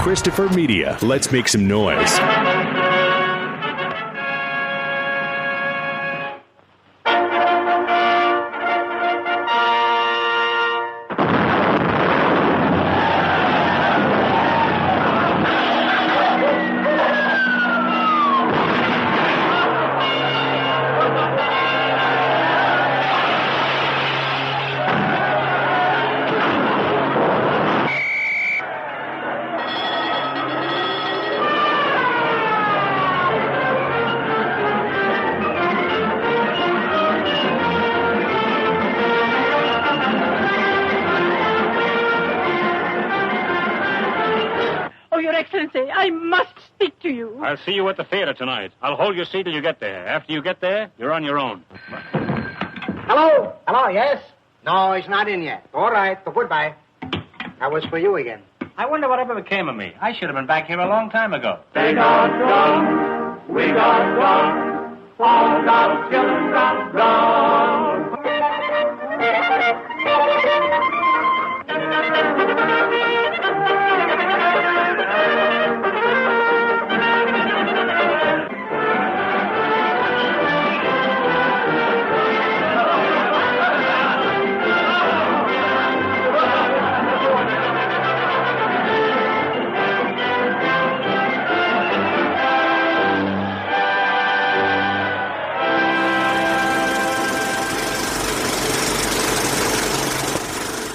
Christopher Media. Let's make some noise. I must speak to you. I'll see you at the theater tonight. I'll hold your seat till you get there. After you get there, you're on your own. Hello? Hello, yes? No, he's not in yet. All right, so goodbye. That was for you again. I wonder whatever became of me. I should have been back here a long time ago. They got drunk, we got drunk, all got children got drunk.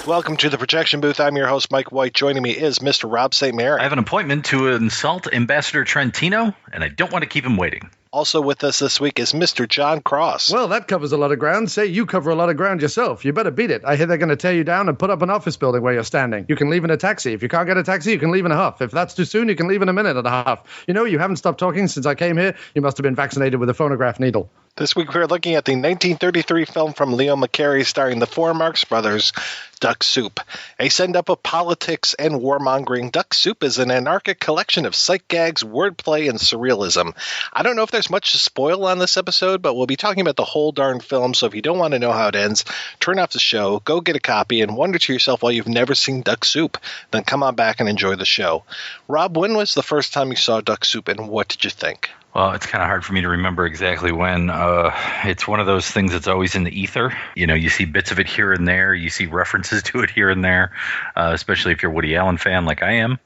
Welcome to the Projection Booth. I'm your host, Mike White. Joining me is Mr. Rob St. Mary. I have an appointment to insult Ambassador Trentino, and I don't want to keep him waiting. Also with us this week is Mr. Jon-cross. Well, that covers a lot of ground. Say you cover a lot of ground yourself. You better beat it. I hear they're going to tear you down and put up an office building where you're standing. You can leave in a taxi. If you can't get a taxi, you can leave in a huff. If that's too soon, you can leave in a minute and a half. You know, you haven't stopped talking since I came here. You must have been vaccinated with a phonograph needle. This week we're looking at the 1933 film from Leo McCarey starring the four Marx Brothers, Duck Soup. A send-up of politics and warmongering, Duck Soup is an anarchic collection of sight gags, wordplay, and surrealism. I don't know if there's much to spoil on this episode, but we'll be talking about the whole darn film, so if you don't want to know how it ends, turn off the show, go get a copy, and wonder to yourself why you've never seen Duck Soup. Then come on back and enjoy the show. Rob, when was the first time you saw Duck Soup, and what did you think? Well, it's kind of hard for me to remember exactly when. It's one of those things that's always in the ether. You know, you see bits of it here and there. You see references to it here and there, especially if you're a Woody Allen fan like I am.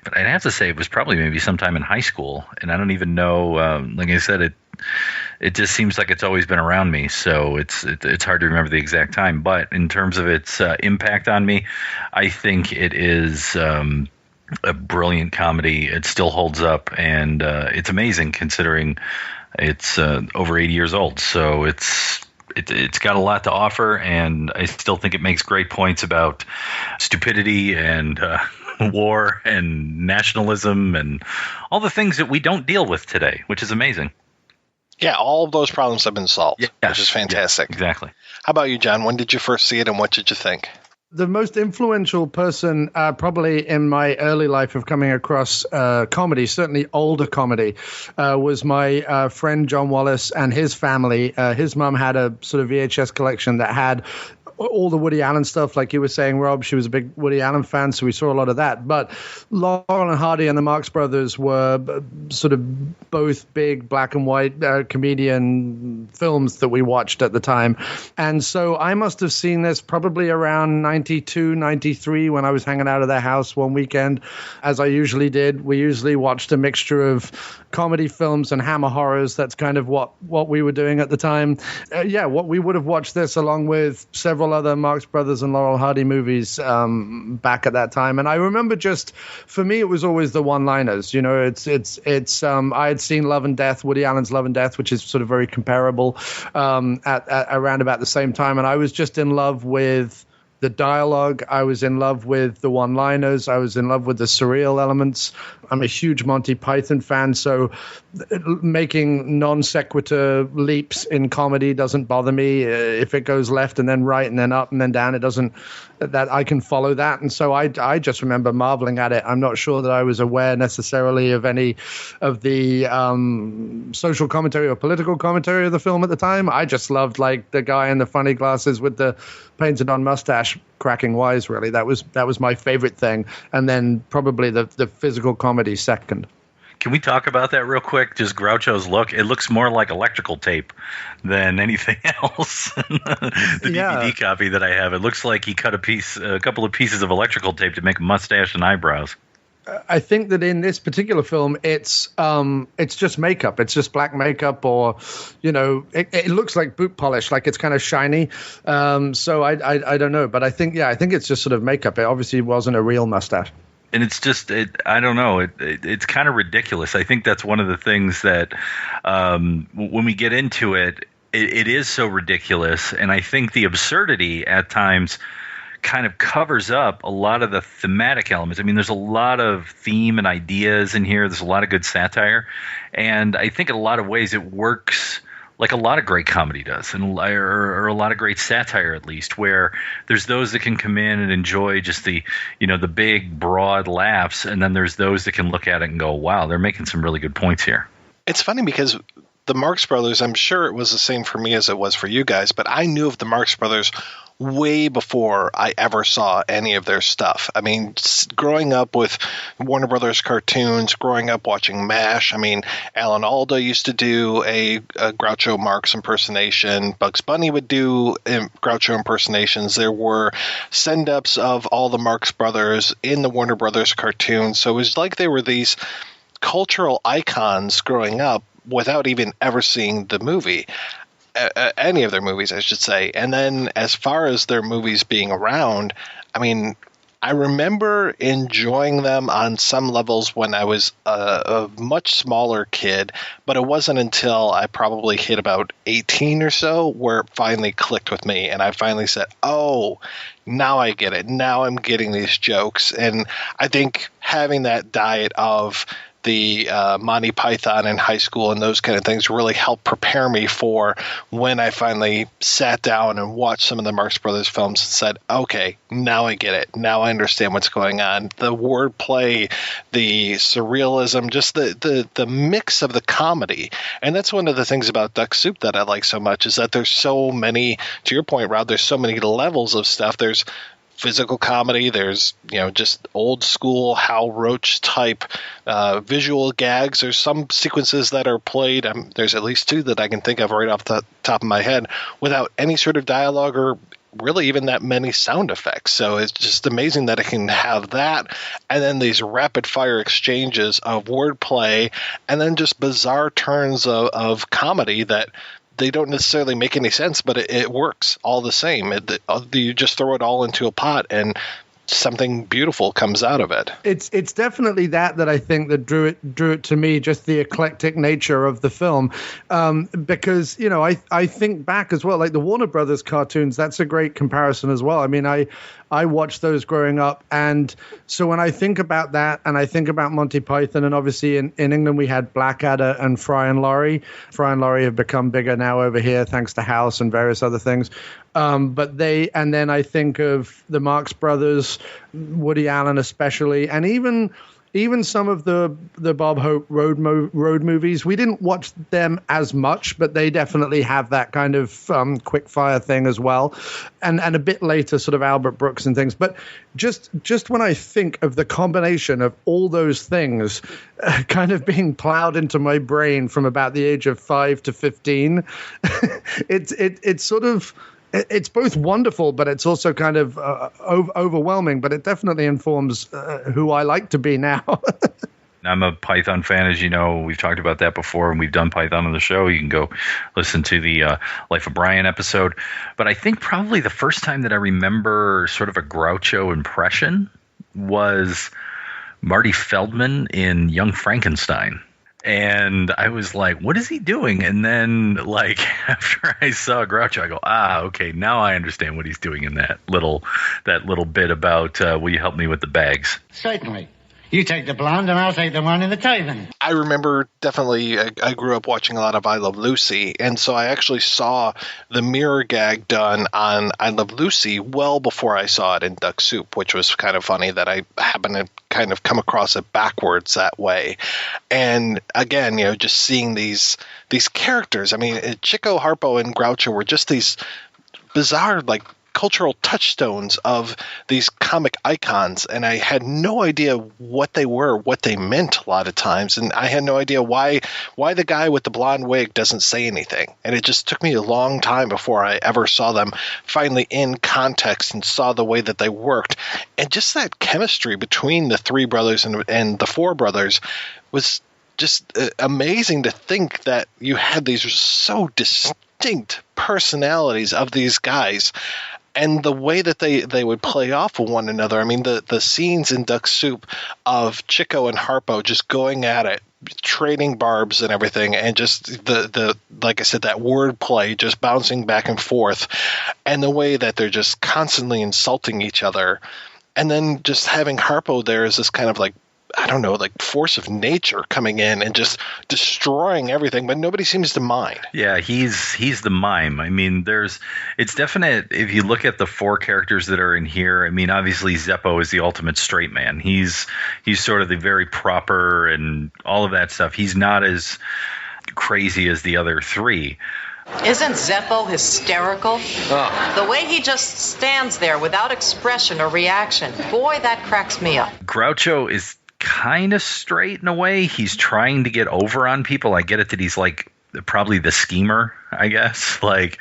But I'd have to say it was probably maybe sometime in high school. And I don't even know, like I said, it just seems like it's always been around me. So it's hard to remember the exact time. But in terms of its impact on me, I think it is a brilliant comedy. It still holds up, and it's amazing considering it's over 80 years old. So it's got a lot to offer, and I still think it makes great points about stupidity and war and nationalism and all the things that we don't deal with today, which is amazing. Yeah, all of those problems have been solved, which is fantastic. Yeah, exactly. How about you, John? When did you first see it, and what did you think? The most influential person probably in my early life of coming across comedy, certainly older comedy, was my friend John Wallace and his family. His mom had a sort of VHS collection that had all the Woody Allen stuff, like you were saying, Rob. She was a big Woody Allen fan, so we saw a lot of that. But Laurel and Hardy and the Marx Brothers were sort of both big black and white comedian films that we watched at the time. And so I must have seen this probably around 92, 93 when I was hanging out of their house one weekend, as I usually did. We usually watched a mixture of comedy films and Hammer horrors. That's kind of what we were doing at the time. What we would have watched this along with several other Marx Brothers and Laurel Hardy movies back at that time. And I remember just, for me, it was always the one-liners. You know, it's I had seen Love and Death, Woody Allen's Love and Death, which is sort of very comparable at around about the same time. And I was just in love with the dialogue. I was in love with the one-liners. I was in love with the surreal elements. I'm a huge Monty Python fan, so making non sequitur leaps in comedy doesn't bother me. If it goes left and then right and then up and then down, it doesn't. That I can follow that, and so I just remember marveling at it. I'm not sure that I was aware necessarily of any of the social commentary or political commentary of the film at the time. I just loved like the guy in the funny glasses with the painted on mustache cracking wise. Really, that was my favorite thing, and then probably the physical comedy second. Can we talk about that real quick? Just Groucho's look. It looks more like electrical tape than anything else. The DVD copy that I have, it looks like he cut a couple of pieces of electrical tape to make a mustache and eyebrows. I think that in this particular film, it's just makeup. It's just black makeup, or it looks like boot polish, like it's kind of shiny. So I don't know, but I think it's just sort of makeup. It obviously wasn't a real mustache. And it's just, I don't know, it's kind of ridiculous. I think that's one of the things that when we get into it, it is so ridiculous. And I think the absurdity at times kind of covers up a lot of the thematic elements. I mean, there's a lot of theme and ideas in here. There's a lot of good satire. And I think in a lot of ways it works like a lot of great comedy does, or a lot of great satire at least, where there's those that can come in and enjoy just the big, broad laughs, and then there's those that can look at it and go, wow, they're making some really good points here. It's funny because the Marx Brothers, I'm sure it was the same for me as it was for you guys, but I knew of the Marx Brothers way before I ever saw any of their stuff. I mean, growing up with Warner Brothers cartoons, growing up watching MASH, I mean, Alan Alda used to do a Groucho-Marx impersonation. Bugs Bunny would do Groucho impersonations. There were send-ups of all the Marx Brothers in the Warner Brothers cartoons. So it was like they were these cultural icons growing up without even ever seeing the movie. Any of their movies, I should say. And then as far as their movies being around, I mean, I remember enjoying them on some levels when I was a much smaller kid, but it wasn't until I probably hit about 18 or so where it finally clicked with me, and I finally said, oh, now I get it. Now I'm getting these jokes. And I think having that diet of the Monty Python in high school and those kind of things really helped prepare me for when I finally sat down and watched some of the Marx Brothers films and said, okay, now I get it. Now I understand what's going on. The wordplay, the surrealism, just the mix of the comedy. And that's one of the things about Duck Soup that I like so much is that there's so many, to your point, Rob, there's so many levels of stuff. There's physical comedy, there's just old school Hal Roach type visual gags. There's some sequences that are played, there's at least two that I can think of right off the top of my head, without any sort of dialogue or really even that many sound effects. So it's just amazing that it can have that, and then these rapid fire exchanges of wordplay, and then just bizarre turns of comedy that they don't necessarily make any sense, but it works all the same. You just throw it all into a pot and something beautiful comes out of it. It's definitely that I think that drew it to me, just the eclectic nature of the film, because I think back as well, like the Warner Brothers cartoons. That's a great comparison as well. I mean, I watched those growing up, and so when I think about that, and I think about Monty Python, and obviously in England we had Blackadder and Fry and Laurie. Fry and Laurie have become bigger now over here thanks to House and various other things. But and then I think of the Marx Brothers, Woody Allen especially, and even some of the Bob Hope road movies. We didn't watch them as much, but they definitely have that kind of quick fire thing as well, and a bit later sort of Albert Brooks and things. But just when I think of the combination of all those things kind of being plowed into my brain from about the age of 5 to 15, it's sort of. It's both wonderful, but it's also kind of overwhelming. But it definitely informs who I like to be now. I'm a Python fan, as you know. We've talked about that before, and we've done Python on the show. You can go listen to the Life of Brian episode. But I think probably the first time that I remember sort of a Groucho impression was Marty Feldman in Young Frankenstein. And I was like, what is he doing? And then, like, after I saw Groucho, I go, okay, now I understand what he's doing in that little bit about, will you help me with the bags? Certainly. You take the blonde and I'll take the one in the tavern. I remember definitely, I grew up watching a lot of I Love Lucy, and so I actually saw the mirror gag done on I Love Lucy well before I saw it in Duck Soup, which was kind of funny that I happened to kind of come across it backwards that way. And again, just seeing these characters. I mean, Chico, Harpo, and Groucho were just these bizarre, like, cultural touchstones of these comic icons, and I had no idea what they were, what they meant a lot of times, and I had no idea why the guy with the blonde wig doesn't say anything. And it just took me a long time before I ever saw them finally in context and saw the way that they worked. And just that chemistry between the three brothers and the four brothers was just amazing to think that you had these so distinct personalities of these guys. And the way that they would play off of one another. I mean, the scenes in Duck Soup of Chico and Harpo just going at it, trading barbs and everything, and just the like I said, that wordplay just bouncing back and forth, and the way that they're just constantly insulting each other. And then just having Harpo there as this kind of like, I don't know, like force of nature coming in and just destroying everything, but nobody seems to mind. Yeah, he's the mime. I mean, it's definite. If you look at the four characters that are in here, I mean, obviously Zeppo is the ultimate straight man. He's sort of the very proper and all of that stuff. He's not as crazy as the other three. Isn't Zeppo hysterical? The way he just stands there without expression or reaction. Boy, that cracks me up. Groucho is kind of straight in a way. He's trying to get over on people. I get it that he's like probably the schemer, I guess. Like,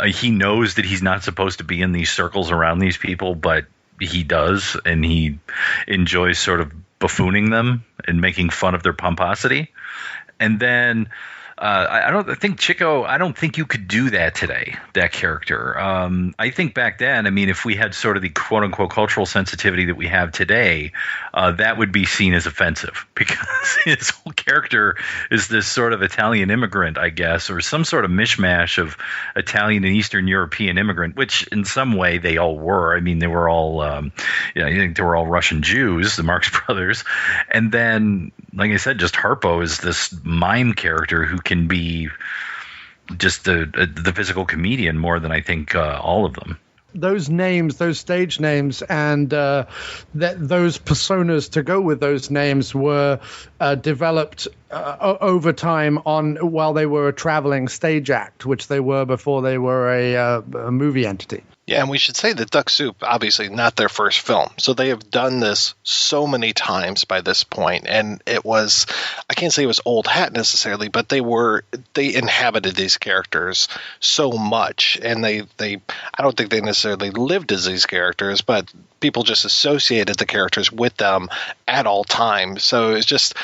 he knows that he's not supposed to be in these circles around these people, but he does, and he enjoys sort of buffooning them and making fun of their pomposity. And then I think Chico, I don't think you could do that today, that character. I think back then, I mean, if we had sort of the quote-unquote cultural sensitivity that we have today, that would be seen as offensive, because his whole character is this sort of Italian immigrant, I guess, or some sort of mishmash of Italian and Eastern European immigrant, which in some way they all were. I mean, they were all, I think they were all Russian Jews, the Marx Brothers. And then, like I said, just Harpo is this mime character who can be just the physical comedian more than I think all of them. Those names, those stage names, and those personas to go with those names were developed over time while they were a traveling stage act, which they were before they were a movie entity. Yeah, and we should say that Duck Soup, obviously not their first film. So they have done this so many times by this point. And it was, I can't say it was old hat necessarily, but they inhabited these characters so much. And I don't think they necessarily lived as these characters, but people just associated the characters with them at all times. So it's just,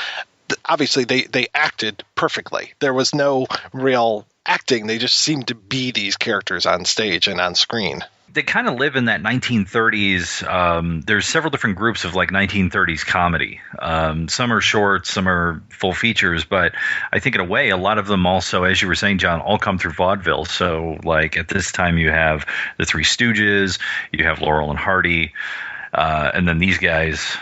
obviously they acted perfectly. There was no real acting. They just seemed to be these characters on stage and on screen. They kind of live in that 1930s. There's several different groups of like 1930s comedy. Some are short, some are full features, but I think in a way, a lot of them also, as you were saying, John, all come through vaudeville. So like at this time you have the Three Stooges, you have Laurel and Hardy, and then these guys.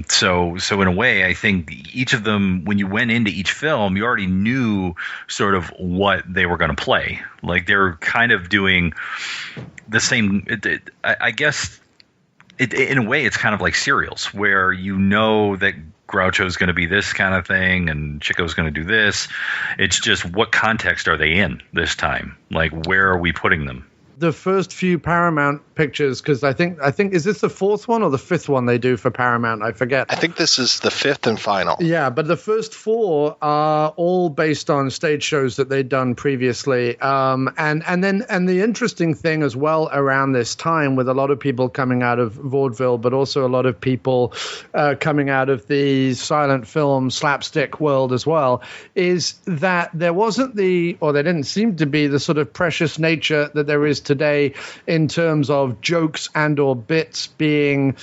So in a way, I think each of them, when you went into each film, you already knew sort of what they were going to play. Like they're kind of doing the same. I guess in a way, it's kind of like serials, where you know that Groucho's going to be this kind of thing and Chico's going to do this. It's just what context are they in this time? Like, where are we putting them? The first few Paramount pictures, because I think is this the fourth one or the fifth one they do for Paramount? I forget. I think this is the fifth and final. Yeah, but the first four are all based on stage shows that they'd done previously. And the interesting thing as well around this time, with a lot of people coming out of vaudeville, but also a lot of people coming out of the silent film slapstick world as well, is that there wasn't there didn't seem to be the sort of precious nature that there is today in terms of of jokes and or bits being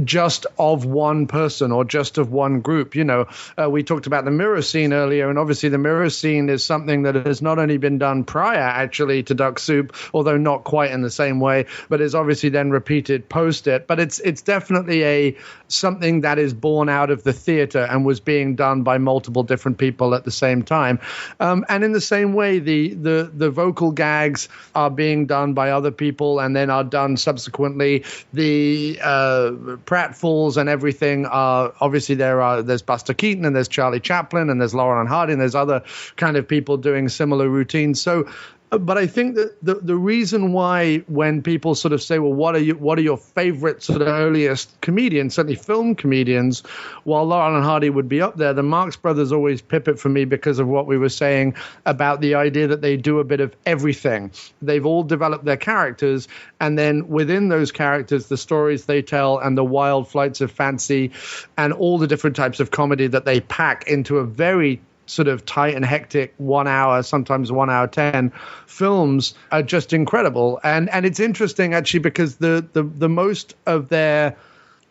just of one person or just of one group. We talked about the mirror scene earlier, and obviously the mirror scene is something that has not only been done prior actually to Duck Soup, although not quite in the same way, but is obviously then repeated post it. But it's definitely something that is born out of the theater and was being done by multiple different people at the same time. And in the same way, the vocal gags are being done by other people and then are done subsequently. The pratfalls and everything are obviously there's Buster Keaton and there's Charlie Chaplin and there's Laurel and Hardy and there's other kind of people doing similar routines. So, but I think that the reason why when people sort of say, well, what are your favorite sort of earliest comedians, certainly film comedians, while Laurel and Hardy would be up there, the Marx Brothers always pip it for me because of what we were saying about the idea that they do a bit of everything. They've all developed their characters, and then within those characters, the stories they tell and the wild flights of fancy and all the different types of comedy that they pack into a very sort of tight and hectic 1 hour, sometimes 1 hour 10 films are just incredible. And it's interesting actually because the most of their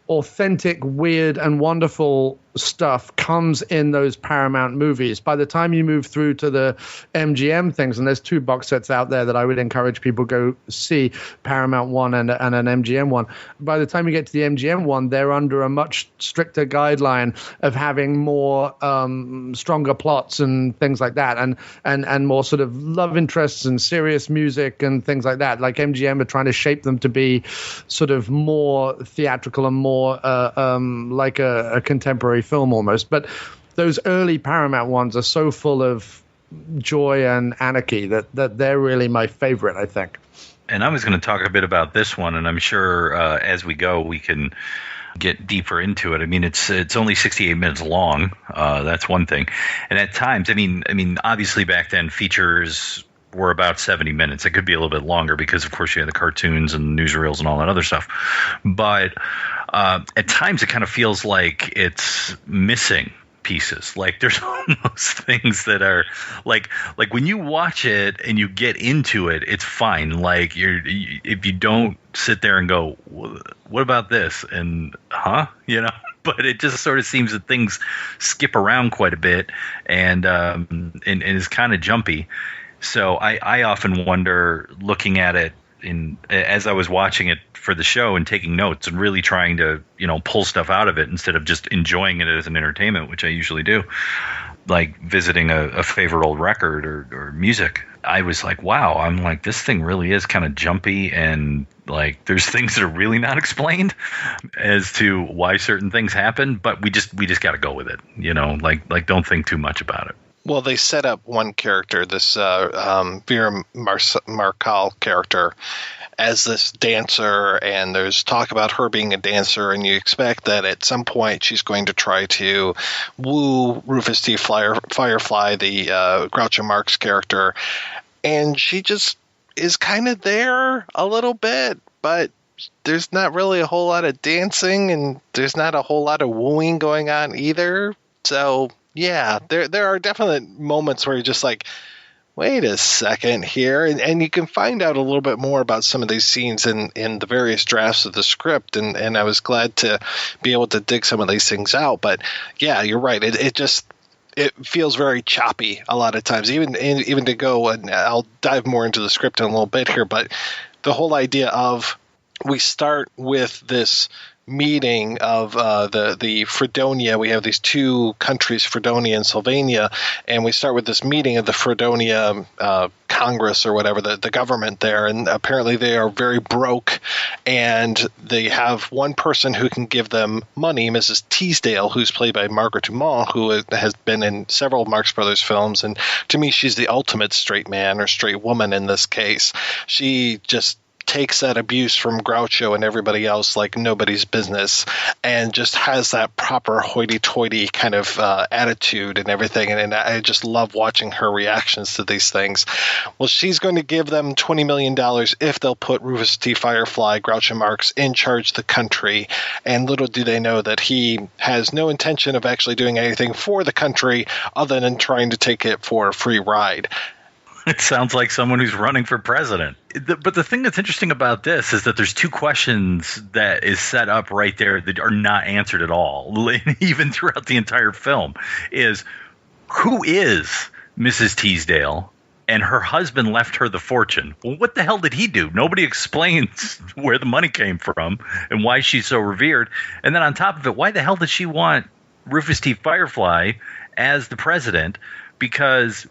authentic, weird and wonderful stuff comes in those Paramount movies. By the time you move through to the MGM things, and there's 2 box sets out there that I would encourage people go see, Paramount one and an MGM one. By the time you get to the MGM one, they're under a much stricter guideline of having more stronger plots and things like that, and more sort of love interests and serious music and things like that. Like MGM are trying to shape them to be sort of more theatrical and more like a contemporary film almost. But those early Paramount ones are so full of joy and anarchy that they're really my favorite, I think. And I was going to talk a bit about this one, and I'm sure as we go we can get deeper into it. I mean, it's only 68 minutes long. That's one thing. And at times, I mean, obviously back then features were about 70 minutes. It could be a little bit longer because, of course, you had the cartoons and newsreels and all that other stuff. But at times it kind of feels like it's missing pieces. Like there's almost things that are like when you watch it and you get into it, it's fine. Like if you don't sit there and go, what about this? And but it just sort of seems that things skip around quite a bit and is kind of jumpy. So I often wonder, looking at it as I was watching it for the show and taking notes and really trying to, pull stuff out of it instead of just enjoying it as an entertainment, which I usually do, like visiting a favorite old record or music. I was like, wow, I'm like, this thing really is kind of jumpy, and like there's things that are really not explained as to why certain things happen, but we just got to go with it, like don't think too much about it. Well, they set up one character, this Vera Markal character, as this dancer, and there's talk about her being a dancer, and you expect that at some point she's going to try to woo Rufus T. Firefly, the Groucho-Marx character, and she just is kind of there a little bit, but there's not really a whole lot of dancing, and there's not a whole lot of wooing going on either, so... Yeah, there are definite moments where you're just like, wait a second here. And you can find out a little bit more about some of these scenes in the various drafts of the script. And I was glad to be able to dig some of these things out. But yeah, you're right. It feels very choppy a lot of times, even to go, and I'll dive more into the script in a little bit here. But the whole idea of we start with this meeting of the Fredonia. We have these 2 countries, Fredonia and Sylvania, and we start with this meeting of the Fredonia Congress or whatever, the government there, and apparently they are very broke, and they have one person who can give them money, Mrs. Teasdale, who's played by Margaret Dumont, who has been in several Marx Brothers films, and to me she's the ultimate straight man or straight woman in this case. She just takes that abuse from Groucho and everybody else like nobody's business, and just has that proper hoity-toity kind of attitude and everything, and I just love watching her reactions to these things. Well, she's going to give them $20 million if they'll put Rufus T. Firefly, Groucho-Marx, in charge of the country, and little do they know that he has no intention of actually doing anything for the country other than trying to take it for a free ride. It sounds like someone who's running for president. But the thing that's interesting about this is that there's two questions that is set up right there that are not answered at all, even throughout the entire film, is who is Mrs. Teasdale? And her husband left her the fortune. Well, what the hell did he do? Nobody explains where the money came from and why she's so revered. And then on top of it, why the hell did she want Rufus T. Firefly as the president? Because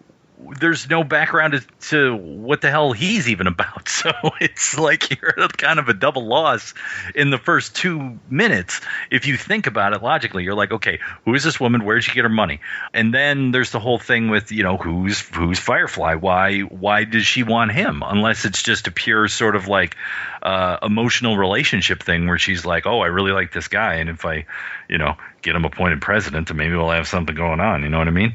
there's no background to what the hell he's even about. So it's like you're at kind of a double loss in the first 2 minutes. If you think about it logically, you're like, okay, who is this woman? Where did she get her money? And then there's the whole thing with, who's Firefly? Why does she want him? Unless it's just a pure sort of like emotional relationship thing where she's like, oh, I really like this guy. And if I, get him appointed president, then maybe we'll have something going on. You know what I mean?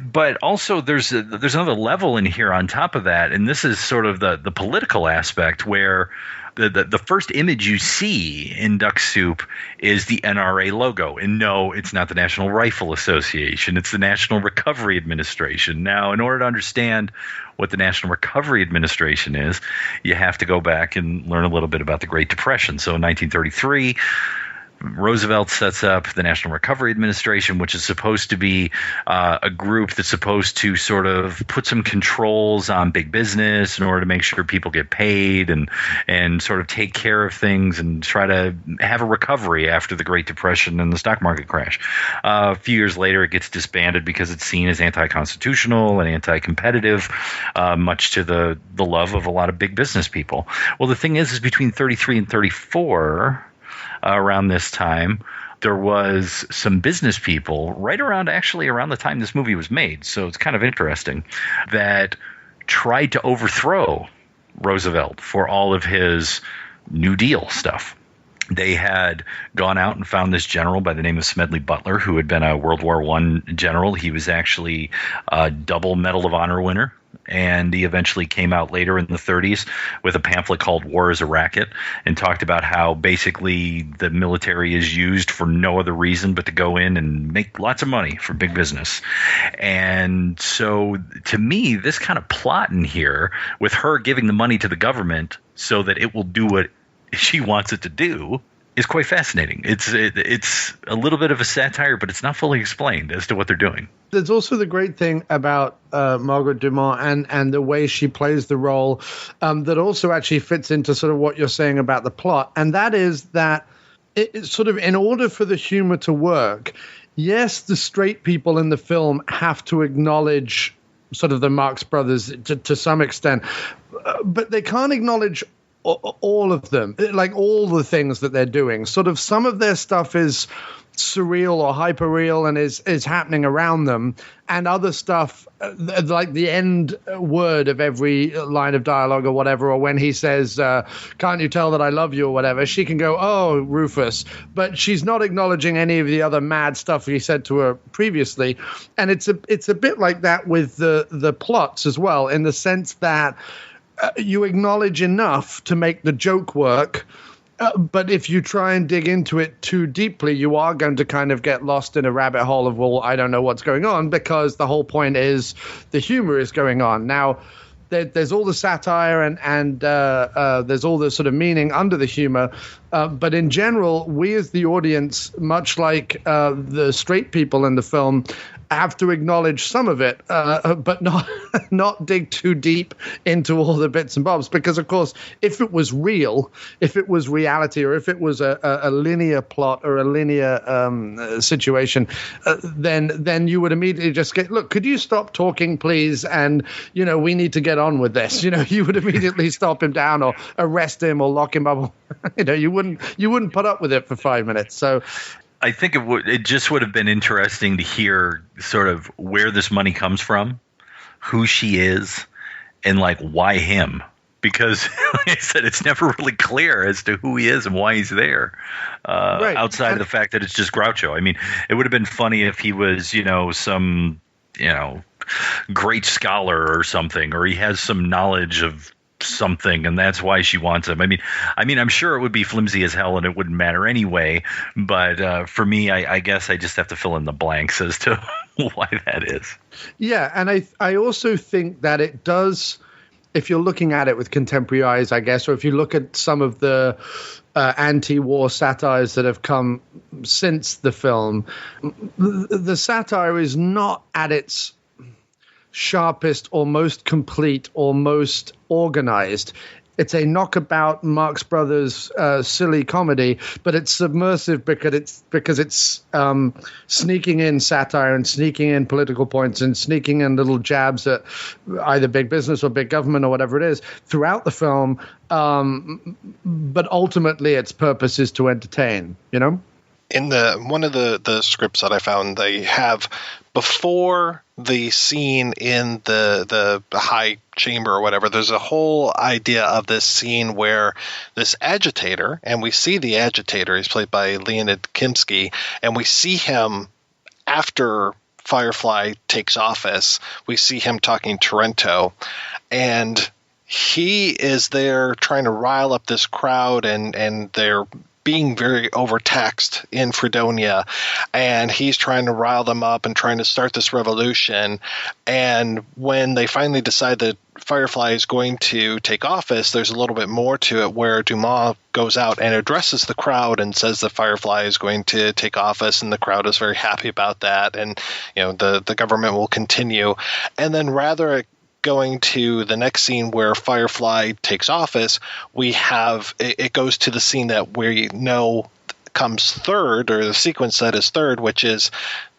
But also there's another level in here on top of that. And this is sort of the political aspect where the first image you see in Duck Soup is the NRA logo. And no, it's not the National Rifle Association. It's the National Recovery Administration. Now, in order to understand what the National Recovery Administration is, you have to go back and learn a little bit about the Great Depression. So in 1933, Roosevelt sets up the National Recovery Administration, which is supposed to be a group that's supposed to sort of put some controls on big business in order to make sure people get paid and sort of take care of things and try to have a recovery after the Great Depression and the stock market crash. A few years later, it gets disbanded because it's seen as anti-constitutional and anti-competitive, much to the love of a lot of big business people. Well, the thing is between 33 and 34, around this time, there was some business people right around the time this movie was made. So it's kind of interesting that tried to overthrow Roosevelt for all of his New Deal stuff. They had gone out and found this general by the name of Smedley Butler, who had been a World War I general. He was actually a double Medal of Honor winner. And he eventually came out later in the 30s with a pamphlet called War is a Racket and talked about how basically the military is used for no other reason but to go in and make lots of money for big business. And so to me, this kind of plot in here with her giving the money to the government so that it will do what she wants it to do is quite fascinating. It's a little bit of a satire, but it's not fully explained as to what they're doing. There's also the great thing about Margaret Dumont and the way she plays the role that also actually fits into sort of what you're saying about the plot. And that is that it's sort of in order for the humor to work, yes, the straight people in the film have to acknowledge sort of the Marx Brothers to some extent, but they can't acknowledge all of them, like all the things that they're doing. Sort of some of their stuff is surreal or hyper-real and is happening around them, and other stuff, like the end word of every line of dialogue or whatever, or when he says, can't you tell that I love you or whatever, she can go, oh, Rufus, but she's not acknowledging any of the other mad stuff he said to her previously. And it's a bit like that with the plots as well, in the sense that you acknowledge enough to make the joke work, but if you try and dig into it too deeply, you are going to kind of get lost in a rabbit hole of, well, I don't know what's going on, because the whole point is the humor is going on. Now, there's all the satire and there's all the sort of meaning under the humor, but in general, we as the audience, much like the straight people in the film, have to acknowledge some of it, but not dig too deep into all the bits and bobs. Because, of course, if it was real, if it was reality, or if it was a linear plot or a linear situation, then you would immediately just get, look, could you stop talking, please? And, we need to get on with this. You would immediately stop him down or arrest him or lock him up. You wouldn't put up with it for 5 minutes. So I think it just would have been interesting to hear sort of where this money comes from, who she is, and like why him. Because, like I said, it's never really clear as to who he is and why he's there, right, outside of the fact that it's just Groucho. I mean, it would have been funny if he was, some, great scholar or something, or he has some knowledge of something, and that's why she wants him. I mean, I'm sure it would be flimsy as hell, and it wouldn't matter anyway. But for me, I guess I just have to fill in the blanks as to why that is. Yeah, and I also think that it does, if you're looking at it with contemporary eyes, I guess, or if you look at some of the anti-war satires that have come since the film, the satire is not at its sharpest or most complete or most organized. It's a knockabout Marx Brothers silly comedy, but it's submersive because it's sneaking in satire and sneaking in political points and sneaking in little jabs at either big business or big government or whatever it is throughout the film. But ultimately, its purpose is to entertain. You know, in one of the scripts that I found, they have before the scene in the high chamber or whatever, there's a whole idea of this scene where this agitator, and we see the agitator, he's played by Leonid Kimsky, and we see him after Firefly takes office, we see him talking Trento, and he is there trying to rile up this crowd, and they're being very overtaxed in Fredonia, and he's trying to rile them up and trying to start this revolution. And when they finally decide that Firefly is going to take office, there's a little bit more to it where Dumas goes out and addresses the crowd and says that Firefly is going to take office, and the crowd is very happy about that, and the government will continue. And then rather going to the next scene where Firefly takes office, we have it goes to the scene that we know comes third, or the sequence that is third, which is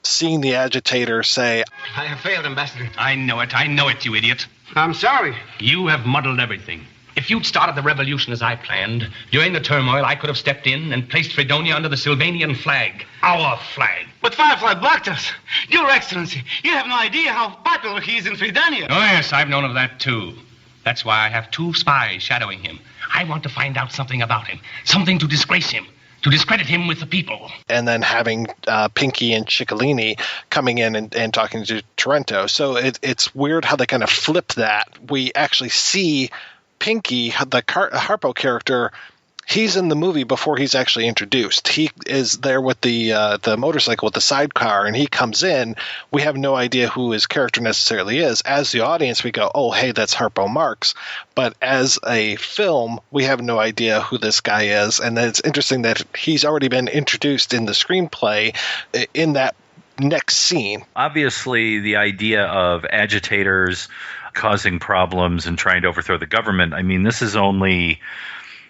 seeing the agitator say, I have failed, Ambassador. I know it, you idiot. I'm sorry. You have muddled everything. If you'd started the revolution as I planned, during the turmoil, I could have stepped in and placed Fredonia under the Sylvanian flag. Our flag. But Firefly blocked us. Your Excellency, you have no idea how popular he is in Fredonia. Oh, yes, I've known of that, too. That's why I have 2 spies shadowing him. I want to find out something about him, something to disgrace him, to discredit him with the people. And then having Pinky and Ciccolini coming in and talking to Trento. So it's weird how they kind of flip that. We actually see Pinky, the Harpo character, he's in the movie before he's actually introduced. He is there with the motorcycle with the sidecar, and he comes in. We have no idea who his character necessarily is. As the audience, we go, oh, hey, that's harpo-marx. But as a film, we have no idea who this guy is. And then it's interesting that he's already been introduced in the screenplay in that next scene. Obviously, the idea of agitators causing problems and trying to overthrow the government, I mean, this is only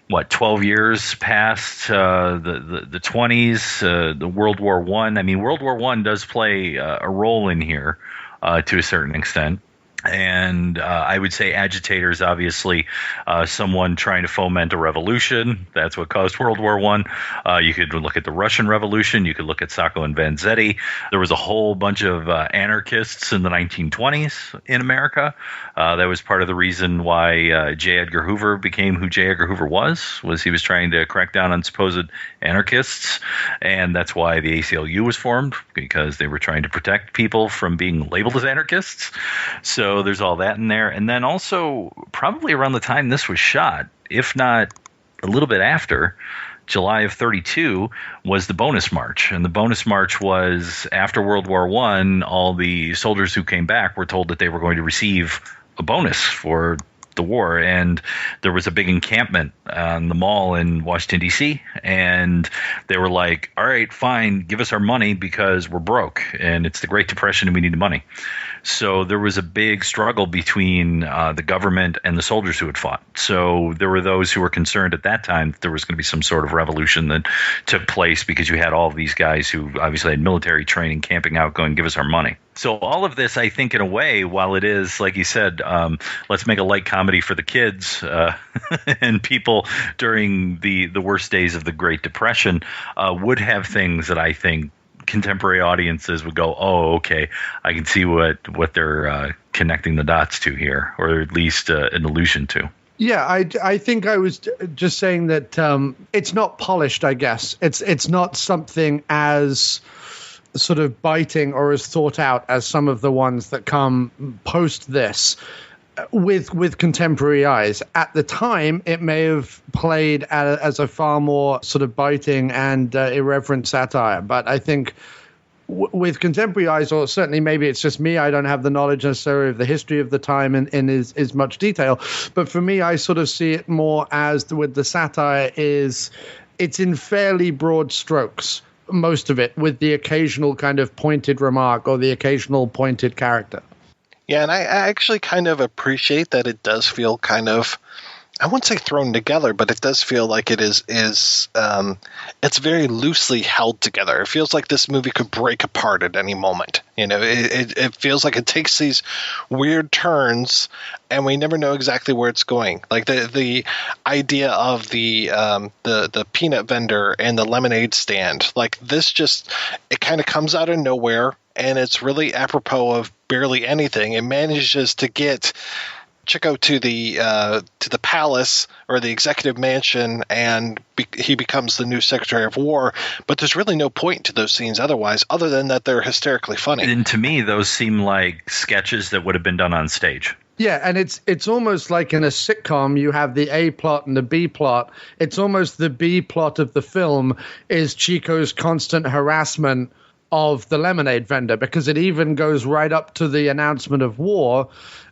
12 years past the 20s, the World War I. I mean, World War I does play a role in here to a certain extent. And I would say agitators, obviously, someone trying to foment a revolution. That's what caused World War I. You could look at the Russian Revolution. You could look at Sacco and Vanzetti. There was a whole bunch of anarchists in the 1920s in America. That was part of the reason why J. Edgar Hoover became who J. Edgar Hoover was he was trying to crack down on supposed anarchists. And that's why the ACLU was formed, because they were trying to protect people from being labeled as anarchists. So there's all that in there. And then also, probably around the time this was shot, if not a little bit after, July of 1932, was the Bonus March. And the Bonus March was after World War I, all the soldiers who came back were told that they were going to receive a bonus for the war, and there was a big encampment on the mall in Washington, D.C., and they were like, all right, fine, give us our money because we're broke, and it's the Great Depression and we need the money. So there was a big struggle between the government and the soldiers who had fought. So there were those who were concerned at that time that there was going to be some sort of revolution that took place because you had all of these guys who obviously had military training camping out going, give us our money. So all of this, I think, in a way, while it is, like you said, let's make a light comedy for the kids and people during the worst days of the Great Depression, would have things that I think contemporary audiences would go, oh, okay, I can see what they're connecting the dots to here, or at least an allusion to. Yeah, I think I was just saying that it's not polished, I guess. It's not something as sort of biting or as thought out as some of the ones that come post this. with contemporary eyes. At the time, it may have played as a far more sort of biting and irreverent satire. But I think with contemporary eyes, or certainly maybe it's just me, I don't have the knowledge necessarily of the history of the time in as much detail. But for me, I sort of see it more as with the satire it's in fairly broad strokes, most of it, with the occasional kind of pointed remark or the occasional pointed character. Yeah, and I actually kind of appreciate that it does feel kind of, I wouldn't say thrown together, but it does feel like it is it's very loosely held together. It feels like this movie could break apart at any moment. You know, it feels like it takes these weird turns, and we never know exactly where it's going. Like the idea of the peanut vendor and the lemonade stand, like this just, it kind of comes out of nowhere, and it's really apropos of barely anything. It manages to get Chico to the palace or the executive mansion, and he becomes the new Secretary of War. But there's really no point to those scenes otherwise, other than that they're hysterically funny. And to me, those seem like sketches that would have been done on stage. Yeah, and it's almost like in a sitcom, you have the A plot and the B plot. It's almost the B plot of the film is Chico's constant harassment of the lemonade vendor, because it even goes right up to the announcement of war.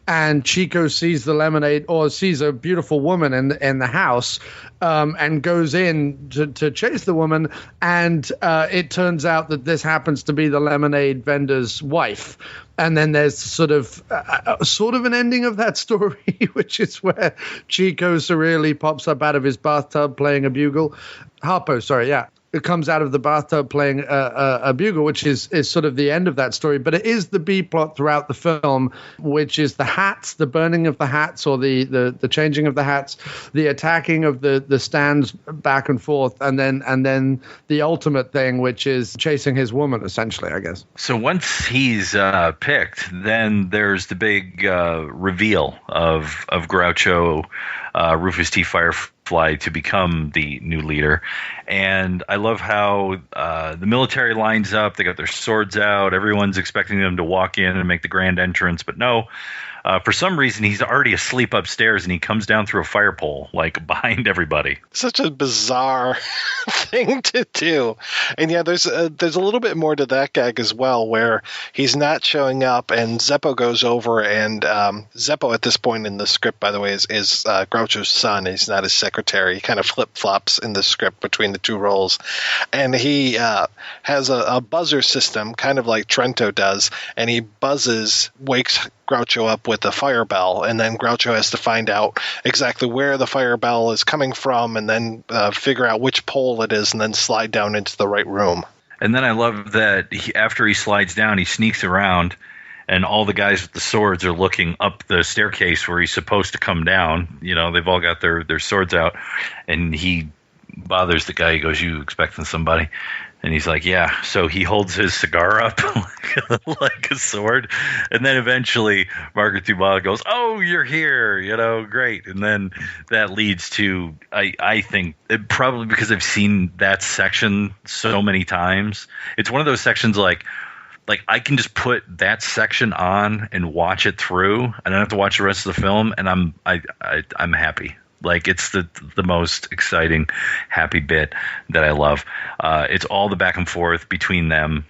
And Chico sees the lemonade, or sees a beautiful woman in the house, and goes in to chase the woman. And it turns out that this happens to be the lemonade vendor's wife. And then there's sort of an ending of that story, which is where Chico surreally pops up out of his bathtub playing a bugle. Harpo, sorry, yeah. It comes out of the bathtub playing a bugle, which is sort of the end of that story. But it is the B plot throughout the film, which is the hats, the burning of the hats, or the changing of the hats, the attacking of the stands back and forth, and then the ultimate thing, which is chasing his woman, essentially, I guess. So once he's picked, then there's the big reveal of Groucho, Rufus T. Firefly, to become the new leader. And I love how the military lines up. They got their swords out. Everyone's expecting them to walk in and make the grand entrance. But no, for some reason, he's already asleep upstairs, and he comes down through a fire pole, like behind everybody. Such a bizarre thing to do. And yeah, there's a little bit more to that gag as well, where he's not showing up, and Zeppo goes over, and Zeppo at this point in the script, by the way, is Groucho's son. He's not his secretary. He kind of flip-flops in the script between the two roles. And he has a buzzer system, kind of like Trento does, and he wakes Groucho up with a fire bell, and then Groucho has to find out exactly where the fire bell is coming from, and then figure out which pole it is, and then slide down into the right room. And then I love that after he slides down, he sneaks around, and all the guys with the swords are looking up the staircase where he's supposed to come down. You know, they've all got their swords out, and he bothers the guy. He goes, "You expecting somebody?" And he's like, "Yeah." So he holds his cigar up like a sword. And then eventually Margaret Dubois goes, "Oh, you're here. You know, great." And then that leads to, I think, probably because I've seen that section so many times. It's one of those sections like I can just put that section on and watch it through. I don't have to watch the rest of the film, and I'm happy. Like, it's the most exciting, happy bit that I love. It's all the back and forth between them,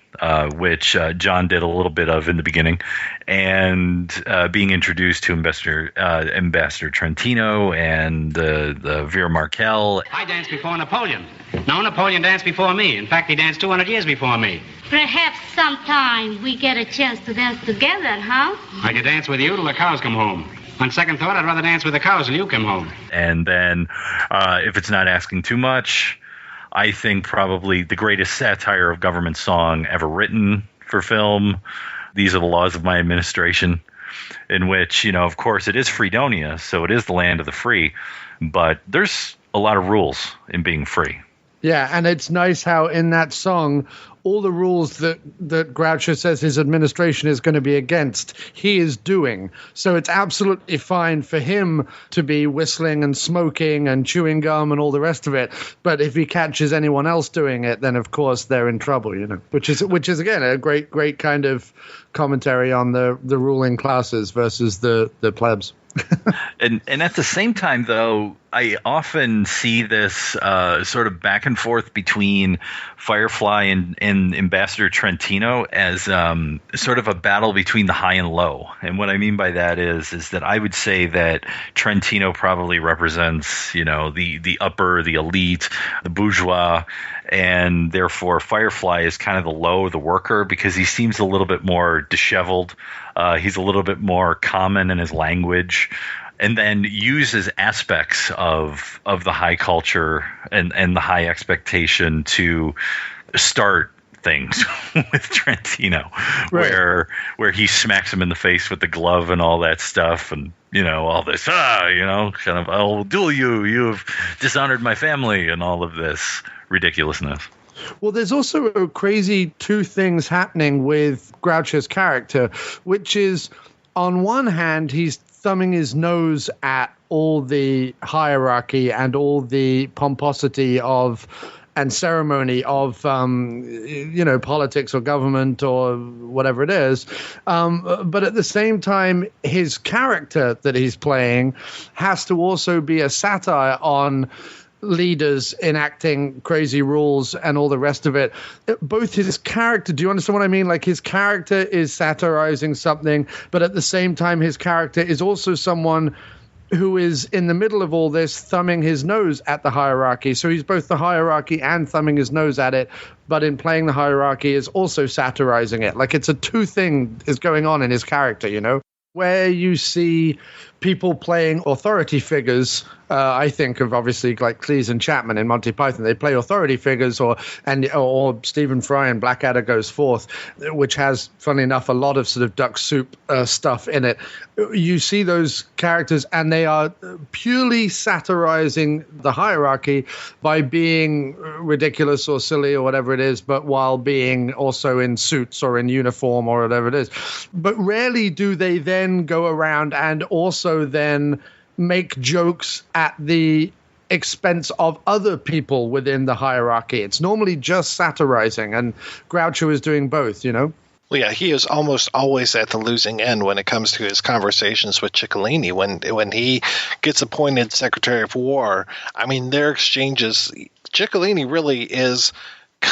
which John did a little bit of in the beginning, and being introduced to Ambassador Trentino and the Vera Markel. I danced before Napoleon. No, Napoleon danced before me. In fact, he danced 200 years before me. Perhaps sometime we get a chance to dance together, huh? I could dance with you till the cows come home. On second thought, I'd rather dance with the cows till you come home. And then, if it's not asking too much, I think probably the greatest satire of government song ever written for film, These Are the Laws of My Administration, in which, you know, of course, it is Freedonia, so it is the land of the free, but there's a lot of rules in being free. Yeah, and it's nice how in that song, all the rules that Groucho says his administration is going to be against, he is doing. So it's absolutely fine for him to be whistling and smoking and chewing gum and all the rest of it. But if he catches anyone else doing it, then of course they're in trouble, you know, which is again a great kind of commentary on the ruling classes versus the plebs. And at the same time, though, I often see this sort of back and forth between Firefly and Ambassador Trentino as sort of a battle between the high and low. And what I mean by that is that I would say that Trentino probably represents, you know, the upper, the elite, the bourgeois, and therefore Firefly is kind of the low, the worker, because he seems a little bit more disheveled. He's a little bit more common in his language, and then uses aspects of the high culture and the high expectation to start things with Trentino, right, where he smacks him in the face with the glove and all that stuff, and you know, all this, you know, kind of, I'll duel you, you have dishonored my family, and all of this ridiculousness. Well, there's also a crazy two things happening with Groucho's character, which is, on one hand, he's thumbing his nose at all the hierarchy and all the pomposity of and ceremony of, you know, politics or government or whatever it is. But at the same time, his character that he's playing has to also be a satire on leaders enacting crazy rules and all the rest of it. Both his character, do you understand what I mean? Like, his character is satirizing something, but at the same time, his character is also someone who is in the middle of all this thumbing his nose at the hierarchy. So he's both the hierarchy and thumbing his nose at it, but in playing the hierarchy is also satirizing it. Like, it's a two thing is going on in his character, you know? Where you see people playing authority figures, I think of obviously like Cleese and Chapman in Monty Python. They play authority figures, or Stephen Fry in Blackadder Goes Forth, which has, funny enough, a lot of sort of duck soup stuff in it. You see those characters, and they are purely satirizing the hierarchy by being ridiculous or silly or whatever it is, but while being also in suits or in uniform or whatever it is. But rarely do they then go around and also then make jokes at the expense of other people within the hierarchy. It's normally just satirizing, and Groucho is doing both, you know? Well, yeah, he is almost always at the losing end when it comes to his conversations with Ciccolini. When he gets appointed Secretary of War, I mean, their exchanges, Ciccolini really is...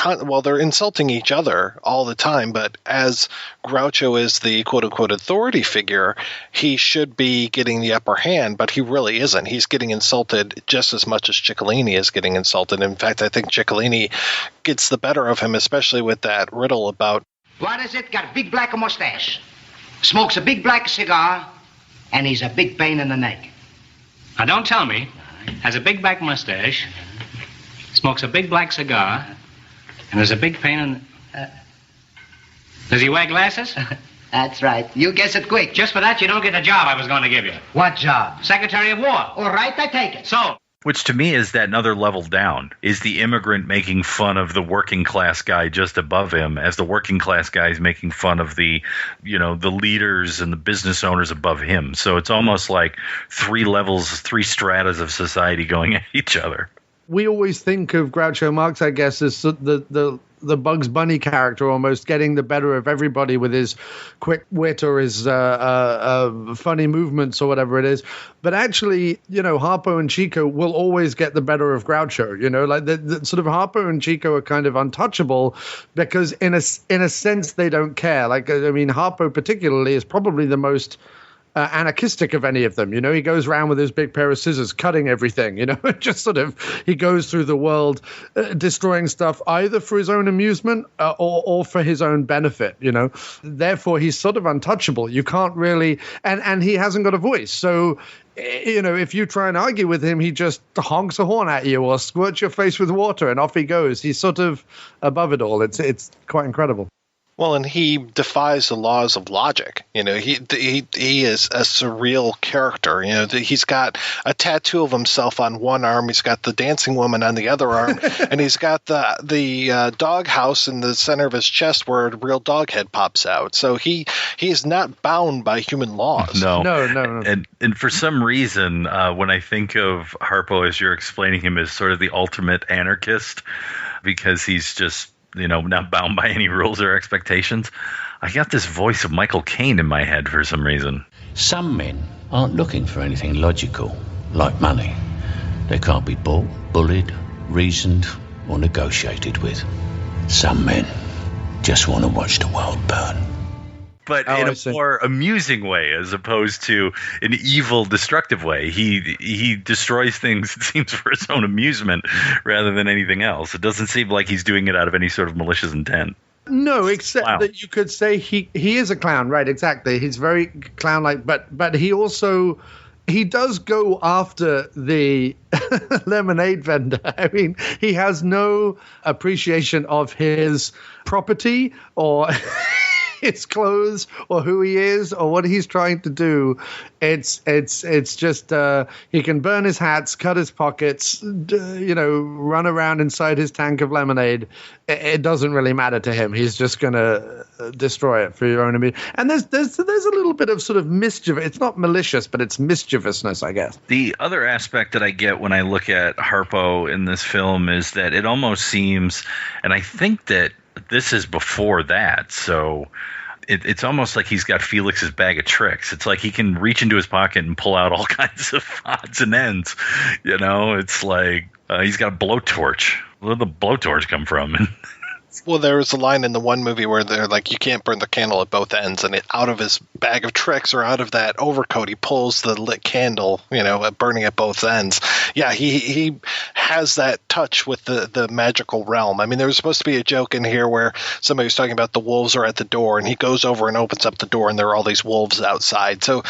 Well, they're insulting each other all the time, but as Groucho is the quote-unquote authority figure, he should be getting the upper hand, but he really isn't. He's getting insulted just as much as Ciccolini is getting insulted. In fact, I think Ciccolini gets the better of him, especially with that riddle about... What is it? Got a big black mustache, smokes a big black cigar, and he's a big pain in the neck. Now, don't tell me. Has a big black mustache, smokes a big black cigar... And there's a big pain in... Does he wear glasses? That's right. You guess it quick. Just for that, you don't get the job I was going to give you. What job? Secretary of War. All right, I take it. So... Which to me is that another level down, is the immigrant making fun of the working class guy just above him, as the working class guy is making fun of the, you know, the leaders and the business owners above him. So it's almost like three levels, three stratas of society going at each other. We always think of Groucho-Marx, I guess, as the Bugs Bunny character, almost getting the better of everybody with his quick wit or his funny movements or whatever it is. But actually, you know, Harpo and Chico will always get the better of Groucho. You know, like the sort of Harpo and Chico are kind of untouchable because in a sense they don't care. Like, I mean, Harpo particularly is probably the most anarchistic of any of them. You know, he goes around with his big pair of scissors cutting everything, you know, just sort of, he goes through the world destroying stuff either for his own amusement or for his own benefit, you know. Therefore, he's sort of untouchable. You can't really, and he hasn't got a voice. So, you know, if you try and argue with him, he just honks a horn at you or squirts your face with water and off he goes. He's sort of above it all. It's quite incredible. Well, and he defies the laws of logic. You know, he is a surreal character. You know, he's got a tattoo of himself on one arm, he's got the dancing woman on the other arm, and he's got the dog house in the center of his chest where a real dog head pops out. So he is not bound by human laws. No. And for some reason, when I think of Harpo as you're explaining him as sort of the ultimate anarchist, because he's just, you know, not bound by any rules or expectations, I got this voice of Michael Caine in my head for some reason. Some men aren't looking for anything logical, like money. They can't be bought, bullied, reasoned, or negotiated with. Some men just want to watch the world burn. But in a more amusing way, as opposed to an evil, destructive way. He destroys things, it seems, for his own amusement rather than anything else. It doesn't seem like he's doing it out of any sort of malicious intent. No, except that you could say he is a clown, right? Exactly. He's very clown-like, but he does go after the lemonade vendor. I mean, he has no appreciation of his property or his clothes or who he is or what he's trying to do. It's just he can burn his hats, cut his pockets, run around inside his tank of lemonade. It doesn't really matter to him. He's just going to destroy it for your own immediate. And there's a little bit of sort of mischief. It's not malicious, but it's mischievousness, I guess. The other aspect that I get when I look at Harpo in this film is that it almost seems, and I think that this is before that, so it's almost like he's got Felix's bag of tricks. It's like he can reach into his pocket and pull out all kinds of odds and ends. You know, it's like he's got a blowtorch. Where did the blowtorch come from? Well, there was a line in the one movie where they're like, you can't burn the candle at both ends, and out of his bag of tricks or out of that overcoat, he pulls the lit candle, burning at both ends. Yeah, he has that touch with the magical realm. I mean, there was supposed to be a joke in here where somebody was talking about the wolves are at the door, and he goes over and opens up the door, and there are all these wolves outside. So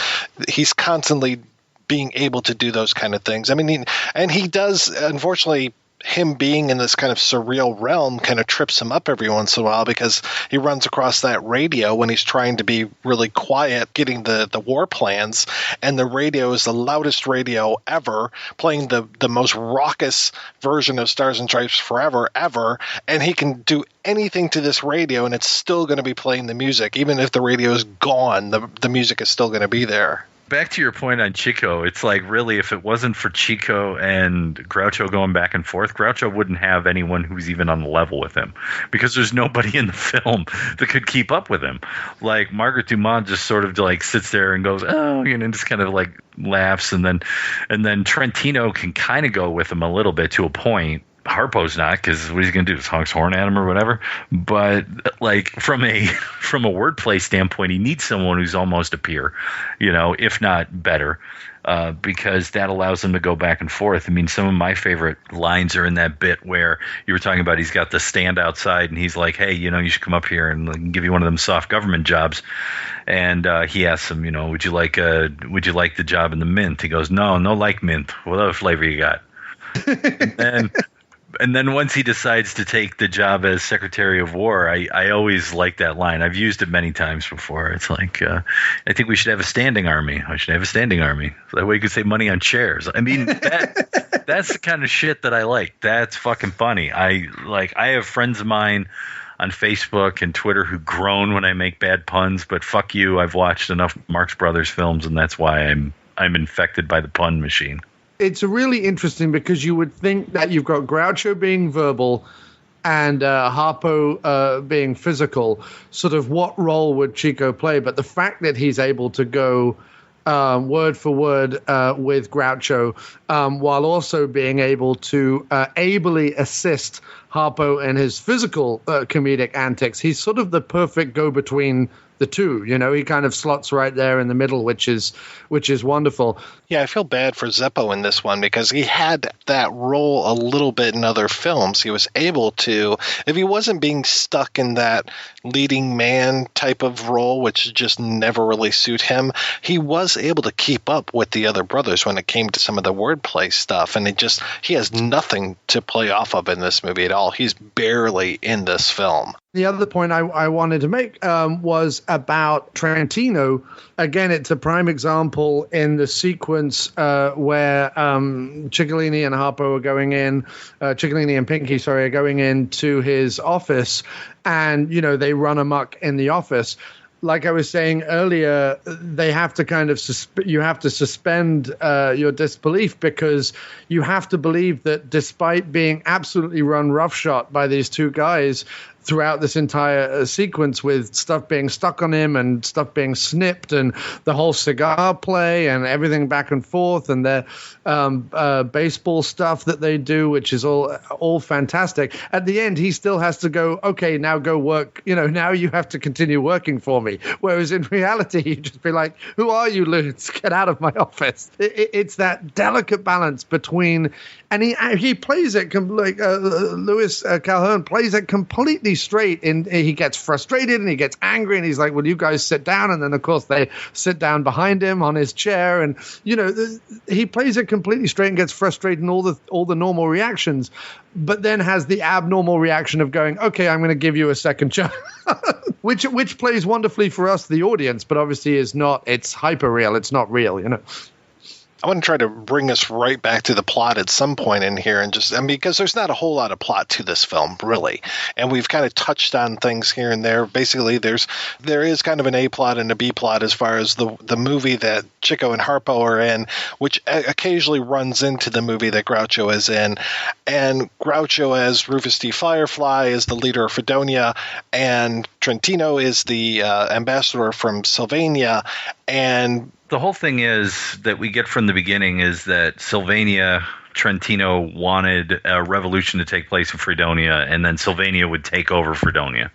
he's constantly being able to do those kind of things. I mean, he does, unfortunately, him being in this kind of surreal realm kind of trips him up every once in a while because he runs across that radio when he's trying to be really quiet, getting the war plans, and the radio is the loudest radio ever, playing the most raucous version of Stars and Stripes Forever ever, and he can do anything to this radio and it's still going to be playing the music. Even if the radio is gone, the music is still going to be there. Back to your point on Chico, it's like really if it wasn't for Chico and Groucho going back and forth, Groucho wouldn't have anyone who's even on the level with him because there's nobody in the film that could keep up with him. Like Margaret Dumont just sort of like sits there and goes, oh, just kind of like laughs, and then Trentino can kind of go with him a little bit to a point. Harpo's not, because what he's going to do is honk his horn at him or whatever. But like from a wordplay standpoint, he needs someone who's almost a peer, if not better, because that allows him to go back and forth. I mean, some of my favorite lines are in that bit where you were talking about he's got the stand outside and he's like, hey, you should come up here and give you one of them soft government jobs. And he asks him, would you like the job in the mint? He goes, no like mint. What other flavor you got? And then once he decides to take the job as Secretary of War, I always like that line. I've used it many times before. It's like, I think we should have a standing army. I should have a standing army. So that way you could save money on chairs. I mean, that's the kind of shit that I like. That's fucking funny. I have friends of mine on Facebook and Twitter who groan when I make bad puns, but fuck you. I've watched enough Marx Brothers films, and that's why I'm infected by the pun machine. It's really interesting because you would think that you've got Groucho being verbal and Harpo being physical. Sort of what role would Chico play? But the fact that he's able to go word for word with Groucho while also being able to ably assist Harpo in his physical comedic antics, he's sort of the perfect go-between the two. He kind of slots right there in the middle, which is wonderful. Yeah, I feel bad for Zeppo in this one because he had that role a little bit in other films. He was able to, if he wasn't being stuck in that leading man type of role, which just never really suit him, he was able to keep up with the other brothers when it came to some of the wordplay stuff. And he has nothing to play off of in this movie at all. He's barely in this film. The other point I wanted to make was about Trentino. Again, it's a prime example in the sequence where Ciccolini and Harpo are going in, Ciccolini and Pinky, are going into his office, and, they run amok in the office. Like I was saying earlier, they have to kind of you have to suspend your disbelief, because you have to believe that despite being absolutely run roughshod by these two guys throughout this entire sequence, with stuff being stuck on him and stuff being snipped and the whole cigar play and everything back and forth, and their baseball stuff that they do, which is all fantastic. At the end, he still has to go, okay, now go work. Now you have to continue working for me. Whereas in reality, you'd just be like, who are you, loons? Get out of my office. It's that delicate balance between, and he plays it, like Louis Calhoun plays it completely straight, and he gets frustrated and he gets angry, and he's like, well, you guys sit down. And then of course they sit down behind him on his chair, and he plays it completely straight and gets frustrated in all the normal reactions, but then has the abnormal reaction of going, okay, I'm going to give you a second chance, which plays wonderfully for us, the audience, but obviously it's hyper real. It's not real, I want to try to bring us right back to the plot at some point in here, and because there's not a whole lot of plot to this film, really. And we've kind of touched on things here and there. Basically, there is kind of an A plot and a B plot as far as the movie that Chico and Harpo are in, which occasionally runs into the movie that Groucho is in. And Groucho as Rufus D. Firefly is the leader of Fredonia, and Trentino is the ambassador from Sylvania. And the whole thing is that we get from the beginning is that Sylvania, Trentino wanted a revolution to take place in Fredonia, and then Sylvania would take over Fredonia.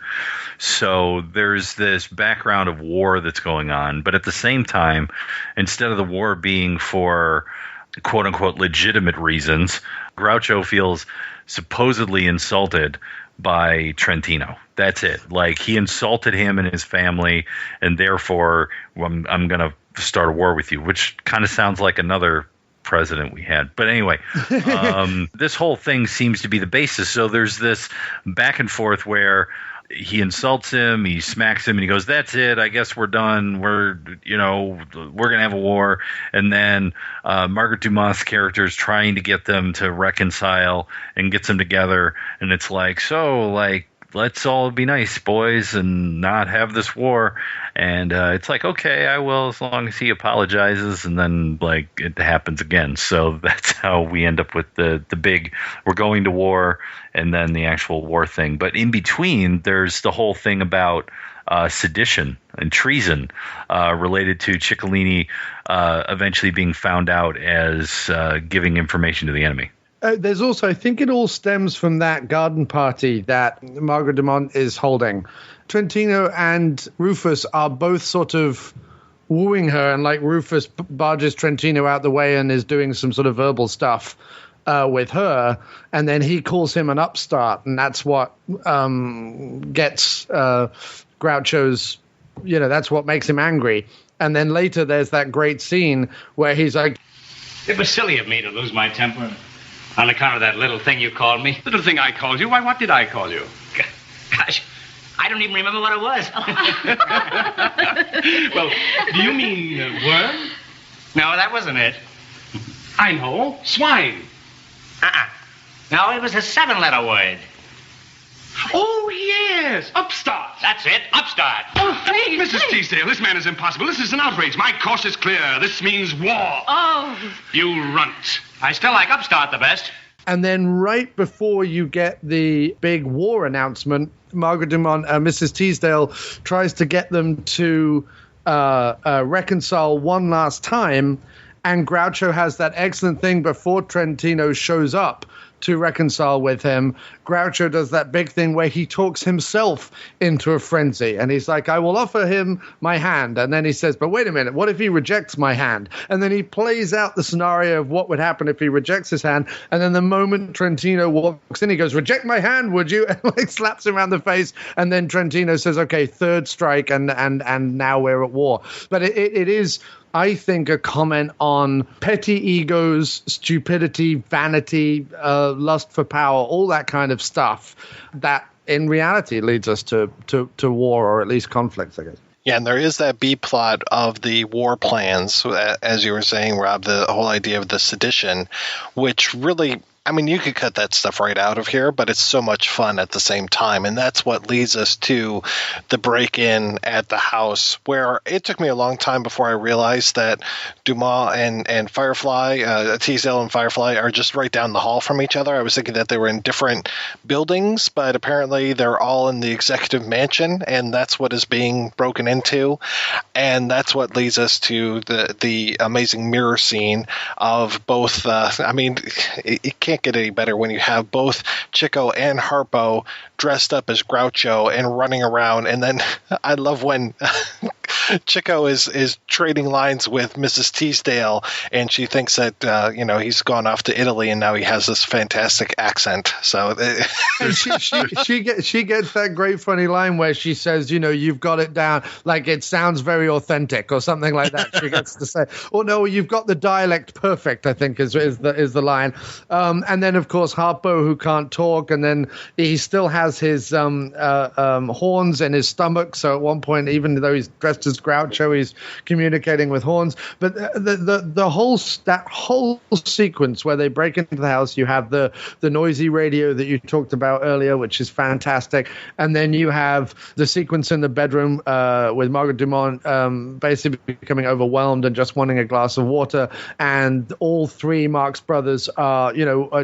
So there's this background of war that's going on. But at the same time, instead of the war being for quote-unquote legitimate reasons, Groucho feels supposedly insulted by Trentino. That's it. Like, he insulted him and his family, and therefore I'm going to start a war with you, which kind of sounds like another president we had. But anyway, this whole thing seems to be the basis. So there's this back and forth where he insults him, he smacks him, and he goes, that's it, I guess we're done, we're going to have a war. And then Margaret Dumas' character is trying to get them to reconcile and gets them together, and it's like, let's all be nice, boys, and not have this war. And it's like, okay, I will, as long as he apologizes. And then, it happens again. So that's how we end up with the big, we're going to war, and then the actual war thing. But in between, there's the whole thing about sedition and treason related to Ciccolini eventually being found out as giving information to the enemy. There's also, I think it all stems from that garden party that Margaret Dumont is holding. Trentino and Rufus are both sort of wooing her, and Rufus barges Trentino out the way and is doing some sort of verbal stuff with her, and then he calls him an upstart, and that's what gets Groucho's, that's what makes him angry. And then later there's that great scene where he's like, it was silly of me to lose my temper on account of that little thing you called me. Little thing I called you? Why, what did I call you? Gosh, I don't even remember what it was. Well, do you mean worm? No, that wasn't it. I know. Swine. No, it was a 7-letter word. Oh, yes. Upstart. That's it. Upstart. Oh, please. Mrs. Teasdale, this man is impossible. This is an outrage. My course is clear. This means war. Oh. You runt. I still like upstart the best. And then right before you get the big war announcement, Margaret Dumont, Mrs. Teasdale, tries to get them to reconcile one last time. And Groucho has that excellent thing before Trentino shows up to reconcile with him. Groucho does that big thing where he talks himself into a frenzy. And he's like, I will offer him my hand. And then he says, but wait a minute, what if he rejects my hand? And then he plays out the scenario of what would happen if he rejects his hand. And then the moment Trentino walks in, he goes, reject my hand, would you? And slaps him around the face. And then Trentino says, okay, third strike. And now we're at war. But it is, I think, a comment on petty egos, stupidity, vanity, lust for power, all that kind of stuff that in reality leads us to war, or at least conflicts, I guess. Yeah, and there is that B plot of the war plans, as you were saying, Rob, the whole idea of the sedition, which really, I mean, you could cut that stuff right out of here, but it's so much fun at the same time. And that's what leads us to the break-in at the house, where it took me a long time before I realized that Dumas and Firefly, Teasdale and Firefly, are just right down the hall from each other. I was thinking that they were in different buildings, but apparently they're all in the executive mansion, and that's what is being broken into. And that's what leads us to the amazing mirror scene of both, it can't get any better when you have both Chico and Harpo dressed up as Groucho and running around. And then I love when Chico is trading lines with Mrs. Teasdale, and she thinks that he's gone off to Italy and now he has this fantastic accent. So she gets that great funny line where she says, you've got it down, like it sounds very authentic or something like that. She gets to say, oh no, you've got the dialect perfect, I think is the line. And then of course Harpo, who can't talk, and then he still has his horns in his stomach. So at one point, even though he's dressed as Groucho, he's communicating with horns. But the whole sequence where they break into the house, you have the noisy radio that you talked about earlier, which is fantastic, and then you have the sequence in the bedroom with Margaret Dumont basically becoming overwhelmed and just wanting a glass of water, and all three Marx Brothers are,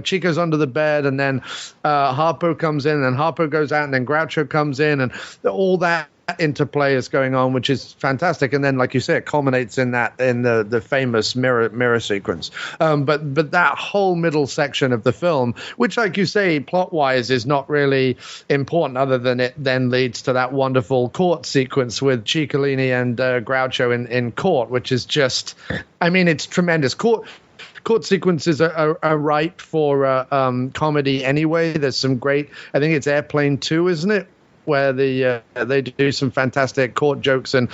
Chico's under the bed, and then Harpo comes in, and Harpo goes out, and then Groucho comes in, and all that interplay is going on, which is fantastic. And then, like you say, it culminates in the famous mirror sequence. But that whole middle section of the film, which, like you say, plot wise is not really important, other than it then leads to that wonderful court sequence with Ciccolini and Groucho in court, which is just, it's tremendous. Court sequences are ripe for comedy anyway. There's some great, I think it's Airplane 2, isn't it? Where they do some fantastic court jokes and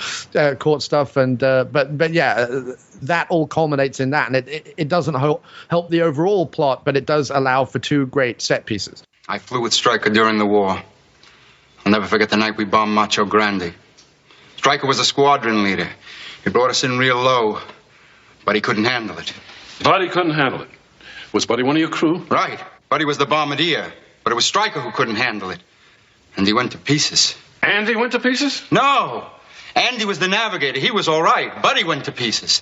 court stuff, and but yeah, that all culminates in that, and it doesn't help the overall plot, but it does allow for two great set pieces. I flew with Stryker during the war. I'll never forget the night we bombed Macho Grande. Stryker was a squadron leader. He brought us in real low, but he couldn't handle it. Buddy couldn't handle it. Was Buddy one of your crew? Right. Buddy was the bombardier, but it was Stryker who couldn't handle it. And he went to pieces. Andy went to pieces? No. Andy was the navigator. He was all right. Buddy went to pieces.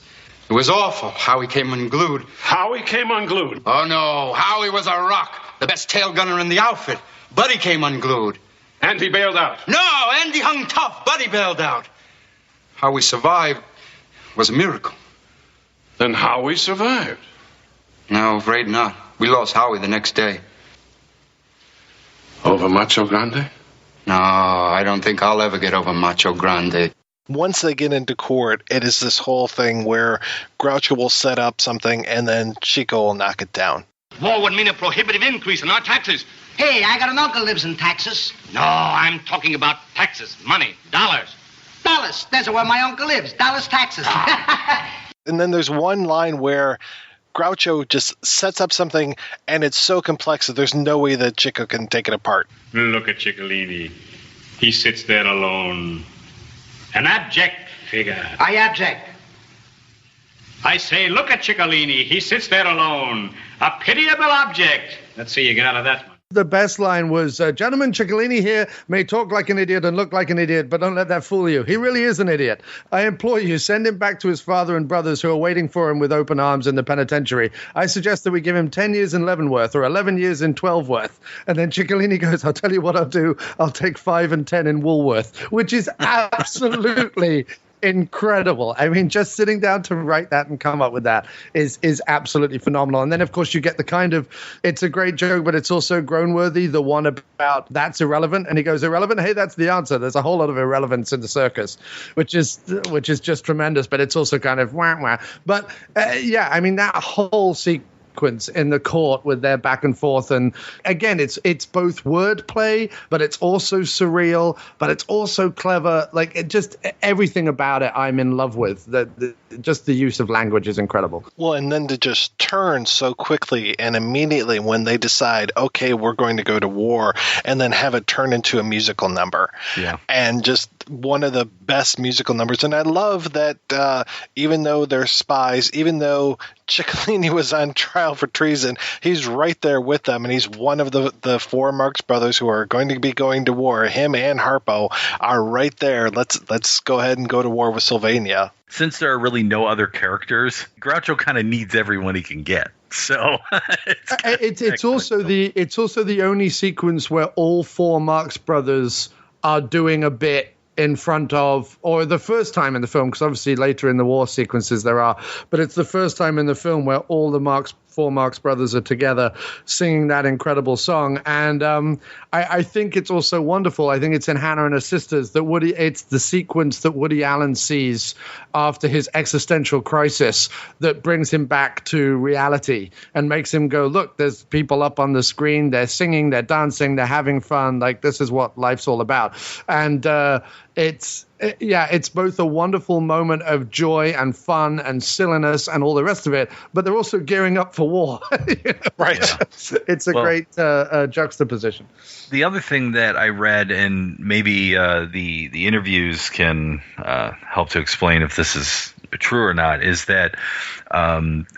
It was awful how he came unglued. How he came unglued? Oh, no. Howie was a rock. The best tail gunner in the outfit. Buddy came unglued. Andy bailed out? No. Andy hung tough. Buddy bailed out. How we survived was a miracle. Then Howie survived? No, afraid not. We lost Howie the next day. Over Macho Grande? No, I don't think I'll ever get over Macho Grande. Once they get into court, it is this whole thing where Groucho will set up something and then Chico will knock it down. War would mean a prohibitive increase in our taxes. Hey, I got an uncle lives in Texas. No, I'm talking about taxes, money, dollars. Dallas. That's where my uncle lives. Dallas, Texas. And then there's one line where Groucho just sets up something, and it's so complex that there's no way that Chico can take it apart. Look at Ciccolini. He sits there alone. An abject figure. I object. I say, look at Ciccolini. He sits there alone. A pitiable object. Let's see you get out of that one. The best line was, gentlemen, Ciccolini here may talk like an idiot and look like an idiot, but don't let that fool you. He really is an idiot. I implore you, send him back to his father and brothers who are waiting for him with open arms in the penitentiary. I suggest that we give him 10 years in Leavenworth or 11 years in Twelveworth. And then Ciccolini goes, I'll tell you what I'll do. I'll take 5 and 10 in Woolworth, which is absolutely incredible. Just sitting down to write that and come up with that is absolutely phenomenal. And then, of course, you get the kind of, it's a great joke, but it's also groan-worthy, the one about that's irrelevant. And he goes, irrelevant? Hey, that's the answer. There's a whole lot of irrelevance in the circus, which is just tremendous, but it's also kind of wah-wah. But, that whole sequence sequence in the court with their back and forth. And again, it's both wordplay, but it's also surreal, but it's also clever. Like, it just, everything about it I'm in love with. Just the use of language is incredible. Well, and then to just turn so quickly and immediately when they decide, okay, we're going to go to war, and then have it turn into a musical number. Yeah. And just one of the best musical numbers. And I love that even though they're spies, even though Ciccolini was on trial for treason, he's right there with them, and he's one of the four Marx Brothers who are going to be going to war. Him and Harpo are right there. Let's go ahead and go to war with Sylvania. Since there are really no other characters, Groucho kind of needs everyone he can get. So it's also the only sequence where all four Marx Brothers are doing a bit in front of, or the first time in the film, because obviously later in the war sequences there are, but it's the first time in the film where all the four Marx Brothers are together singing that incredible song. And I think it's also wonderful. I think it's in Hannah and Her Sisters that it's the sequence that Woody Allen sees after his existential crisis that brings him back to reality and makes him go, look, there's people up on the screen, they're singing, they're dancing, they're having fun. Like, this is what life's all about. And it's both a wonderful moment of joy and fun and silliness and all the rest of it, but they're also gearing up for war. Right. It's a great juxtaposition. The other thing that I read, and maybe the interviews can help to explain if this is true or not, is that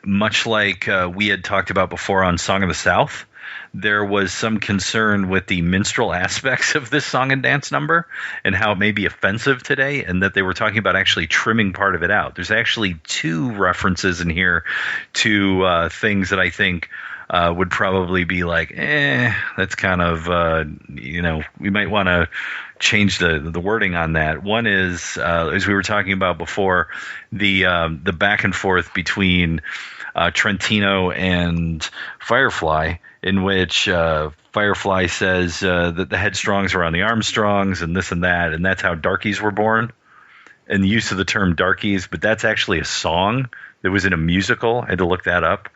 much like we had talked about before on Song of the South, there was some concern with the minstrel aspects of this song and dance number and how it may be offensive today, and that they were talking about actually trimming part of it out. There's actually two references in here to things that I think would probably be like, that's kind of, we might want to change the wording on that. One is, as we were talking about before, the back and forth between Trentino and Firefly, in which Firefly says that the Headstrongs are on the Armstrongs and this and that, and that's how darkies were born. And the use of the term darkies, but that's actually a song that was in a musical. I had to look that up.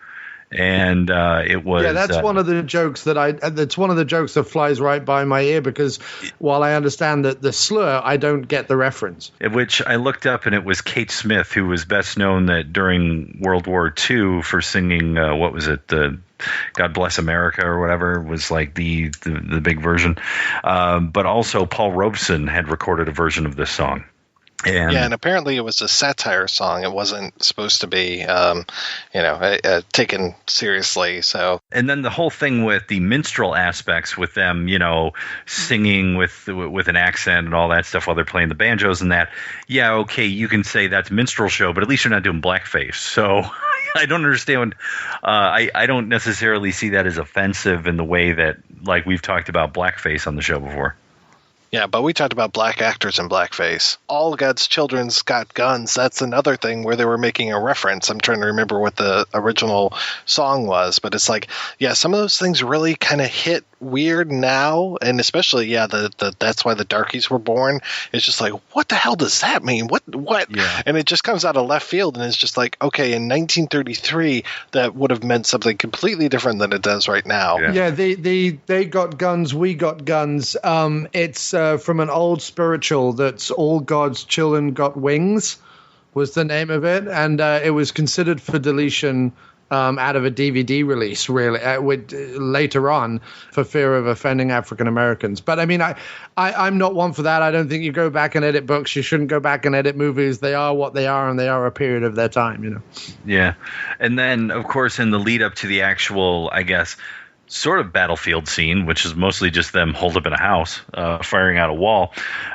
And it was that's one of the jokes that's one of the jokes that flies right by my ear, because while I understand that the slur, I don't get the reference. Which I looked up, and it was Kate Smith, who was best known that during World War II for singing what was it, God Bless America or whatever, was like the big version. But also Paul Robeson had recorded a version of this song. And apparently it was a satire song. It wasn't supposed to be, taken seriously. So, and then the whole thing with the minstrel aspects, with them, singing with an accent and all that stuff while they're playing the banjos and that. Yeah, okay, you can say that's minstrel show, but at least you're not doing blackface. So I don't understand. I don't necessarily see that as offensive in the way that, like, we've talked about blackface on the show before. Yeah, but we talked about black actors in blackface. All God's Children's Got Guns. That's another thing where they were making a reference. I'm trying to remember what the original song was, but it's like, yeah, some of those things really kind of hit weird now, and especially, that's why the darkies were born. It's just like, what the hell does that mean? What? Yeah. And it just comes out of left field, and it's just like, okay, in 1933, that would have meant something completely different than it does right now. Yeah, they got guns, we got guns. It's from an old spiritual that's All God's Children Got Wings was the name of it, and it was considered for deletion out of a DVD release, really, later on, for fear of offending African Americans. But I mean, I'm not one for that. I don't think you go back and edit books. You shouldn't go back and edit movies. They are what they are, and they are a period of their time, Yeah. And then, of course, in the lead up to the actual, I guess, sort of battlefield scene, which is mostly just them holed up in a house, firing out a wall.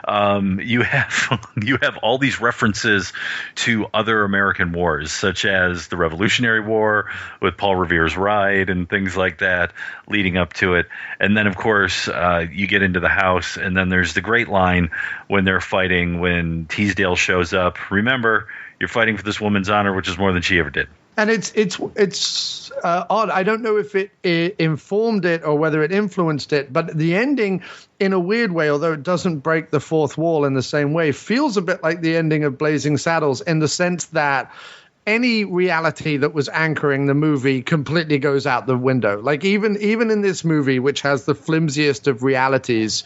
You have all these references to other American wars, such as the Revolutionary War with Paul Revere's Ride and things like that leading up to it. And then, of course, you get into the house, and then there's the great line when they're fighting, when Teasdale shows up. Remember, you're fighting for this woman's honor, which is more than she ever did. And it's odd. I don't know if it informed it or whether it influenced it, but the ending, in a weird way, although it doesn't break the fourth wall in the same way, feels a bit like the ending of Blazing Saddles, in the sense that any reality that was anchoring the movie completely goes out the window. Like even in this movie, which has the flimsiest of realities,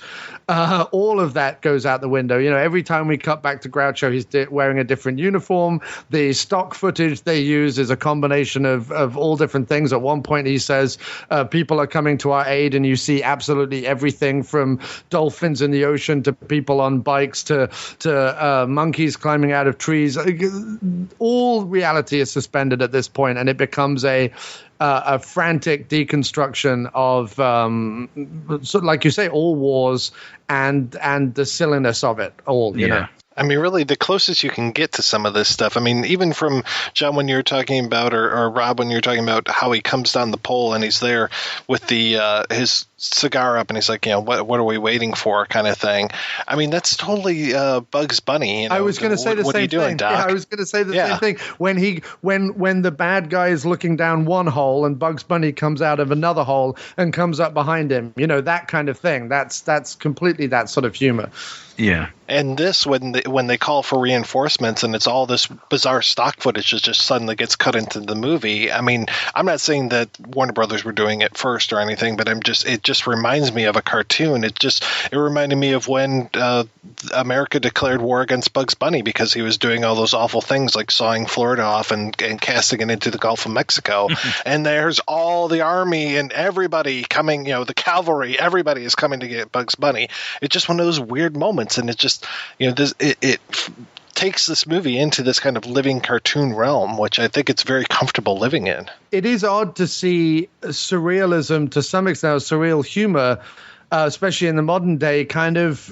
all of that goes out the window. You know, every time we cut back to Groucho, he's wearing a different uniform. The stock footage they use is a combination of all different things. At one point, he says, people are coming to our aid, and you see absolutely everything from dolphins in the ocean to people on bikes to monkeys climbing out of trees. All reality is suspended at this point, and it becomes a frantic deconstruction of, so like you say, all wars and the silliness of it all, you know. I mean, really, the closest you can get to some of this stuff. I mean, even from John, when you're talking about, or Rob, when you're talking about how he comes down the pole and he's there with the his cigar up and he's like, you know, what are we waiting for, kind of thing. I mean, that's totally Bugs Bunny. You know? I was going to say the same thing. What are you doing, Doc? Yeah, I was going to say the same thing. When the bad guy is looking down one hole and Bugs Bunny comes out of another hole and comes up behind him, you know, that kind of thing. That's completely that sort of humor. Yeah. And this, when they call for reinforcements and it's all this bizarre stock footage that just suddenly gets cut into the movie. I mean, I'm not saying that Warner Brothers were doing it first or anything, but it just reminds me of a cartoon. It reminded me of when America declared war against Bugs Bunny because he was doing all those awful things like sawing Florida off and casting it into the Gulf of Mexico. And there's all the army and everybody coming, you know, the cavalry, everybody is coming to get Bugs Bunny. It's just one of those weird moments. And it just, you know, it takes this movie into this kind of living cartoon realm, which I think it's very comfortable living in. It is odd to see surrealism, to some extent, surreal humor, especially in the modern day, kind of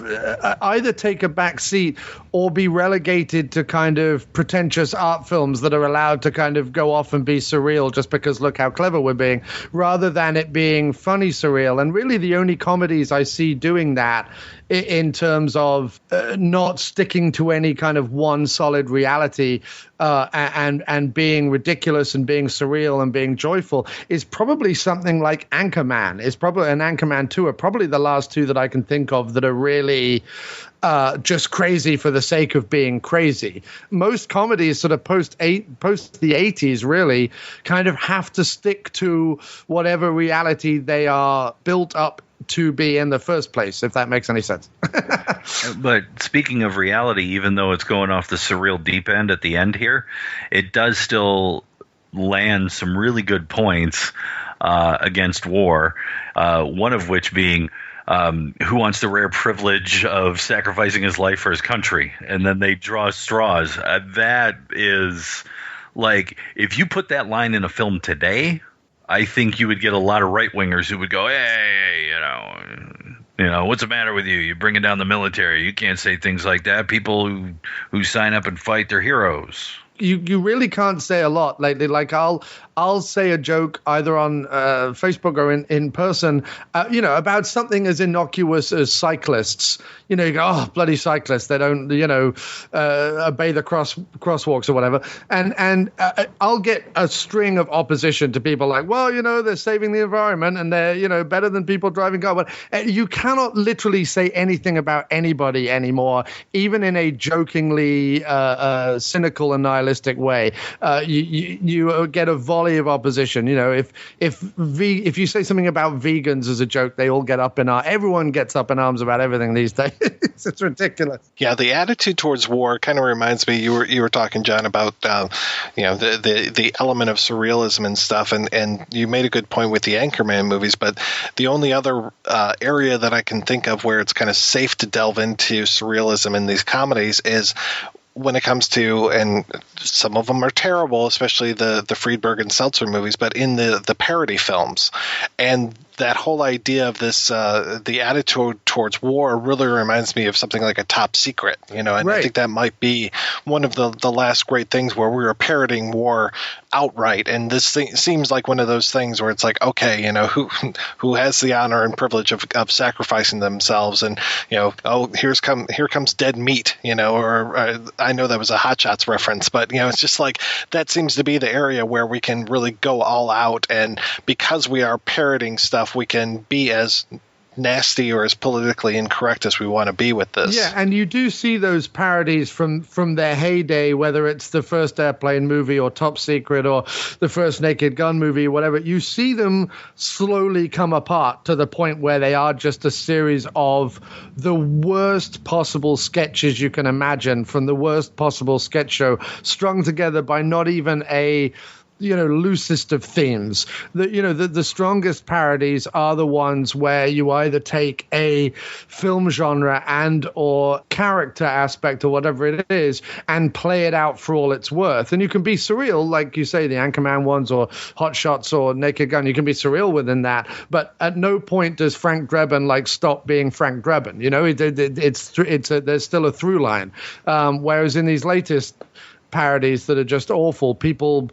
either take a back seat or be relegated to kind of pretentious art films that are allowed to kind of go off and be surreal just because look how clever we're being, rather than it being funny surreal. And really the only comedies I see doing that in terms of not sticking to any kind of one solid reality and being ridiculous and being surreal and being joyful is probably something like Anchorman. Is probably an Anchorman 2 are probably the last two that I can think of that are really just crazy for the sake of being crazy. Most comedies sort of post the 80s really kind of have to stick to whatever reality they are built up to be in the first place, if that makes any sense. But speaking of reality, even though it's going off the surreal deep end at the end here, it does still land some really good points against war, one of which being who wants the rare privilege of sacrificing his life for his country? And then they draw straws. That is like, if you put that line in a film today, I think you would get a lot of right-wingers who would go, hey, you know, what's the matter with you? You're bringing down the military. You can't say things like that. People who sign up and fight, they're heroes. You really can't say a lot lately. Like I'll say a joke either on Facebook or in person, about something as innocuous as cyclists. You know, you go, oh, bloody cyclists. They don't, obey the crosswalks or whatever. And I'll get a string of opposition to people like, well, they're saving the environment and they're, better than people driving cars. But you cannot literally say anything about anybody anymore, even in a jokingly cynical and nihilistic way. You get a volley of opposition. If you say something about vegans as a joke, they all get up in arms. Everyone gets up in arms about everything these days. It's ridiculous. Yeah, the attitude towards war kind of reminds me. You were talking, John, about the element of surrealism and stuff, and you made a good point with the Anchorman movies. But the only other area that I can think of where it's kind of safe to delve into surrealism in these comedies is when it comes to, and some of them are terrible, especially the Friedberg and Seltzer movies, but in the parody films. And that whole idea of this, the attitude towards war really reminds me of something like a Top Secret, and right. I think that might be one of the last great things where we were parodying war outright. And this thing seems like one of those things where it's like, okay, who has the honor and privilege of sacrificing themselves, and here comes dead meat, or I know that was a Hot Shots reference, but it's just like that seems to be the area where we can really go all out, and because we are parodying stuff, we can be as nasty or as politically incorrect as we want to be with this. Yeah, and you do see those parodies from their heyday, whether it's the first Airplane movie or Top Secret or the first Naked Gun movie, whatever. You see them slowly come apart to the point where they are just a series of the worst possible sketches you can imagine from the worst possible sketch show, strung together by not even a loosest of themes. The strongest parodies are the ones where you either take a film genre and or character aspect or whatever it is and play it out for all it's worth. And you can be surreal, like you say, the Anchorman ones or Hot Shots or Naked Gun. You can be surreal within that, but at no point does Frank Drebin stop being Frank Drebin. There's still a through line. Whereas in these latest parodies that are just awful, people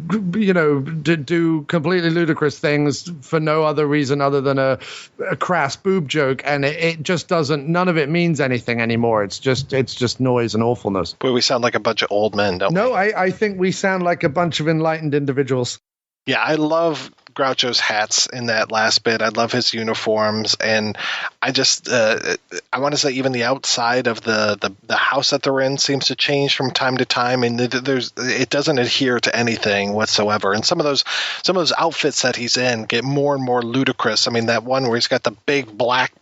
do completely ludicrous things for no other reason other than a crass boob joke, and it just doesn't. None of it means anything anymore. It's just noise and awfulness. Boy, we sound like a bunch of old men, don't we? No, I think we sound like a bunch of enlightened individuals. Yeah, I love Groucho's hats in that last bit. I love his uniforms, and I just I want to say even the outside of the house that they're in seems to change from time to time, and it doesn't adhere to anything whatsoever. And some of those outfits that he's in get more and more ludicrous. I mean, that one where he's got the big black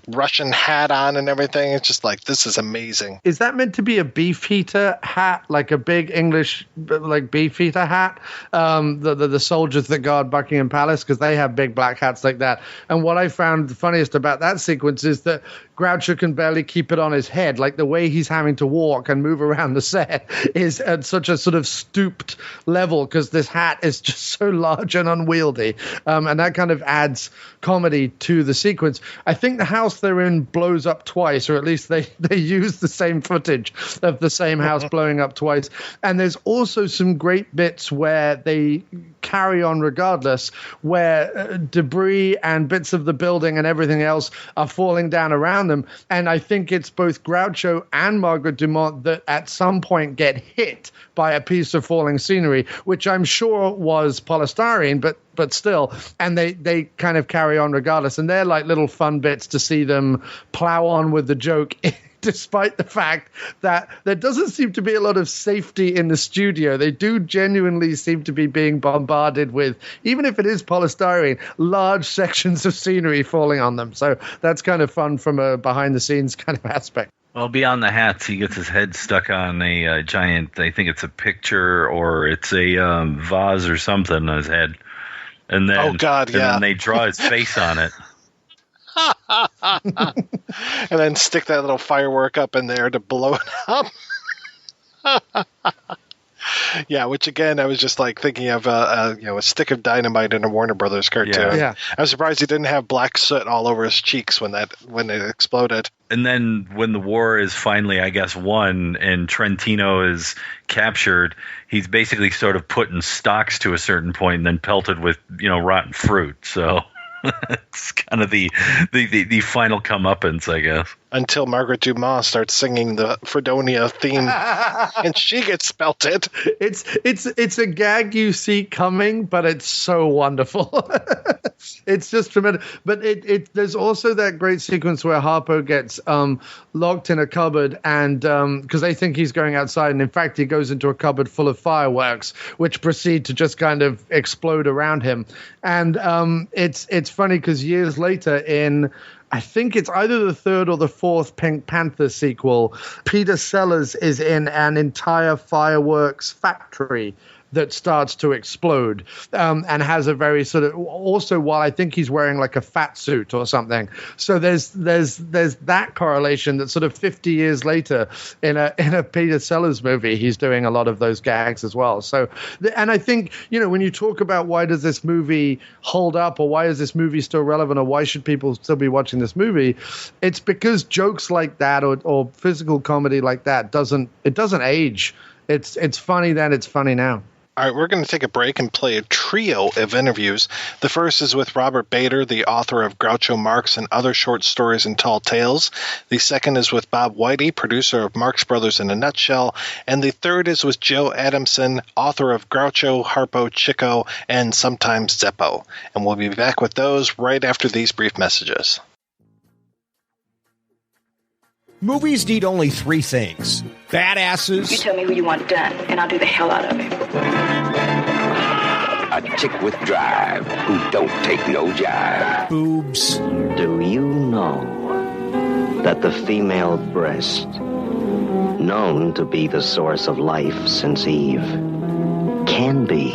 Russian hat on and everything. It's just like, this is amazing. Is that meant to be a beefeater hat, like a big English beefeater hat? The soldiers that guard Buckingham Palace, because they have big black hats like that. And what I found the funniest about that sequence is that Groucho can barely keep it on his head. Like the way he's having to walk and move around the set is at such a sort of stooped level because this hat is just so large and unwieldy. And that kind of adds comedy to the sequence. I think the house they're in blows up twice, or at least they use the same footage of the same house blowing up twice. And there's also some great bits where they carry on regardless, where debris and bits of the building and everything else are falling down around them. And I think it's both Groucho and Margaret Dumont that at some point get hit by a piece of falling scenery, which I'm sure was polystyrene, but still. And they kind of carry on regardless. And they're like little fun bits to see them plow on with the joke, despite the fact that there doesn't seem to be a lot of safety in the studio. They do genuinely seem to be being bombarded with, even if it is polystyrene, large sections of scenery falling on them. So that's kind of fun from a behind-the-scenes kind of aspect. Well, beyond the hats, he gets his head stuck on a giant, I think it's a picture or it's a vase or something on his head. And then, oh, God, yeah. And then they draw his face on it. And then stick that little firework up in there to blow it up. Yeah, which again, I was just like thinking of a stick of dynamite in a Warner Brothers cartoon. Yeah. I was surprised he didn't have black soot all over his cheeks when it exploded. And then when the war is finally, I guess, won and Trentino is captured, he's basically sort of put in stocks to a certain point and then pelted with, rotten fruit. So it's kind of the final comeuppance, I guess. Until Margaret Dumas starts singing the Fredonia theme and she gets pelted. It's a gag you see coming, but it's so wonderful. It's just tremendous. But there's also that great sequence where Harpo gets locked in a cupboard and because they think he's going outside, and in fact he goes into a cupboard full of fireworks which proceed to just kind of explode around him. And it's funny because years later in, I think it's either the third or the fourth Pink Panther sequel, Peter Sellers is in an entire fireworks factory that starts to explode and has a very sort of, also while I think he's wearing like a fat suit or something. So there's that correlation that sort of 50 years later in a Peter Sellers movie, he's doing a lot of those gags as well. So, and I think, when you talk about why does this movie hold up or why is this movie still relevant or why should people still be watching this movie, it's because jokes like that or physical comedy like that doesn't age. It's funny then, it's funny now. All right, we're going to take a break and play a trio of interviews. The first is with Robert Bader, the author of Groucho-Marx and Other Short Stories and Tall Tales. The second is with Bob Whitey, producer of Marx Brothers in a Nutshell. And the third is with Joe Adamson, author of Groucho, Harpo, Chico, and sometimes Zeppo. And we'll be back with those right after these brief messages. Movies need only three things: badasses. You tell me who you want done, and I'll do the hell out of it. A chick with drive who don't take no jive. Boobs. Do you know that the female breast, known to be the source of life since Eve, can be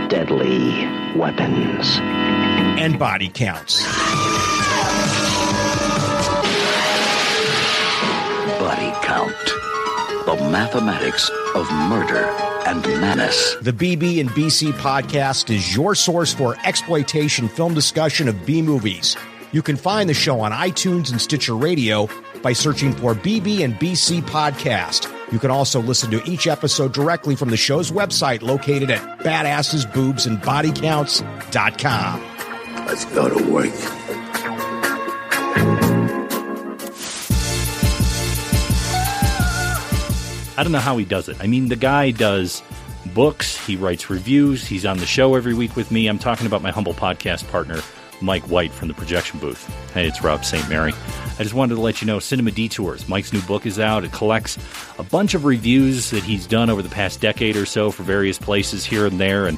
deadly weapons? And body counts. Body count. The mathematics of murder and menace. The BB and BC podcast is your source for exploitation film discussion of B-movies. You can find the show on iTunes and Stitcher Radio by searching for BB and BC podcast. You can also listen to each episode directly from the show's website located at badassesboobsandbodycounts.com. Let's go to work. I don't know how he does it. I mean, the guy does books, he writes reviews, he's on the show every week with me. I'm talking about my humble podcast partner, Mike White from the Projection Booth. Hey, it's Rob St. Mary. I just wanted to let you know, Cinema Detours. Mike's new book is out. It collects a bunch of reviews that he's done over the past decade or so for various places here and there, and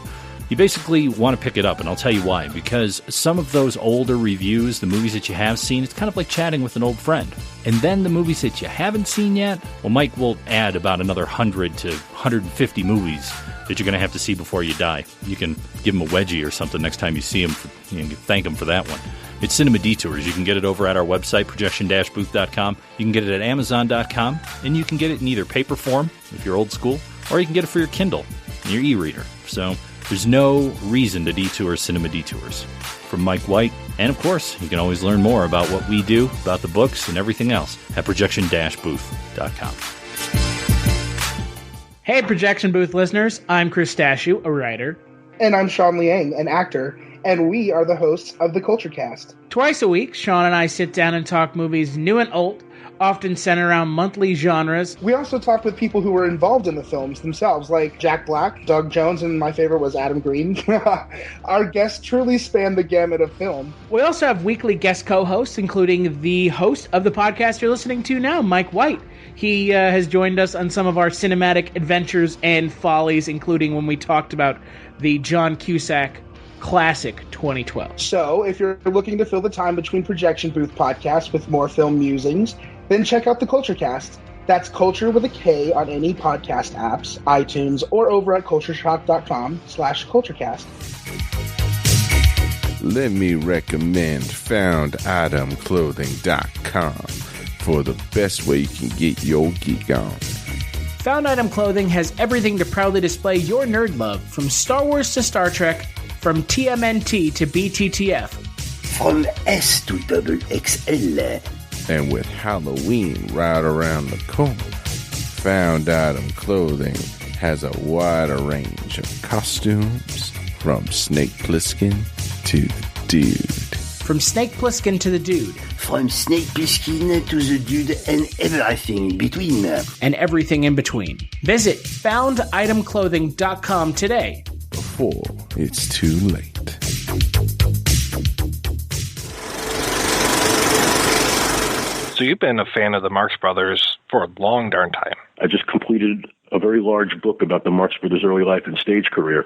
you basically want to pick it up, and I'll tell you why. Because some of those older reviews, the movies that you have seen, it's kind of like chatting with an old friend. And then the movies that you haven't seen yet, well, Mike will add about another 100 to 150 movies that you're going to have to see before you die. You can give him a wedgie or something next time you see him. You can thank him for that one. It's Cinema Detours. You can get it over at our website, projection-booth.com. You can get it at amazon.com, and you can get it in either paper form, if you're old school, or you can get it for your Kindle and your e-reader. So there's no reason to detour Cinema Detours. From Mike White, and of course, you can always learn more about what we do, about the books, and everything else at projection-booth.com. Hey, Projection Booth listeners. I'm Chris Stashu, a writer. And I'm Sean Liang, an actor. And we are the hosts of the Culture Cast. Twice a week, Sean and I sit down and talk movies new and old, often centered around monthly genres. We also talk with people who were involved in the films themselves, like Jack Black, Doug Jones, and my favorite was Adam Green. Our guests truly span the gamut of film. We also have weekly guest co-hosts, including the host of the podcast you're listening to now, Mike White. He has joined us on some of our cinematic adventures and follies, including when we talked about the John Cusack classic 2012. So, if you're looking to fill the time between Projection Booth podcasts with more film musings, then check out the Culture Cast. That's culture with a K on any podcast apps, iTunes, or over at cultureshock.com/culturecast. Let me recommend founditemclothing.com for the best way you can get your geek on. Found Item Clothing has everything to proudly display your nerd love, from Star Wars to Star Trek, from TMNT to BTTF. From S to XXL. And with Halloween right around the corner, Found Item Clothing has a wider range of costumes, from Snake Plissken to the Dude. From Snake Plissken to the Dude. From Snake Plissken to the Dude and everything in between. And everything in between. Visit founditemclothing.com today. Before it's too late. So you've been a fan of the Marx Brothers for a long darn time. I just completed a very large book about the Marx Brothers' early life and stage career,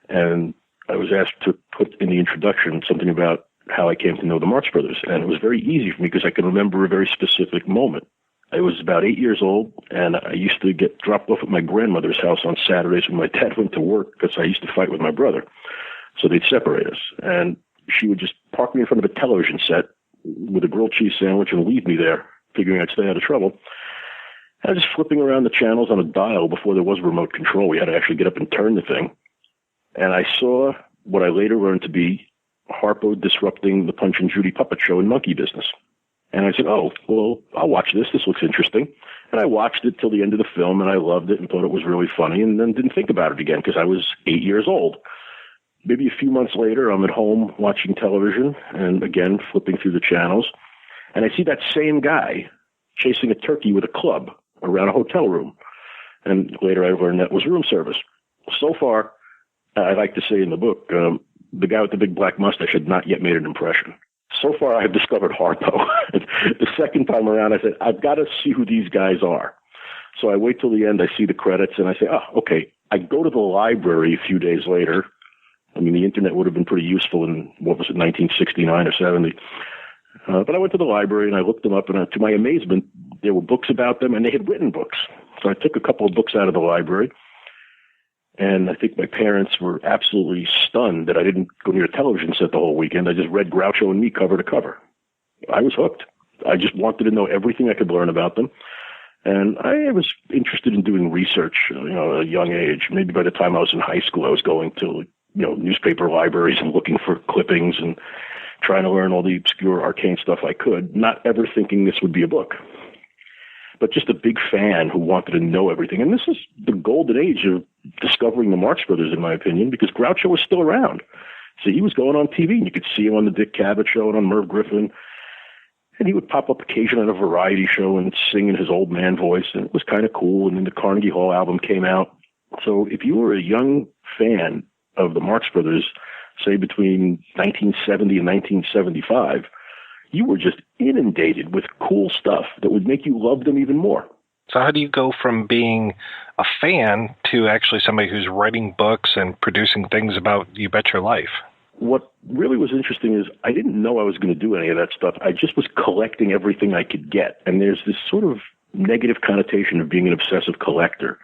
and I was asked to put in the introduction something about how I came to know the Marx Brothers, and it was very easy for me because I can remember a very specific moment. I was about 8 years old, and I used to get dropped off at my grandmother's house on Saturdays when my dad went to work because I used to fight with my brother. So they'd separate us, and she would just park me in front of a television set with a grilled cheese sandwich and leave me there, figuring I'd stay out of trouble. I was just flipping around the channels on a dial before there was remote control. We had to actually get up and turn the thing. And I saw what I later learned to be Harpo disrupting the Punch and Judy puppet show in Monkey Business. And I said, oh, well, I'll watch this. This looks interesting. And I watched it till the end of the film, and I loved it and thought it was really funny, and then didn't think about it again because I was 8 years old. Maybe a few months later, I'm at home watching television and, again, flipping through the channels, and I see that same guy chasing a turkey with a club around a hotel room. And later I learned that was room service. So far, I like to say in the book, the guy with the big black mustache had not yet made an impression. So far, I've discovered Harpo. The second time around, I said, I've got to see who these guys are. So I wait till the end, I see the credits, and I say, okay. I go to the library a few days later. I mean, the internet would have been pretty useful in, 1969 or 70. But I went to the library, and I looked them up, and to my amazement, there were books about them, and they had written books. So I took a couple of books out of the library, and I think my parents were absolutely stunned that I didn't go near a television set the whole weekend. I just read Groucho and Me cover to cover. I was hooked. I just wanted to know everything I could learn about them. And I was interested in doing research, at a young age. Maybe by the time I was in high school, I was going to, newspaper libraries and looking for clippings and trying to learn all the obscure, arcane stuff I could, not ever thinking this would be a book. But just a big fan who wanted to know everything. And this is the golden age of discovering the Marx Brothers, in my opinion, because Groucho was still around. So he was going on TV, and you could see him on the Dick Cavett Show and on Merv Griffin. And he would pop up occasionally on a variety show and sing in his old man voice, and it was kind of cool. And then the Carnegie Hall album came out. So if you were a young fan of the Marx Brothers, say between 1970 and 1975, you were just inundated with cool stuff that would make you love them even more. So how do you go from being a fan to actually somebody who's writing books and producing things about You Bet Your Life? What really was interesting is I didn't know I was going to do any of that stuff. I just was collecting everything I could get. And there's this sort of negative connotation of being an obsessive collector.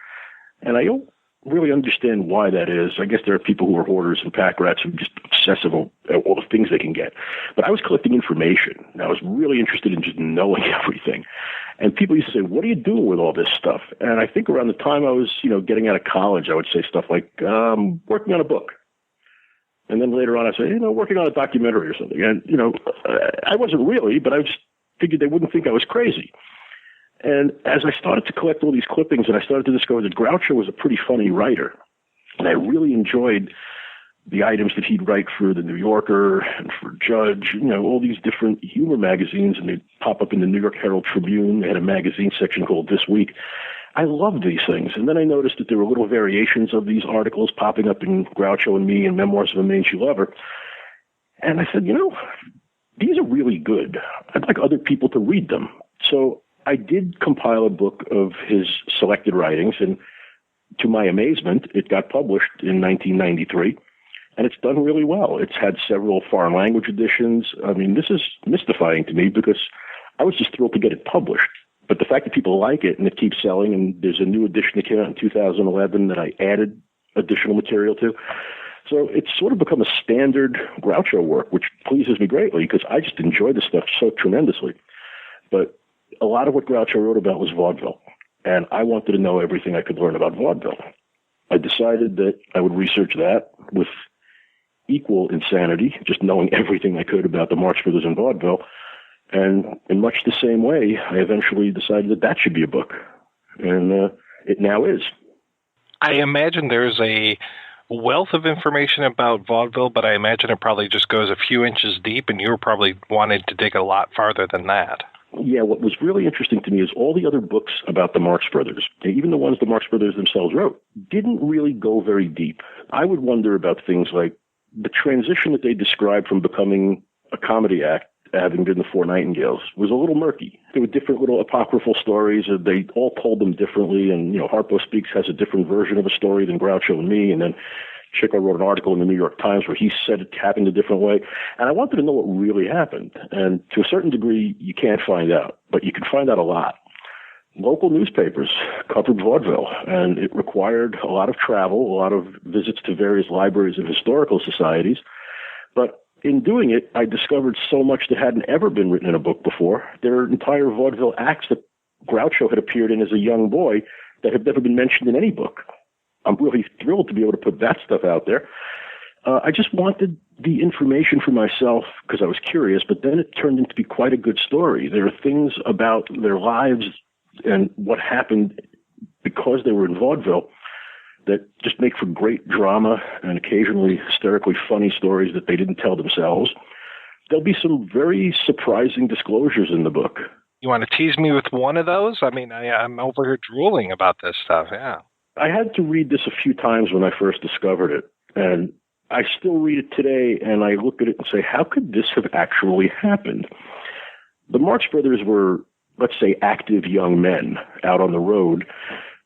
And I don't really understand why that is. I guess there are people who are hoarders and pack rats who are just obsessive at all the things they can get. But I was collecting information. And I was really interested in just knowing everything. And people used to say, what are you doing with all this stuff? And I think around the time I was, getting out of college, I would say stuff like, working on a book. And then later on, I said, working on a documentary or something. And, I wasn't really, but I just figured they wouldn't think I was crazy. And as I started to collect all these clippings and I started to discover that Groucho was a pretty funny writer, and I really enjoyed the items that he'd write for The New Yorker and for Judge, all these different humor magazines, and they'd pop up in the New York Herald Tribune. They had a magazine section called This Week. I loved these things. And then I noticed that there were little variations of these articles popping up in Groucho and Me and Memoirs of a Mangy Lover. And I said, these are really good. I'd like other people to read them. So I did compile a book of his selected writings, and to my amazement, it got published in 1993, and it's done really well. It's had several foreign language editions. I mean, this is mystifying to me because I was just thrilled to get it published. But the fact that people like it and it keeps selling, and there's a new edition that came out in 2011 that I added additional material to. So it's sort of become a standard Groucho work, which pleases me greatly because I just enjoy this stuff so tremendously. But a lot of what Groucho wrote about was vaudeville, and I wanted to know everything I could learn about vaudeville. I decided that I would research that with equal insanity, just knowing everything I could about the Marx Brothers and vaudeville. And in much the same way, I eventually decided that should be a book. And it now is. I imagine there's a wealth of information about vaudeville, but I imagine it probably just goes a few inches deep, and you were probably wanting to dig a lot farther than that. Yeah, what was really interesting to me is all the other books about the Marx Brothers, even the ones the Marx Brothers themselves wrote, didn't really go very deep. I would wonder about things like the transition that they described from becoming a comedy act, having been the Four Nightingales, was a little murky. There were different little apocryphal stories. They all told them differently. And, Harpo Speaks has a different version of a story than Groucho and Me. And then Chico wrote an article in the New York Times where he said it happened a different way. And I wanted to know what really happened. And to a certain degree, you can't find out, but you can find out a lot. Local newspapers covered vaudeville, and it required a lot of travel, a lot of visits to various libraries and historical societies. But in doing it, I discovered so much that hadn't ever been written in a book before. There are entire vaudeville acts that Groucho had appeared in as a young boy that have never been mentioned in any book. I'm really thrilled to be able to put that stuff out there. I just wanted the information for myself because I was curious, but then it turned into be quite a good story. There are things about their lives and what happened because they were in vaudeville that just make for great drama and occasionally hysterically funny stories that they didn't tell themselves. There'll be some very surprising disclosures in the book. You want to tease me with one of those? I mean, I'm over here drooling about this stuff, yeah. I had to read this a few times when I first discovered it, and I still read it today, and I look at it and say, how could this have actually happened? The Marx Brothers were, let's say, active young men out on the road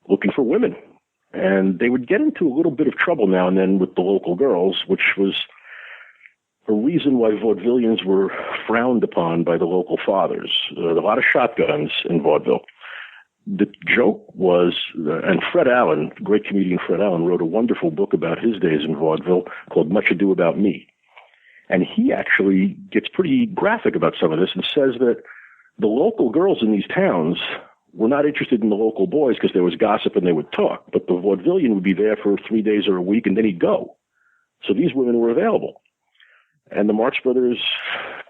looking for women. And they would get into a little bit of trouble now and then with the local girls, which was a reason why vaudevillians were frowned upon by the local fathers. There were a lot of shotguns in vaudeville. The joke was, and Fred Allen, great comedian Fred Allen, wrote a wonderful book about his days in vaudeville called Much Ado About Me. And he actually gets pretty graphic about some of this and says that the local girls in these towns were not interested in the local boys because there was gossip and they would talk. But the vaudevillian would be there for 3 days or a week and then he'd go. So these women were available. And the Marx Brothers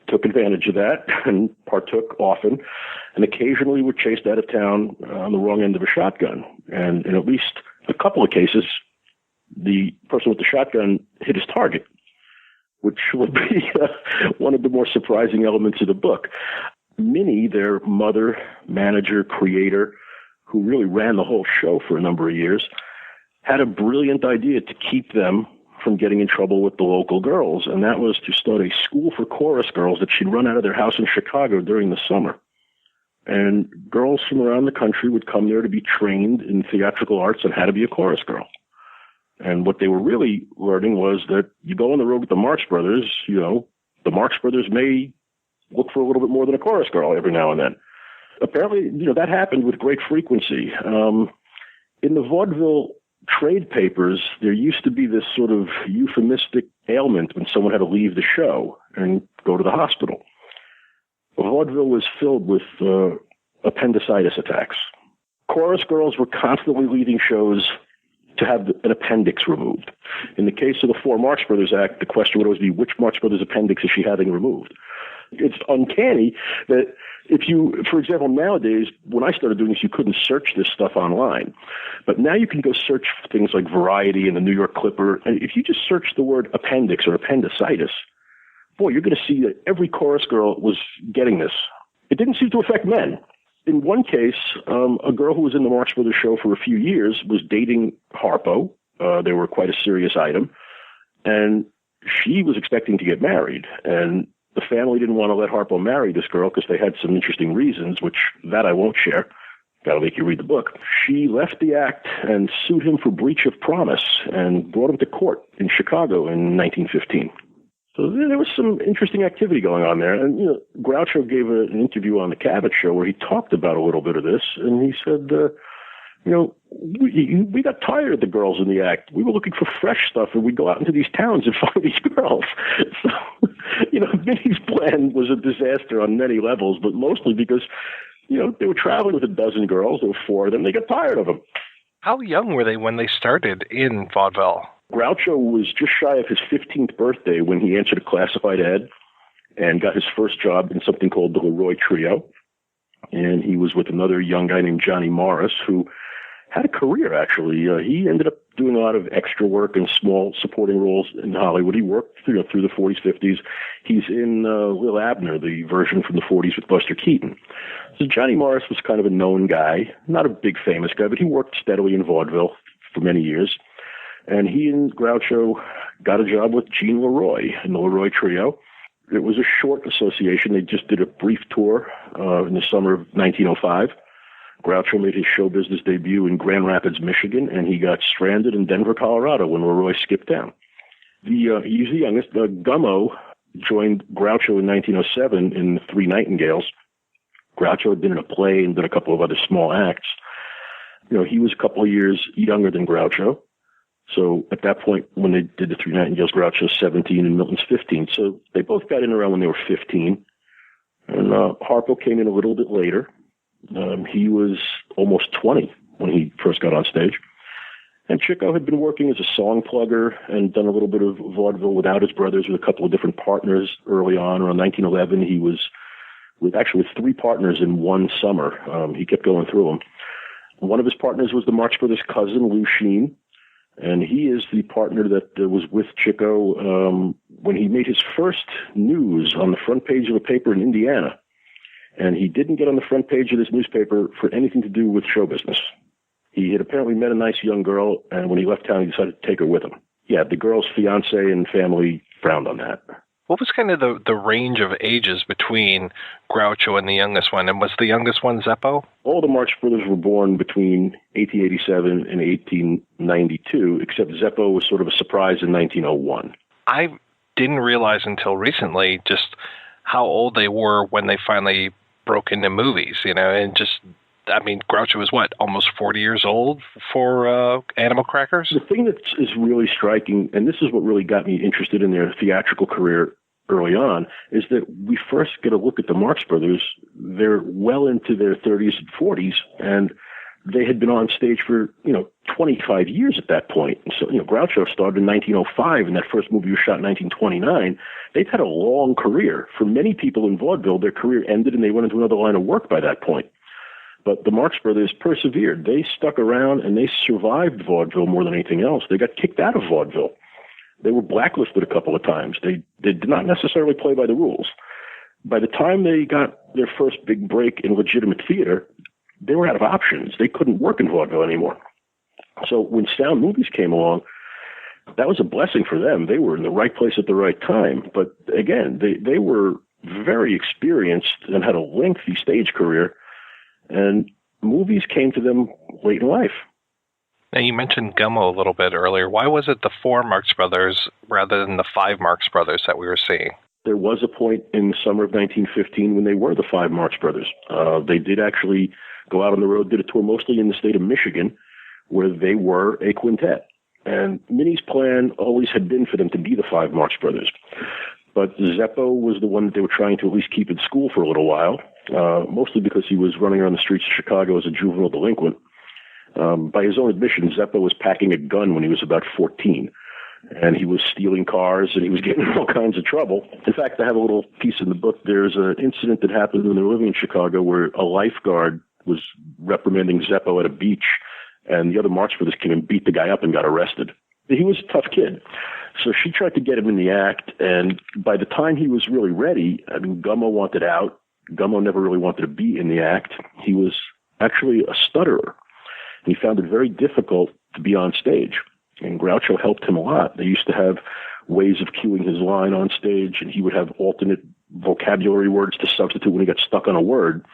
took advantage of that and partook often, and occasionally were chased out of town on the wrong end of a shotgun. And in at least a couple of cases, the person with the shotgun hit his target, which would be one of the more surprising elements of the book. Minnie, their mother, manager, creator, who really ran the whole show for a number of years, had a brilliant idea to keep them from getting in trouble with the local girls, and that was to start a school for chorus girls that she'd run out of their house in Chicago during the summer. And girls from around the country would come there to be trained in theatrical arts and how to be a chorus girl. And what they were really learning was that you go on the road with the Marx Brothers, the Marx Brothers may look for a little bit more than a chorus girl every now and then. Apparently, that happened with great frequency. In the vaudeville trade papers, there used to be this sort of euphemistic ailment when someone had to leave the show and go to the hospital. Vaudeville was filled with appendicitis attacks. Chorus girls were constantly leaving shows to have an appendix removed. In the case of the four Marx Brothers act, the question would always be, which Marx Brothers appendix is she having removed? It's uncanny that if you, for example, nowadays, when I started doing this, you couldn't search this stuff online. But now you can go search things like Variety and the New York Clipper. And if you just search the word appendix or appendicitis, boy, you're going to see that every chorus girl was getting this. It didn't seem to affect men. In one case, a girl who was in the Marx Brothers show for a few years was dating Harpo. They were quite a serious item. And she was expecting to get married. And the family didn't want to let Harpo marry this girl because they had some interesting reasons, which that I won't share. That'll make you read the book. She left the act and sued him for breach of promise and brought him to court in Chicago in 1915. So there was some interesting activity going on there. And, Groucho gave an interview on the Cabot Show where he talked about a little bit of this. And he said, we got tired of the girls in the act. We were looking for fresh stuff, and we'd go out into these towns and find these girls. So, Minnie's plan was a disaster on many levels, but mostly because, they were traveling with a dozen girls. There were four of them. They got tired of them. How young were they when they started in vaudeville? Groucho was just shy of his 15th birthday when he answered a classified ad and got his first job in something called the Leroy Trio. And he was with another young guy named Johnny Morris, who had a career, actually. He ended up doing a lot of extra work and small supporting roles in Hollywood. He worked through the 40s, 50s. He's in Lil Abner, the version from the 40s with Buster Keaton. So Johnny Morris was kind of a known guy, not a big famous guy, but he worked steadily in vaudeville for many years. And he and Groucho got a job with Gene Leroy in the Leroy Trio. It was a short association. They just did a brief tour in the summer of 1905. Groucho made his show business debut in Grand Rapids, Michigan, and he got stranded in Denver, Colorado when Leroy skipped town. He's the youngest. Gummo joined Groucho in 1907 in The Three Nightingales. Groucho had been in a play and did a couple of other small acts. He was a couple of years younger than Groucho. So at that point, when they did The Three Nightingales, Groucho was 17 and Milton's 15. So they both got in around when they were 15. And Harpo came in a little bit later. He was almost 20 when he first got on stage. And Chico had been working as a song plugger and done a little bit of vaudeville without his brothers with a couple of different partners early on. Around 1911, he was with three partners in one summer. He kept going through them. One of his partners was the Marx Brothers' cousin, Lou Sheen. And he is the partner that was with Chico when he made his first news on the front page of a paper in Indiana. And he didn't get on the front page of this newspaper for anything to do with show business. He had apparently met a nice young girl, and when he left town, he decided to take her with him. yeah, the girl's fiance and family frowned on that. What was kind of the range of ages between Groucho and the youngest one? And was the youngest one Zeppo? All the Marx Brothers were born between 1887 and 1892, except Zeppo was sort of a surprise in 1901. I didn't realize until recently just how old they were when they finally broke into movies, and just, I mean, Groucho was what, almost 40 years old for Animal Crackers? The thing that is really striking, and this is what really got me interested in their theatrical career early on, is that we first get a look at the Marx Brothers. They're well into their 30s and 40s, and they had been on stage for, 25 years at that point. And so, Groucho started in 1905, and that first movie was shot in 1929. They've had a long career. For many people in vaudeville, their career ended and they went into another line of work by that point. But the Marx Brothers persevered. They stuck around and they survived vaudeville more than anything else. They got kicked out of vaudeville. They were blacklisted a couple of times. They did not necessarily play by the rules. By the time they got their first big break in legitimate theater, they were out of options. They couldn't work in vaudeville anymore. So when sound movies came along, that was a blessing for them. They were in the right place at the right time. But again, they were very experienced and had a lengthy stage career, and movies came to them late in life. Now, you mentioned Gummo a little bit earlier. Why was it the 4 Marx Brothers rather than the 5 Marx Brothers that we were seeing? There was a point in the summer of 1915 when they were the 5 Marx Brothers. They did actually go out on the road, did a tour mostly in the state of Michigan, where they were a quintet. And Minnie's plan always had been for them to be the 5 Marx Brothers. But Zeppo was the one that they were trying to at least keep in school for a little while, mostly because he was running around the streets of Chicago as a juvenile delinquent. By his own admission, Zeppo was packing a gun when he was about 14. And he was stealing cars, and he was getting in all kinds of trouble. In fact, I have a little piece in the book. There's an incident that happened when they were living in Chicago where a lifeguard was reprimanding Zeppo at a beach, and the other Marx Brothers came and beat the guy up and got arrested. He was a tough kid. So she tried to get him in the act, and by the time he was really ready, I mean, Gummo wanted out. Gummo never really wanted to be in the act. He was actually a stutterer. He found it very difficult to be on stage, and Groucho helped him a lot. They used to have ways of cueing his line on stage, and he would have alternate vocabulary words to substitute when he got stuck on a word.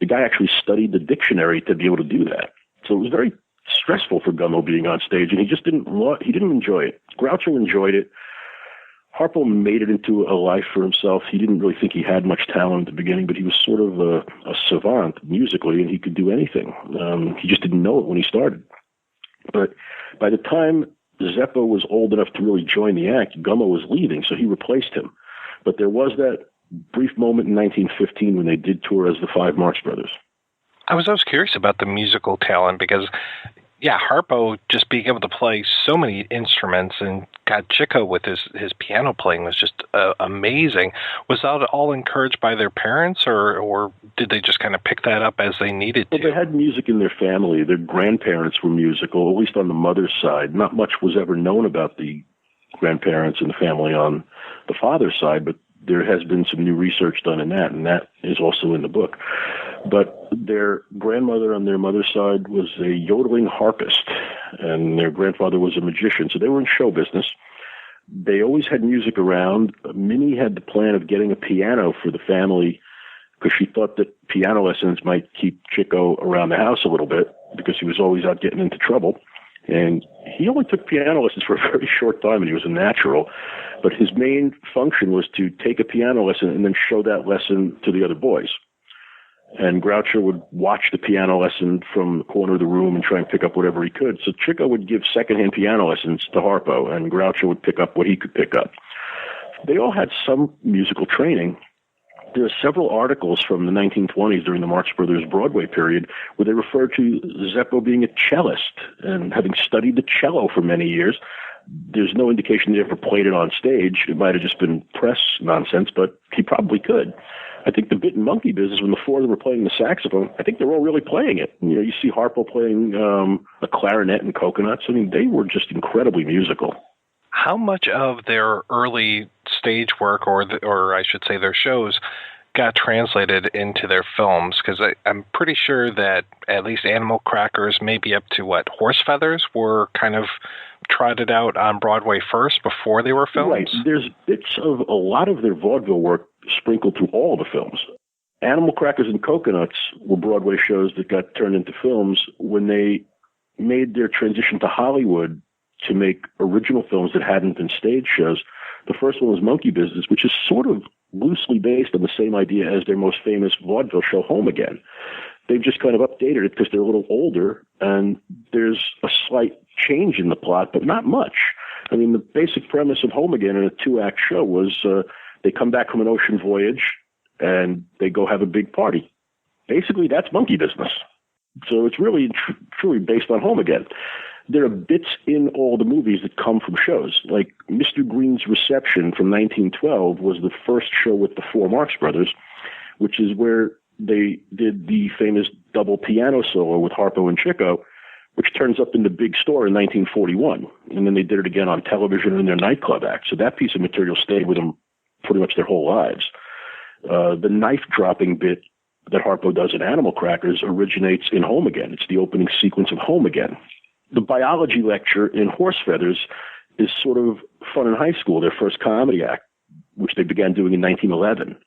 The guy actually studied the dictionary to be able to do that. So it was very stressful for Gummo being on stage, and he didn't enjoy it. Groucho enjoyed it. Harpo made it into a life for himself. He didn't really think he had much talent at the beginning, but he was sort of a savant musically, and he could do anything. He just didn't know it when he started. But by the time Zeppo was old enough to really join the act, Gummo was leaving, so he replaced him. But there was that brief moment in 1915 when they did tour as the 5 Marx Brothers. I was always curious about the musical talent because, yeah, Harpo just being able to play so many instruments, and God, Chico with his piano playing was just amazing. Was that all encouraged by their parents, or did they just kind of pick that up as they needed to? Well, they had music in their family. Their grandparents were musical, at least on the mother's side. Not much was ever known about the grandparents and the family on the father's side, but there has been some new research done in that, and that is also in the book. But their grandmother on their mother's side was a yodeling harpist, and their grandfather was a magician, so they were in show business. They always had music around. Minnie had the plan of getting a piano for the family because she thought that piano lessons might keep Chico around the house a little bit because he was always out getting into trouble. And he only took piano lessons for a very short time, and he was a natural. But his main function was to take a piano lesson and then show that lesson to the other boys. And Groucho would watch the piano lesson from the corner of the room and try and pick up whatever he could. So Chico would give secondhand piano lessons to Harpo, and Groucho would pick up what he could pick up. They all had some musical training. There are several articles from the 1920s during the Marx Brothers Broadway period where they refer to Zeppo being a cellist and having studied the cello for many years. There's no indication they ever played it on stage. It might have just been press nonsense, but he probably could. I think the Bit and Monkey business, when the 4 of them were playing the saxophone, I think they're all really playing it. You know, you see Harpo playing a clarinet and coconuts. I mean, they were just incredibly musical. How much of their early stage work, or I should say their shows, got translated into their films? Because I'm pretty sure that at least Animal Crackers, maybe up to Horse Feathers, were kind of trotted out on Broadway first before they were filmed? Right. There's bits of a lot of their vaudeville work sprinkled through all the films. Animal Crackers and Coconuts were Broadway shows that got turned into films when they made their transition to Hollywood to make original films that hadn't been stage shows. The first one was Monkey Business, which is sort of loosely based on the same idea as their most famous vaudeville show, Home Again. They've just kind of updated it because they're a little older, and there's a slight change in the plot, but not much. I mean, the basic premise of Home Again in a 2-act show was they come back from an ocean voyage, and they go have a big party. Basically, that's Monkey Business. So it's really truly based on Home Again. There are bits in all the movies that come from shows. Like Mr. Green's Reception from 1912 was the first show with the four Marx Brothers, which is where they did the famous double piano solo with Harpo and Chico, which turns up in the big store in 1941. And then they did it again on television in their nightclub act. So that piece of material stayed with them pretty much their whole lives. The knife-dropping bit that Harpo does in Animal Crackers originates in Home Again. It's the opening sequence of Home Again. The biology lecture in Horse Feathers is sort of Fun in High School, their first comedy act, which they began doing in 1911.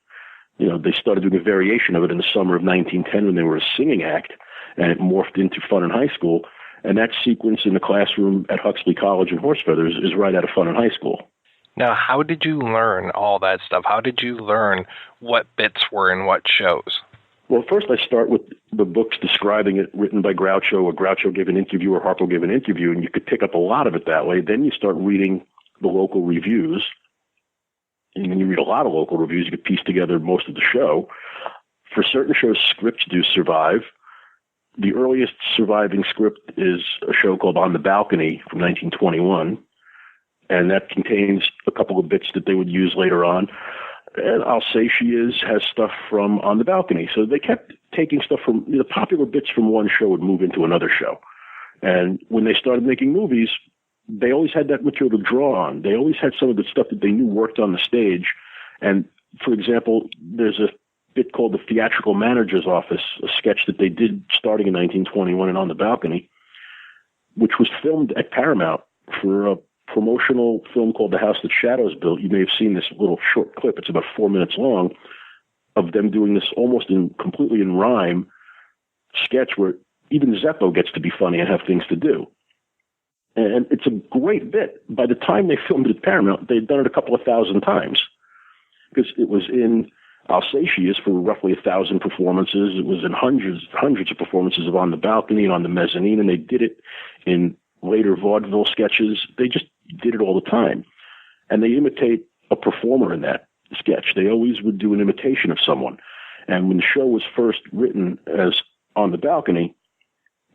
You know, they started doing a variation of it in the summer of 1910 when they were a singing act, and it morphed into Fun in High School. And that sequence in the classroom at Huxley College in Horse Feathers is right out of Fun in High School. Now, how did you learn all that stuff? How did you learn what bits were in what shows? Well, first I start with the books describing it, written by Groucho, or Groucho gave an interview, or Harpo gave an interview, and you could pick up a lot of it that way. Then you start reading the local reviews, and when you read a lot of local reviews, you could piece together most of the show. For certain shows, scripts do survive. The earliest surviving script is a show called On the Balcony from 1921, and that contains a couple of bits that they would use later on. And I'll Say She Is has stuff from On the Balcony. So they kept taking stuff from the popular bits from one show would move into another show. And when they started making movies, they always had that material to draw on. They always had some of the stuff that they knew worked on the stage. And for example, there's a bit called The Theatrical Manager's Office, a sketch that they did starting in 1921 and On the Balcony, which was filmed at Paramount for a promotional film called The House That Shadows Built. You may have seen this little short clip. It's about 4 minutes long of them doing this almost completely in rhyme sketch where even Zeppo gets to be funny and have things to do. And it's a great bit. By the time they filmed it at Paramount, they'd done it a couple of thousand times because it was in I'll Say She Is for roughly 1,000 performances. It was in hundreds of performances of On the Balcony and On the Mezzanine, and they did it in later vaudeville sketches. They just did it all the time. And they imitate a performer in that sketch. They always would do an imitation of someone. And when the show was first written as On the Balcony,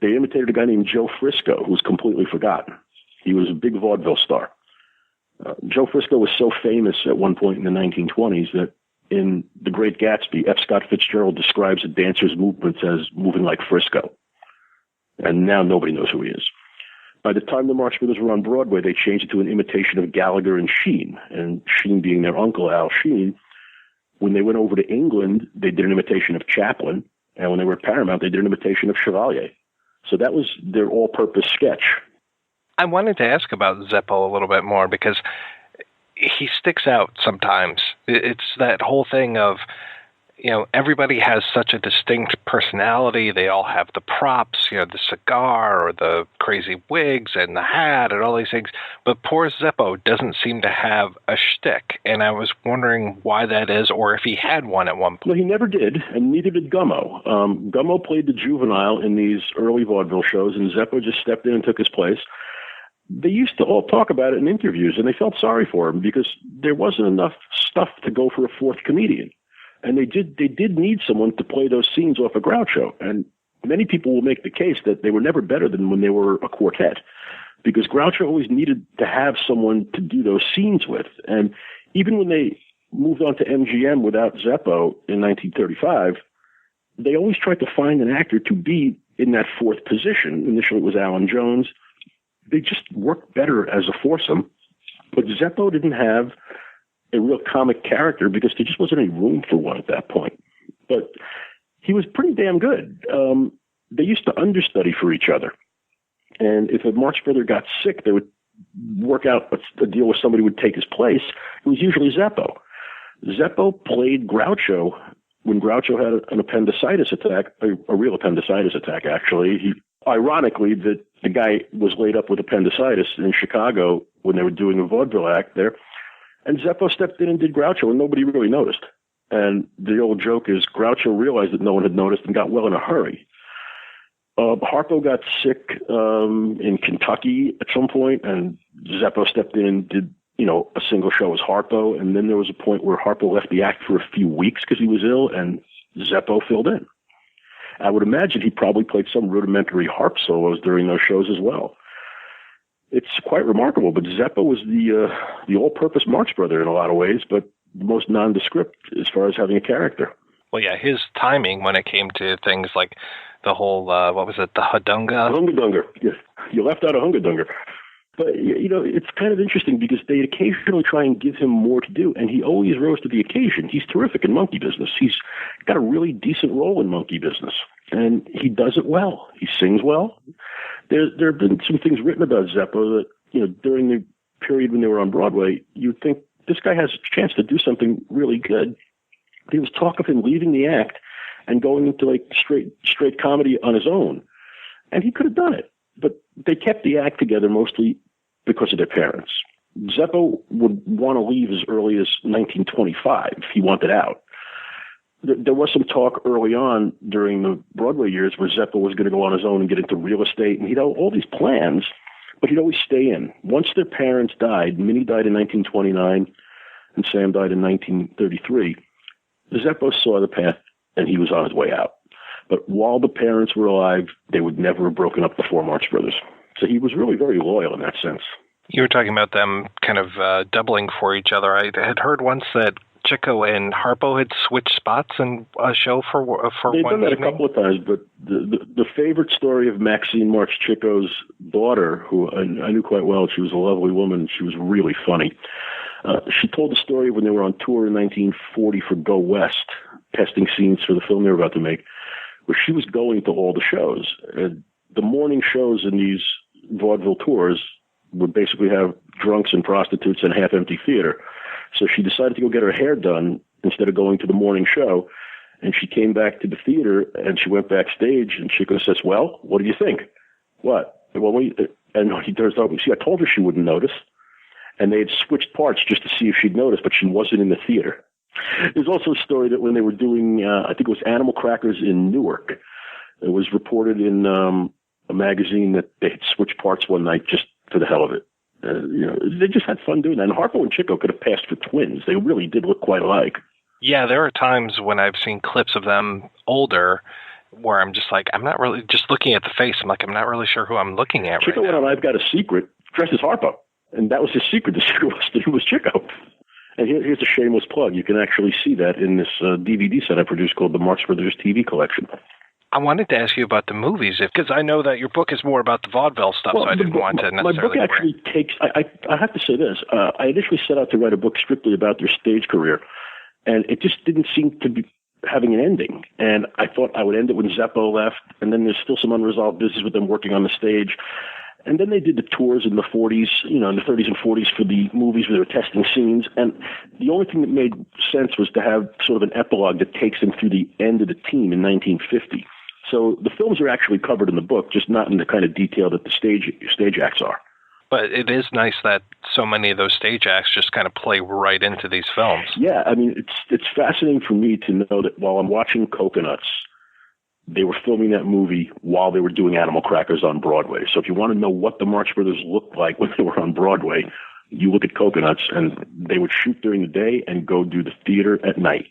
they imitated a guy named Joe Frisco, who was completely forgotten. He was a big vaudeville star. Joe Frisco was so famous at one point in the 1920s that in The Great Gatsby, F. Scott Fitzgerald describes a dancer's movements as moving like Frisco. And now nobody knows who he is. By the time the Marx Brothers were on Broadway, they changed it to an imitation of Gallagher and Sheen being their uncle, Al Sheen. When they went over to England, they did an imitation of Chaplin, and when they were at Paramount, they did an imitation of Chevalier. So that was their all-purpose sketch. I wanted to ask about Zeppo a little bit more because he sticks out sometimes. It's that whole thing of, you know, everybody has such a distinct personality. They all have the props, you know, the cigar or the crazy wigs and the hat and all these things. But poor Zeppo doesn't seem to have a shtick. And I was wondering why that is, or if he had one at one point. No, he never did, and neither did Gummo. Gummo played the juvenile in these early vaudeville shows, and Zeppo just stepped in and took his place. They used to all talk about it in interviews, and they felt sorry for him because there wasn't enough stuff to go for a fourth comedian. And they did need someone to play those scenes off of Groucho. And many people will make the case that they were never better than when they were a quartet, because Groucho always needed to have someone to do those scenes with. And even when they moved on to MGM without Zeppo in 1935, they always tried to find an actor to be in that fourth position. Initially it was Alan Jones. They just worked better as a foursome. But Zeppo didn't have a real comic character because there just wasn't any room for one at that point. But he was pretty damn good. They used to understudy for each other. And if a Marx Brother got sick, they would work out a deal where somebody would take his place, it was usually Zeppo. Zeppo played Groucho when Groucho had an appendicitis attack, a real appendicitis attack, actually. Ironically, the guy was laid up with appendicitis in Chicago when they were doing a vaudeville act there, and Zeppo stepped in and did Groucho, and nobody really noticed. And the old joke is Groucho realized that no one had noticed and got well in a hurry. Harpo got sick in Kentucky at some point, and Zeppo stepped in and did, a single show as Harpo. And then there was a point where Harpo left the act for a few weeks because he was ill, and Zeppo filled in. I would imagine he probably played some rudimentary harp solos during those shows as well. It's quite remarkable, but Zeppo was the all-purpose Marx Brother in a lot of ways, but the most nondescript as far as having a character. Well, yeah, his timing when it came to things like the whole, what was it, the Hudunga? Hungadunger. Yes, you left out a Hungadunger. But, it's kind of interesting because they occasionally try and give him more to do, and he always rose to the occasion. He's terrific in monkey business. He's got a really decent role in monkey business, and he does it well. He sings well. There have been some things written about Zeppo that, during the period when they were on Broadway, you'd think this guy has a chance to do something really good. There was talk of him leaving the act and going into like straight comedy on his own. And he could have done it, but they kept the act together mostly because of their parents. Zeppo would want to leave as early as 1925. He wanted out. There was some talk early on during the Broadway years where Zeppo was going to go on his own and get into real estate, and he'd have all these plans, but he'd always stay in. Once their parents died, Minnie died in 1929 and Sam died in 1933, Zeppo saw the path and he was on his way out. But while the parents were alive, they would never have broken up the four Marx Brothers. So he was really very loyal in that sense. You were talking about them kind of doubling for each other. I had heard once that Chico and Harpo had switched spots in a show for They've one done that evening. a couple of times, but the favorite story of Maxine Marx Chico's daughter, who I knew quite well, she was a lovely woman, she was really funny. She told the story when they were on tour in 1940 for Go West, testing scenes for the film they were about to make, where she was going to all the shows. The morning shows in these vaudeville tours would basically have drunks and prostitutes and half-empty theater. So she decided to go get her hair done instead of going to the morning show. And she came back to the theater and she went backstage and Chico says, "Well, what do you think?" "What?" "Well, and he turns out, see, I told her she wouldn't notice. And they had switched parts just to see if she'd notice, but she wasn't in the theater. There's also a story that when they were doing, I think it was Animal Crackers in Newark, it was reported in a magazine that they had switched parts one night just for the hell of it. They just had fun doing that. And Harpo and Chico could have passed for twins. They really did look quite alike. Yeah, there are times when I've seen clips of them older where I'm just like, I'm not really, just looking at the face, I'm like, I'm not really sure who I'm looking at Chico right now. went on I've Got a Secret, dressed as Harpo. And that was his secret. The secret was that he was Chico. And here's a shameless plug. You can actually see that in this DVD set I produced called the Marx Brothers TV Collection. I wanted to ask you about the movies, because I know that your book is more about the vaudeville stuff, so I didn't want to necessarily... My book actually takes... I have to say this. I initially set out to write a book strictly about their stage career, and it just didn't seem to be having an ending. And I thought I would end it when Zeppo left, and then there's still some unresolved business with them working on the stage. And then they did the tours in the 40s, in the 30s and 40s for the movies where they were testing scenes. And the only thing that made sense was to have sort of an epilogue that takes them through the end of the team in 1950. So the films are actually covered in the book, just not in the kind of detail that the stage acts are. But it is nice that so many of those stage acts just kind of play right into these films. Yeah, I mean, it's fascinating for me to know that while I'm watching Coconuts, they were filming that movie while they were doing Animal Crackers on Broadway. So if you want to know what the Marx Brothers looked like when they were on Broadway, you look at Coconuts, and they would shoot during the day and go do the theater at night,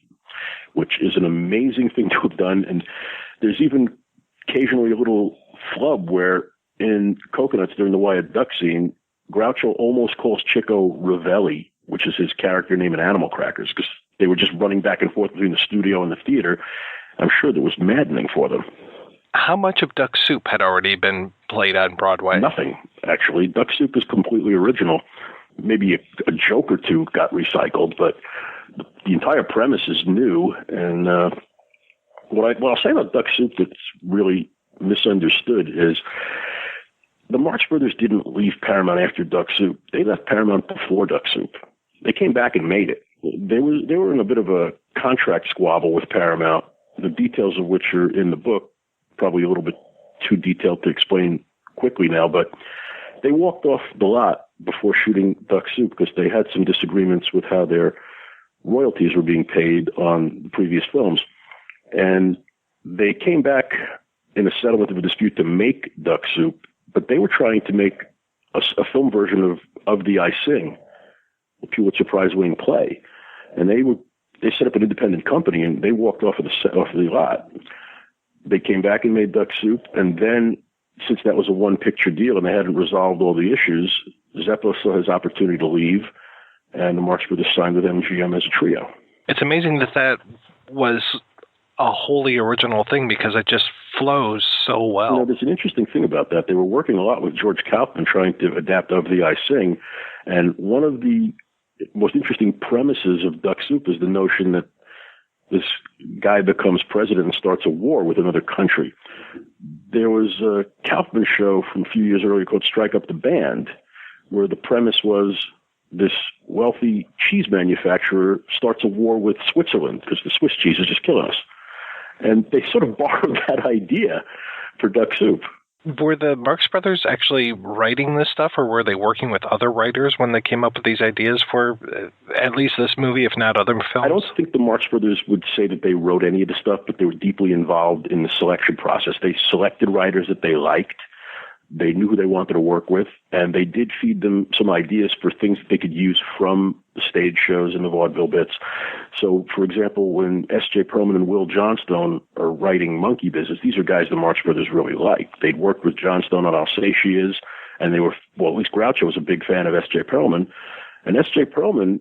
which is an amazing thing to have done. And there's even occasionally a little flub where in Coconuts during the Wyatt Duck scene, Groucho almost calls Chico Ravelli, which is his character name in Animal Crackers, because they were just running back and forth between the studio and the theater. I'm sure that was maddening for them. How much of Duck Soup had already been played on Broadway? Nothing, actually. Duck Soup is completely original. Maybe a joke or two got recycled, but the entire premise is new. And what I'll say about Duck Soup that's really misunderstood is the Marx Brothers didn't leave Paramount after Duck Soup. They left Paramount before Duck Soup. They came back and made it. They were in a bit of a contract squabble with Paramount, the details of which are in the book, probably a little bit too detailed to explain quickly now, but they walked off the lot before shooting Duck Soup because they had some disagreements with how their royalties were being paid on the previous films. And they came back in a settlement of a dispute to make Duck Soup, but they were trying to make a film version of the I Sing, a Pulitzer Prize-winning play. And they set up an independent company, and they walked off of the lot. They came back and made Duck Soup, and then, since that was a one-picture deal and they hadn't resolved all the issues, Zeppo saw his opportunity to leave, and the Marx Brothers signed with MGM as a trio. It's amazing that was a wholly original thing because it just flows so well. You know, there's an interesting thing about that. They were working a lot with George Kaufman trying to adapt Of the I Sing, and one of the most interesting premises of Duck Soup is the notion that this guy becomes president and starts a war with another country. There was a Kaufman show from a few years earlier called Strike Up the Band, where the premise was this wealthy cheese manufacturer starts a war with Switzerland because the Swiss cheese is just killing us. And they sort of borrowed that idea for Duck Soup. Were the Marx Brothers actually writing this stuff, or were they working with other writers when they came up with these ideas for at least this movie, if not other films? I don't think the Marx Brothers would say that they wrote any of the stuff, but they were deeply involved in the selection process. They selected writers that they liked. They knew who they wanted to work with, and they did feed them some ideas for things that they could use from the stage shows and the vaudeville bits. So, for example, when S.J. Perlman and Will Johnstone are writing Monkey Business, these are guys the Marx Brothers really liked. They'd worked with Johnstone on Alsatias, and they were, well, at least Groucho was a big fan of S.J. Perlman. And S.J. Perlman,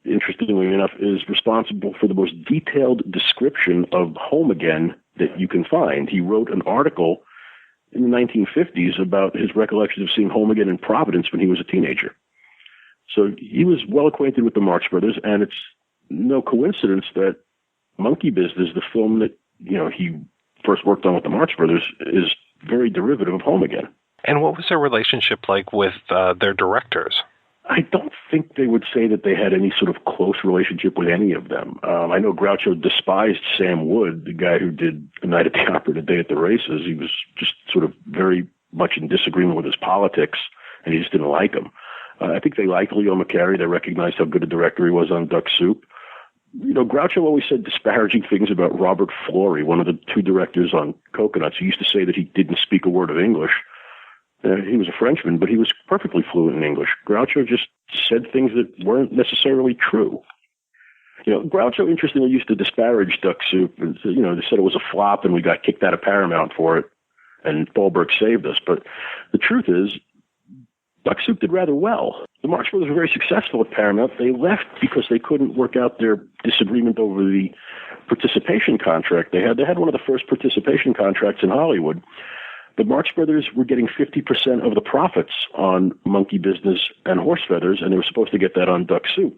interestingly enough, is responsible for the most detailed description of Home Again that you can find. He wrote an article in the 1950s about his recollections of seeing Home Again in Providence when he was a teenager. So he was well acquainted with the Marx Brothers, and it's no coincidence that Monkey Business, the film that, you know, he first worked on with the Marx Brothers, is very derivative of Home Again. And what was their relationship like with their directors? I don't think they would say that they had any sort of close relationship with any of them. I know Groucho despised Sam Wood, the guy who did A Night at the Opera and A Day at the Races. He was just sort of very much in disagreement with his politics, and he just didn't like him. I think they liked Leo McCarey. They recognized how good a director he was on Duck Soup. You know, Groucho always said disparaging things about Robert Florey, one of the two directors on Coconuts. He used to say that he didn't speak a word of English. He was a Frenchman, but he was perfectly fluent in English. Groucho just said things that weren't necessarily true. You know, Groucho, interestingly, used to disparage Duck Soup. And, you know, they said it was a flop and we got kicked out of Paramount for it, and Thalberg saved us. But the truth is, Duck Soup did rather well. The Marx Brothers were very successful at Paramount. They left because they couldn't work out their disagreement over the participation contract they had. They had one of the first participation contracts in Hollywood. The Marx Brothers were getting 50% of the profits on Monkey Business and Horse Feathers, and they were supposed to get that on Duck Soup.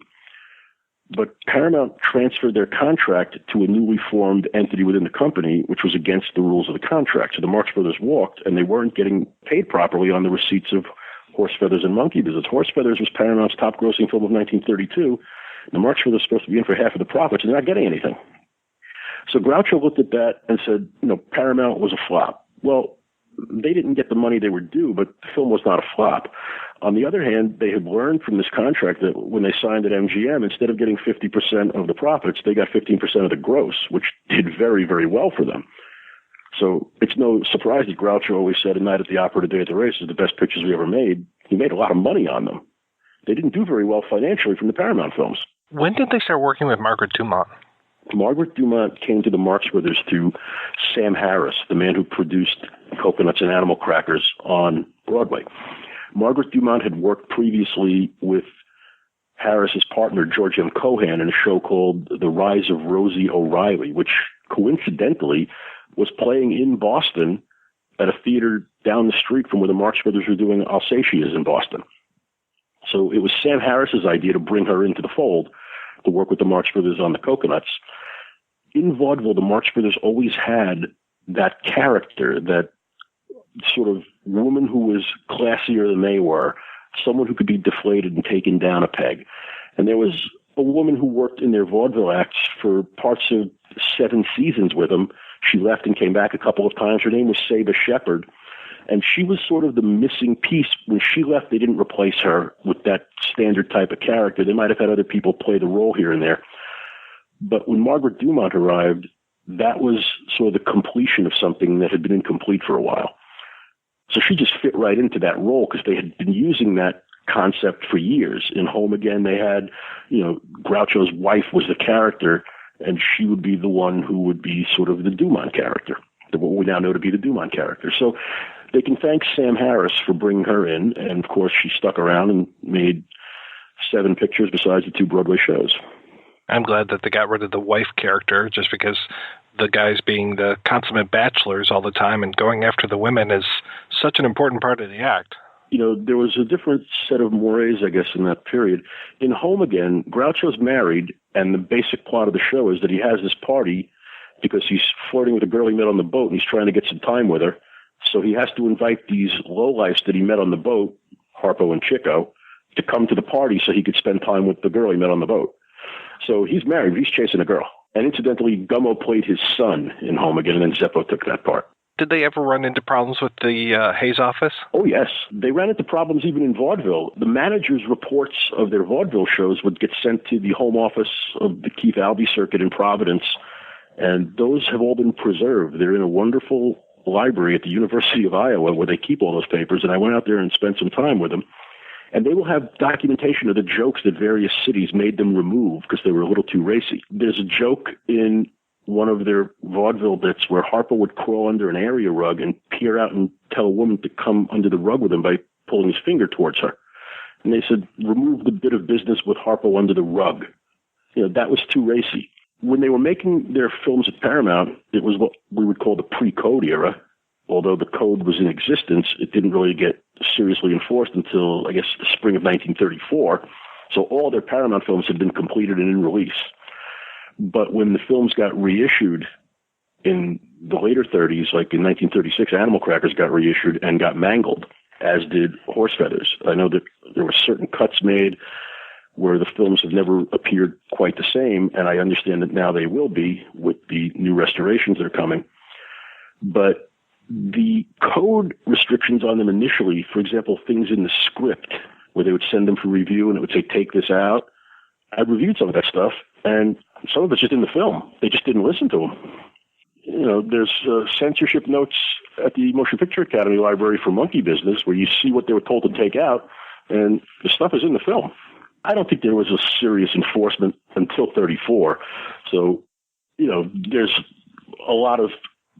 But Paramount transferred their contract to a newly formed entity within the company, which was against the rules of the contract. So the Marx Brothers walked, and they weren't getting paid properly on the receipts of Horse Feathers and Monkey Business. Horse Feathers was Paramount's top-grossing film of 1932. The Marx Brothers were supposed to be in for half of the profits, and they're not getting anything. So Groucho looked at that and said, you know, Paramount was a flop. Well, they didn't get the money they were due, but the film was not a flop. On the other hand, they had learned from this contract that when they signed at MGM, instead of getting 50% of the profits, they got 15% of the gross, which did very, very well for them. So it's no surprise that Groucho always said A Night at the Opera and A Day at the Races, the best pictures we ever made. He made a lot of money on them. They didn't do very well financially from the Paramount films. When did they start working with Margaret Dumont? Margaret Dumont came to the Marx Brothers through Sam Harris, the man who produced Coconuts and Animal Crackers on Broadway. Margaret Dumont had worked previously with Harris's partner, George M. Cohan, in a show called The Rise of Rosie O'Reilly, which coincidentally was playing in Boston at a theater down the street from where the Marx Brothers were doing Alsatias in Boston. So it was Sam Harris's idea to bring her into the fold to work with the Marx Brothers on the Coconuts. In vaudeville, the Marx Brothers always had that character that sort of woman who was classier than they were, someone who could be deflated and taken down a peg. And there was a woman who worked in their vaudeville acts for parts of 7 seasons with them. She left and came back a couple of times. Her name was Saba Shepherd. And she was sort of the missing piece. When she left, they didn't replace her with that standard type of character. They might have had other people play the role here and there. But when Margaret Dumont arrived, that was sort of the completion of something that had been incomplete for a while. So she just fit right into that role because they had been using that concept for years. In Home Again, they had, Groucho's wife was the character, and she would be the one who would be sort of the Dumont character, what we now know to be the Dumont character. So they can thank Sam Harris for bringing her in, and of course she stuck around and made 7 pictures besides the 2 Broadway shows. I'm glad that they got rid of the wife character, just because the guys being the consummate bachelors all the time and going after the women is such an important part of the act. There was a different set of mores, I guess, in that period. In Home Again, Groucho's married, and the basic plot of the show is that he has this party because he's flirting with a girl he met on the boat, and he's trying to get some time with her. So he has to invite these lowlifes that he met on the boat, Harpo and Chico, to come to the party so he could spend time with the girl he met on the boat. So he's married, he's chasing a girl. And incidentally, Gummo played his son in Home Again, and then Zeppo took that part. Did they ever run into problems with the Hayes office? Oh, yes. They ran into problems even in vaudeville. The managers' reports of their vaudeville shows would get sent to the home office of the Keith Albee circuit in Providence, and those have all been preserved. They're in a wonderful library at the University of Iowa where they keep all those papers, and I went out there and spent some time with them. And they will have documentation of the jokes that various cities made them remove because they were a little too racy. There's a joke in one of their vaudeville bits where Harpo would crawl under an area rug and peer out and tell a woman to come under the rug with him by pulling his finger towards her. And they said, remove the bit of business with Harpo under the rug. That was too racy. When they were making their films at Paramount, it was what we would call the pre-code era. Although the code was in existence, it didn't really get seriously enforced until, I guess, the spring of 1934. So all their Paramount films had been completed and in release. But when the films got reissued in the later 30s, like in 1936, Animal Crackers got reissued and got mangled, as did Horse Feathers. I know that there were certain cuts made where the films have never appeared quite the same, and I understand that now they will be with the new restorations that are coming. But the code restrictions on them initially, for example, things in the script where they would send them for review and it would say, take this out. I reviewed some of that stuff, and some of it's just in the film. They just didn't listen to them. There's censorship notes at the Motion Picture Academy Library for Monkey Business where you see what they were told to take out, and the stuff is in the film. I don't think there was a serious enforcement until 34. So, there's a lot of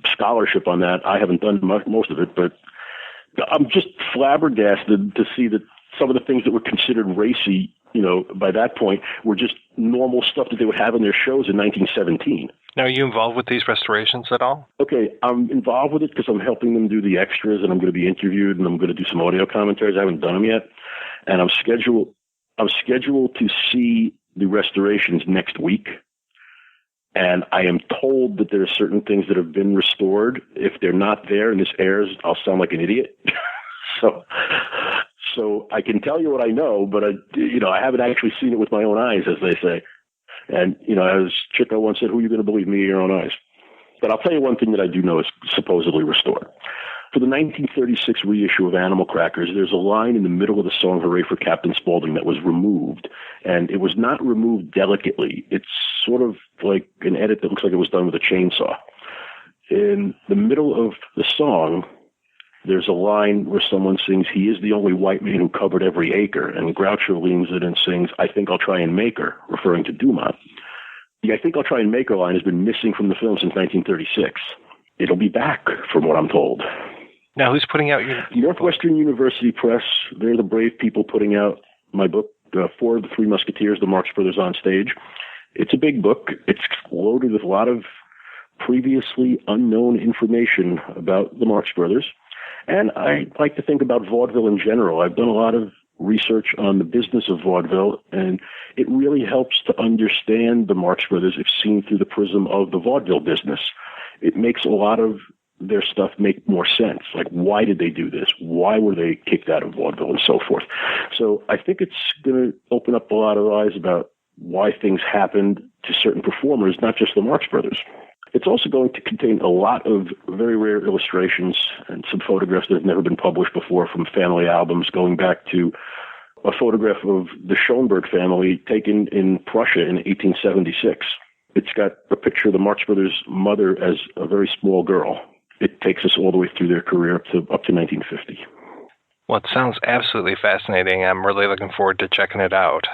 scholarship on that. I haven't done most of it, but I'm just flabbergasted to see that some of the things that were considered racy, by that point were just normal stuff that they would have in their shows in 1917. Now, are you involved with these restorations at all? Okay, I'm involved with it because I'm helping them do the extras, and I'm going to be interviewed, and I'm going to do some audio commentaries. I haven't done them yet, and I'm scheduled to see the restorations next week. And I am told that there are certain things that have been restored. If they're not there and this airs, I'll sound like an idiot. So I can tell you what I know, but I haven't actually seen it with my own eyes, as they say. And, as Chico once said, who are you going to believe, me or your own eyes? But I'll tell you one thing that I do know is supposedly restored. For the 1936 reissue of Animal Crackers, there's a line in the middle of the song, Hooray for Captain Spaulding, that was removed. And it was not removed delicately. It's sort of like an edit that looks like it was done with a chainsaw. In the middle of the song, there's a line where someone sings, he is the only white man who covered every acre. And Groucho leans it and sings, I think I'll try and make her, referring to Dumont. The I think I'll try and make her line has been missing from the film since 1936. It'll be back, from what I'm told. Now, who's putting out your... Northwestern University Press. They're the brave people putting out my book, Four of the Three Musketeers, the Marx Brothers on Stage. It's a big book. It's loaded with a lot of previously unknown information about the Marx Brothers. And I like to think about vaudeville in general. I've done a lot of research on the business of vaudeville, and it really helps to understand the Marx Brothers if seen through the prism of the vaudeville business. It makes a lot of their stuff make more sense. Like, why did they do this? Why were they kicked out of vaudeville and so forth? So I think it's going to open up a lot of eyes about why things happened to certain performers, not just the Marx Brothers. It's also going to contain a lot of very rare illustrations and some photographs that have never been published before from family albums, going back to a photograph of the Schoenberg family taken in Prussia in 1876. It's got a picture of the Marx Brothers' mother as a very small girl. It takes us all the way through their career up to 1950. Well, it sounds absolutely fascinating. I'm really looking forward to checking it out.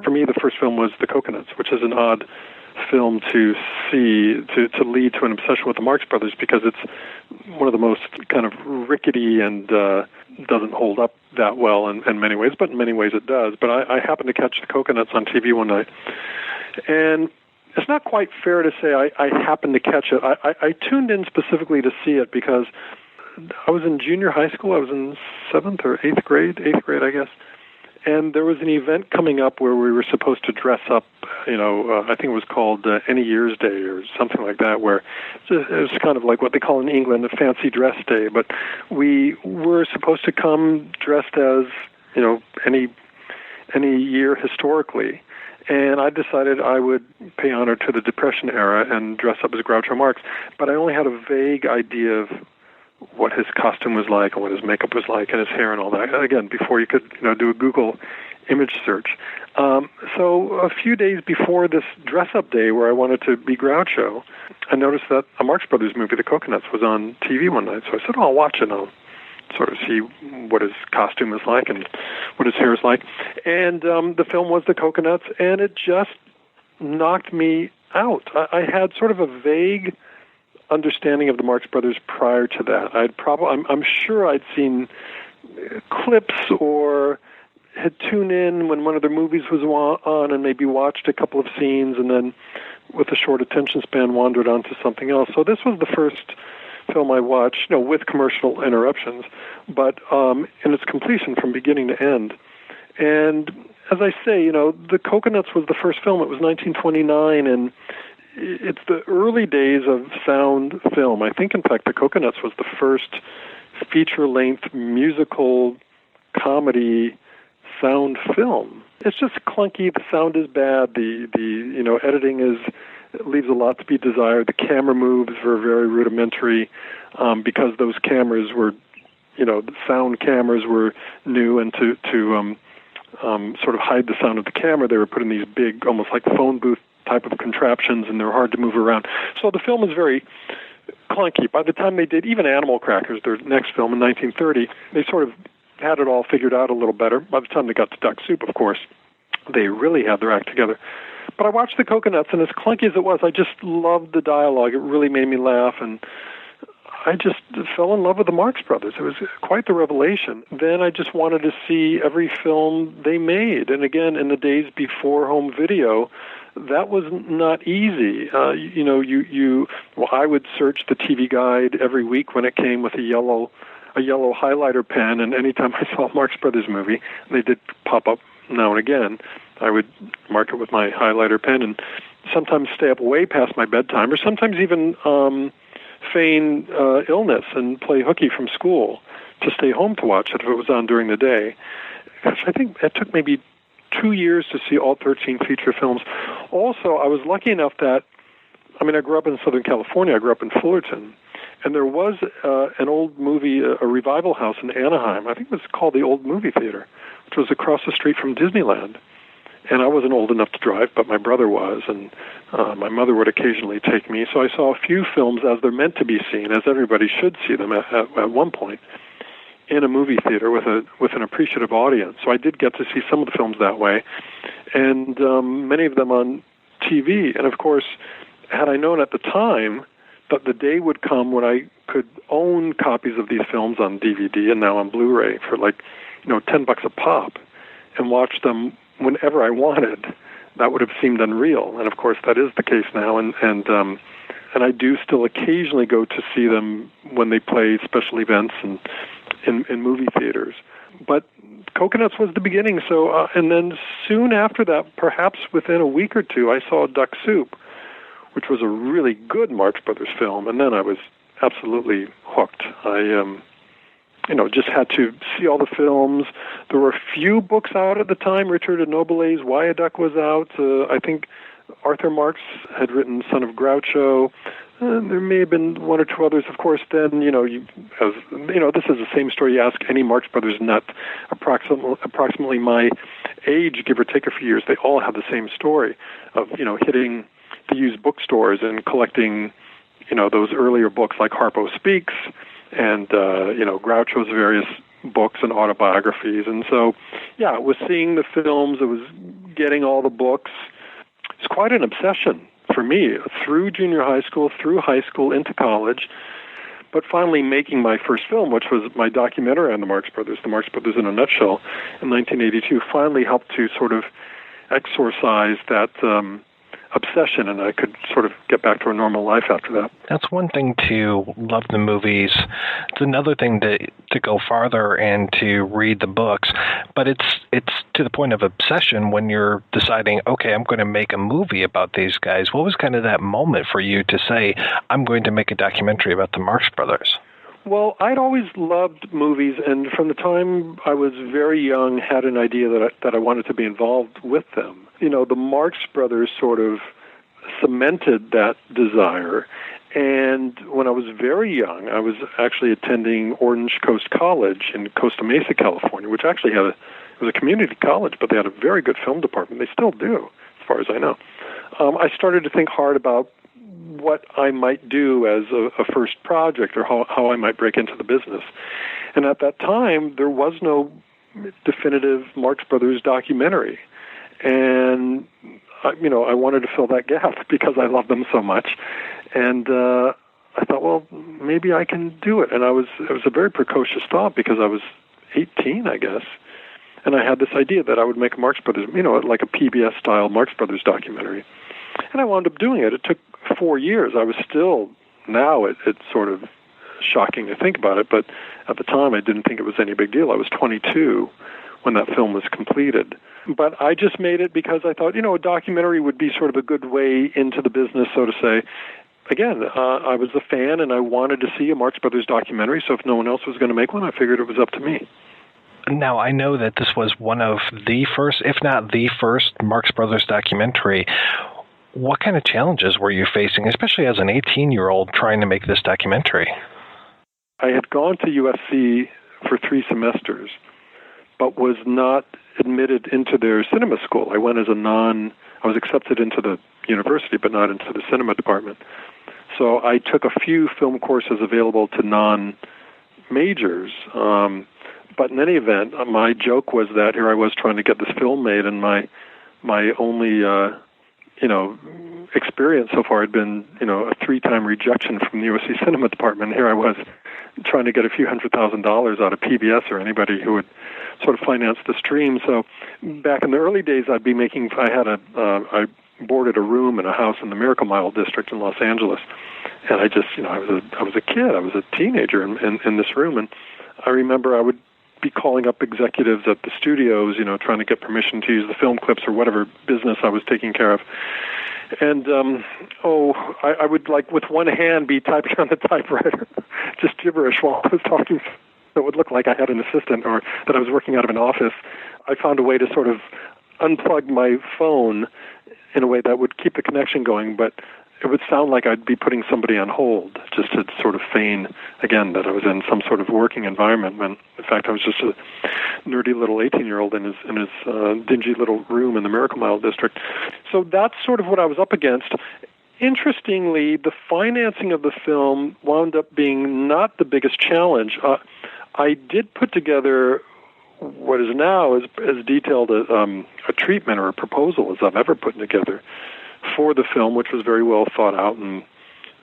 For me, the first film was The Coconuts, which is an odd film to see, to lead to an obsession with the Marx Brothers, because it's one of the most kind of rickety and doesn't hold up that well in many ways, but in many ways it does. But I happened to catch The Coconuts on TV one night, and it's not quite fair to say I happened to catch it. I tuned in specifically to see it because I was in junior high school. I was in 7th or 8th grade, I guess. And there was an event coming up where we were supposed to dress up, I think it was called Any Year's Day or something like that, where it was kind of like what they call in England a fancy dress day. But we were supposed to come dressed as, any year historically. And I decided I would pay honor to the Depression era and dress up as Groucho-Marx. But I only had a vague idea of what his costume was like and what his makeup was like and his hair and all that. Again, before you could, do a Google image search. So a few days before this dress-up day where I wanted to be Groucho, I noticed that a Marx Brothers movie, The Coconuts, was on TV one night. So I said, I'll watch it and I'll sort of see what his costume is like and what his hair is like. And the film was The Coconuts, and it just knocked me out. I had sort of a vague understanding of the Marx Brothers prior to that. I'm sure I'd seen clips or had tuned in when one of their movies was on and maybe watched a couple of scenes and then with a short attention span wandered on to something else. So this was the first film I watched, with commercial interruptions, but in its completion from beginning to end. And as I say, The Coconuts was the first film. It was 1929, and it's the early days of sound film. I think, in fact, The Coconuts was the first feature-length musical comedy sound film. It's just clunky. The sound is bad. The editing leaves a lot to be desired. The camera moves were very rudimentary because those cameras were, the sound cameras were new, and to sort of hide the sound of the camera, they were put in these big, almost like phone booth type of contraptions, and they're hard to move around. So the film is very clunky. By the time they did even Animal Crackers, their next film in 1930, they sort of had it all figured out a little better. By the time they got to Duck Soup, of course, they really had their act together. But I watched The Coconuts, and as clunky as it was, I just loved the dialogue. It really made me laugh, and I just fell in love with the Marx Brothers. It was quite the revelation. Then I just wanted to see every film they made. And again, in the days before home video, that was not easy. I would search the TV guide every week when it came with a yellow highlighter pen, and anytime I saw a Marx Brothers movie, they did pop up now and again, I would mark it with my highlighter pen and sometimes stay up way past my bedtime, or sometimes even feign illness and play hooky from school to stay home to watch it if it was on during the day. Gosh, I think it took maybe 2 years to see all 13 feature films. Also, I was lucky enough that, I grew up in Southern California. I grew up in Fullerton. And there was an old movie, a revival house in Anaheim. I think it was called the Old Movie Theater, which was across the street from Disneyland. And I wasn't old enough to drive, but my brother was, and my mother would occasionally take me. So I saw a few films as they're meant to be seen, as everybody should see them at one point, in a movie theater with an appreciative audience. So I did get to see some of the films that way, and many of them on TV. And of course, had I known at the time that the day would come when I could own copies of these films on DVD and now on Blu-ray for $10 a pop and watch them whenever I wanted, that would have seemed unreal. And of course, that is the case now. And I do still occasionally go to see them when they play special events and in movie theaters. But Coconuts was the beginning. So, and then soon after that, perhaps within a week or two, I saw Duck Soup, which was a really good Marx Brothers film. And then I was absolutely hooked. I, just had to see all the films. There were a few books out at the time. Richard de Noble's Why a Duck was out. I think Arthur Marx had written Son of Groucho. There may have been one or two others. Of course, then, this is the same story you ask any Marx Brothers nut, approximately my age, give or take a few years. They all have the same story of, hitting the used bookstores and collecting, those earlier books like Harpo Speaks and, Groucho's various books and autobiographies. And so, it was seeing the films. It was getting all the books. It's quite an obsession for me through junior high school, through high school, into college, but finally making my first film, which was my documentary on the Marx Brothers in a Nutshell, in 1982, finally helped to sort of exorcise that obsession, and I could sort of get back to a normal life after that. That's one thing to love the movies. It's another thing to go farther and to read the books. But it's to the point of obsession when you're deciding, okay, I'm going to make a movie about these guys. What was kind of that moment for you to say, I'm going to make a documentary about the Marx Brothers? Well, I'd always loved movies, and from the time I was very young, had an idea that I wanted to be involved with them. The Marx Brothers sort of cemented that desire. And when I was very young, I was actually attending Orange Coast College in Costa Mesa, California, which actually it was a community college, but they had a very good film department. They still do, as far as I know. I started to think hard about what I might do as a first project or how I might break into the business. And at that time, there was no definitive Marx Brothers documentary. And, I wanted to fill that gap because I love them so much. And I thought, well, maybe I can do it. And it was a very precocious thought because I was 18, I guess. And I had this idea that I would make a Marx Brothers, like a PBS-style Marx Brothers documentary. And I wound up doing it. It took 4 years. I was still, now it's sort of shocking to think about it, but at the time I didn't think it was any big deal. I was 22 when that film was completed. But I just made it because I thought, a documentary would be sort of a good way into the business, so to say. Again, I was a fan and I wanted to see a Marx Brothers documentary, so if no one else was going to make one, I figured it was up to me. Now, I know that this was one of the first, if not the first, Marx Brothers documentary. What kind of challenges were you facing, especially as an 18-year-old trying to make this documentary? I had gone to USC for 3 semesters, but was not admitted into their cinema school. I went as I was accepted into the university, but not into the cinema department. So I took a few film courses available to non-majors. But in any event, my joke was that here I was trying to get this film made, and my only experience so far had been, a 3-time rejection from the USC cinema department. Here I was trying to get a few $100,000 out of PBS or anybody who would sort of finance the stream. So back in the early days, I boarded a room in a house in the Miracle Mile district in Los Angeles. And I just, I was a kid. I was a teenager in this room. And I remember I would be calling up executives at the studios, trying to get permission to use the film clips or whatever business I was taking care of. And, I would, with one hand be typing on the typewriter, just gibberish while I was talking. So it would look like I had an assistant or that I was working out of an office. I found a way to sort of unplug my phone in a way that would keep the connection going, but it would sound like I'd be putting somebody on hold, just to sort of feign, again, that I was in some sort of working environment, when, in fact, I was just a nerdy little 18-year-old in his dingy little room in the Miracle Mile district. So that's sort of what I was up against. Interestingly, the financing of the film wound up being not the biggest challenge. I did put together what is now as detailed a treatment or a proposal as I've ever put together for the film, which was very well thought out and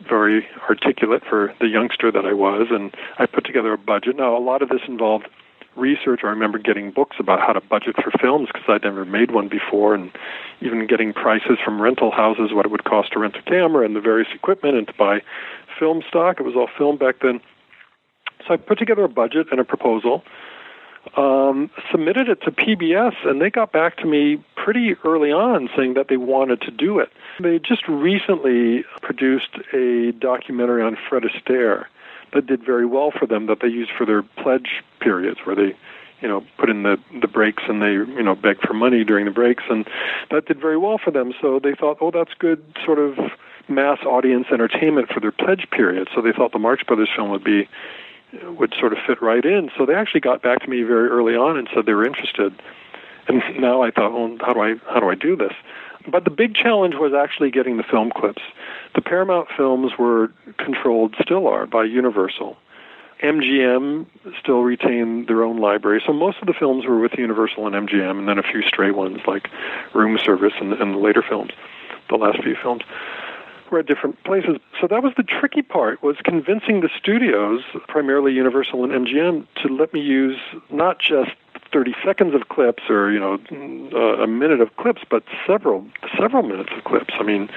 very articulate for the youngster that I was, and I put together a budget. Now, a lot of this involved research. I remember getting books about how to budget for films because I'd never made one before, and even getting prices from rental houses, what it would cost to rent a camera and the various equipment and to buy film stock. It was all film back then. So I put together a budget and a proposal, submitted it to PBS, and they got back to me pretty early on saying that they wanted to do it. They just recently produced a documentary on Fred Astaire that did very well for them, that they used for their pledge periods, where they, put in the breaks and they, beg for money during the breaks, and that did very well for them. So they thought, that's good sort of mass audience entertainment for their pledge period. So they thought the Marx Brothers film would sort of fit right in. So they actually got back to me very early on and said they were interested. And now I thought, how do I do this? But the big challenge was actually getting the film clips. The Paramount films were controlled, still are, by Universal. MGM still retained their own library. So most of the films were with Universal and MGM, and then a few stray ones like Room Service and the later films, the last few films, were at different places. So that was the tricky part, was convincing the studios, primarily Universal and MGM, to let me use not just 30 seconds of clips or, a minute of clips, but several minutes of clips. I mean,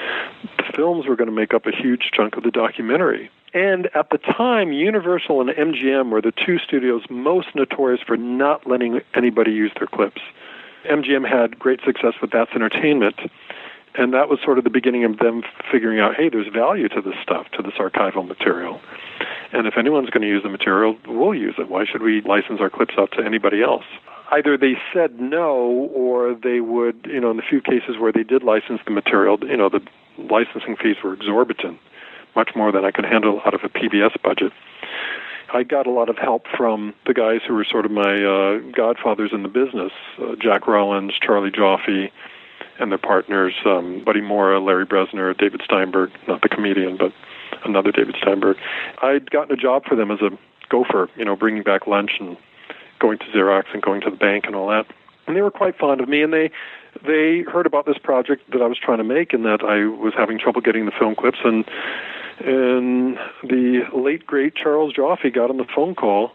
the films were going to make up a huge chunk of the documentary. And at the time, Universal and MGM were the two studios most notorious for not letting anybody use their clips. MGM had great success with That's Entertainment, and that was sort of the beginning of them figuring out, hey, there's value to this stuff, to this archival material. And if anyone's going to use the material, we'll use it. Why should we license our clips out to anybody else? Either they said no, or they would, in the few cases where they did license the material, the licensing fees were exorbitant, much more than I could handle out of a PBS budget. I got a lot of help from the guys who were sort of my godfathers in the business, Jack Rollins, Charlie Joffe, and their partners, Buddy Mora, Larry Bresner, David Steinberg, not the comedian, but another David Steinberg. I'd gotten a job for them as a gopher, bringing back lunch and going to Xerox and going to the bank and all that. And they were quite fond of me, and they heard about this project that I was trying to make and that I was having trouble getting the film clips. And the late, great Charles Joffe got on the phone call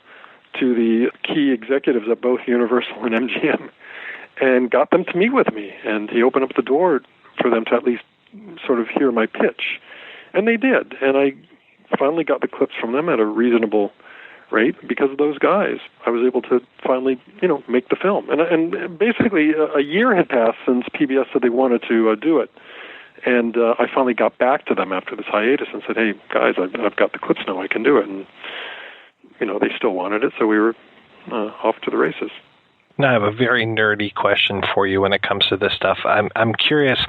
to the key executives at both Universal and MGM and got them to meet with me. And he opened up the door for them to at least sort of hear my pitch. And they did. And I finally got the clips from them at a reasonable rate because of those guys. I was able to finally, make the film. And basically, a year had passed since PBS said they wanted to do it. And I finally got back to them after this hiatus and said, hey, guys, I've got the clips now. I can do it. And, they still wanted it, so we were off to the races. Now, I have a very nerdy question for you when it comes to this stuff. I'm curious,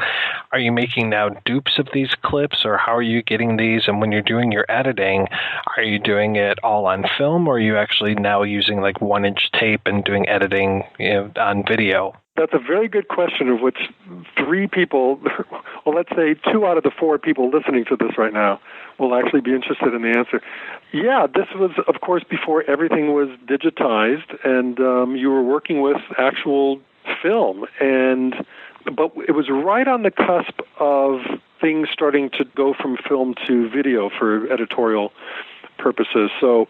are you making now dupes of these clips, or how are you getting these? And when you're doing your editing, are you doing it all on film, or are you actually now using like 1-inch tape and doing editing on video? That's a very good question, of which 3 people, well, let's say 2 out of the 4 people listening to this right now will actually be interested in the answer. Yeah, this was, of course, before everything was digitized, and you were working with actual film. But it was right on the cusp of things starting to go from film to video for editorial purposes. So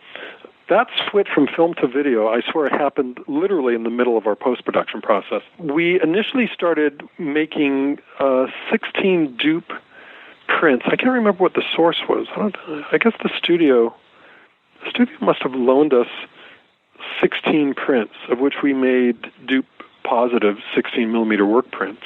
that switch from film to video, I swear, it happened literally in the middle of our post-production process. We initially started making 16 dupe prints. I can't remember what the source was. I guess the studio must have loaned us 16 prints, of which we made dupe positive 16-millimeter work prints.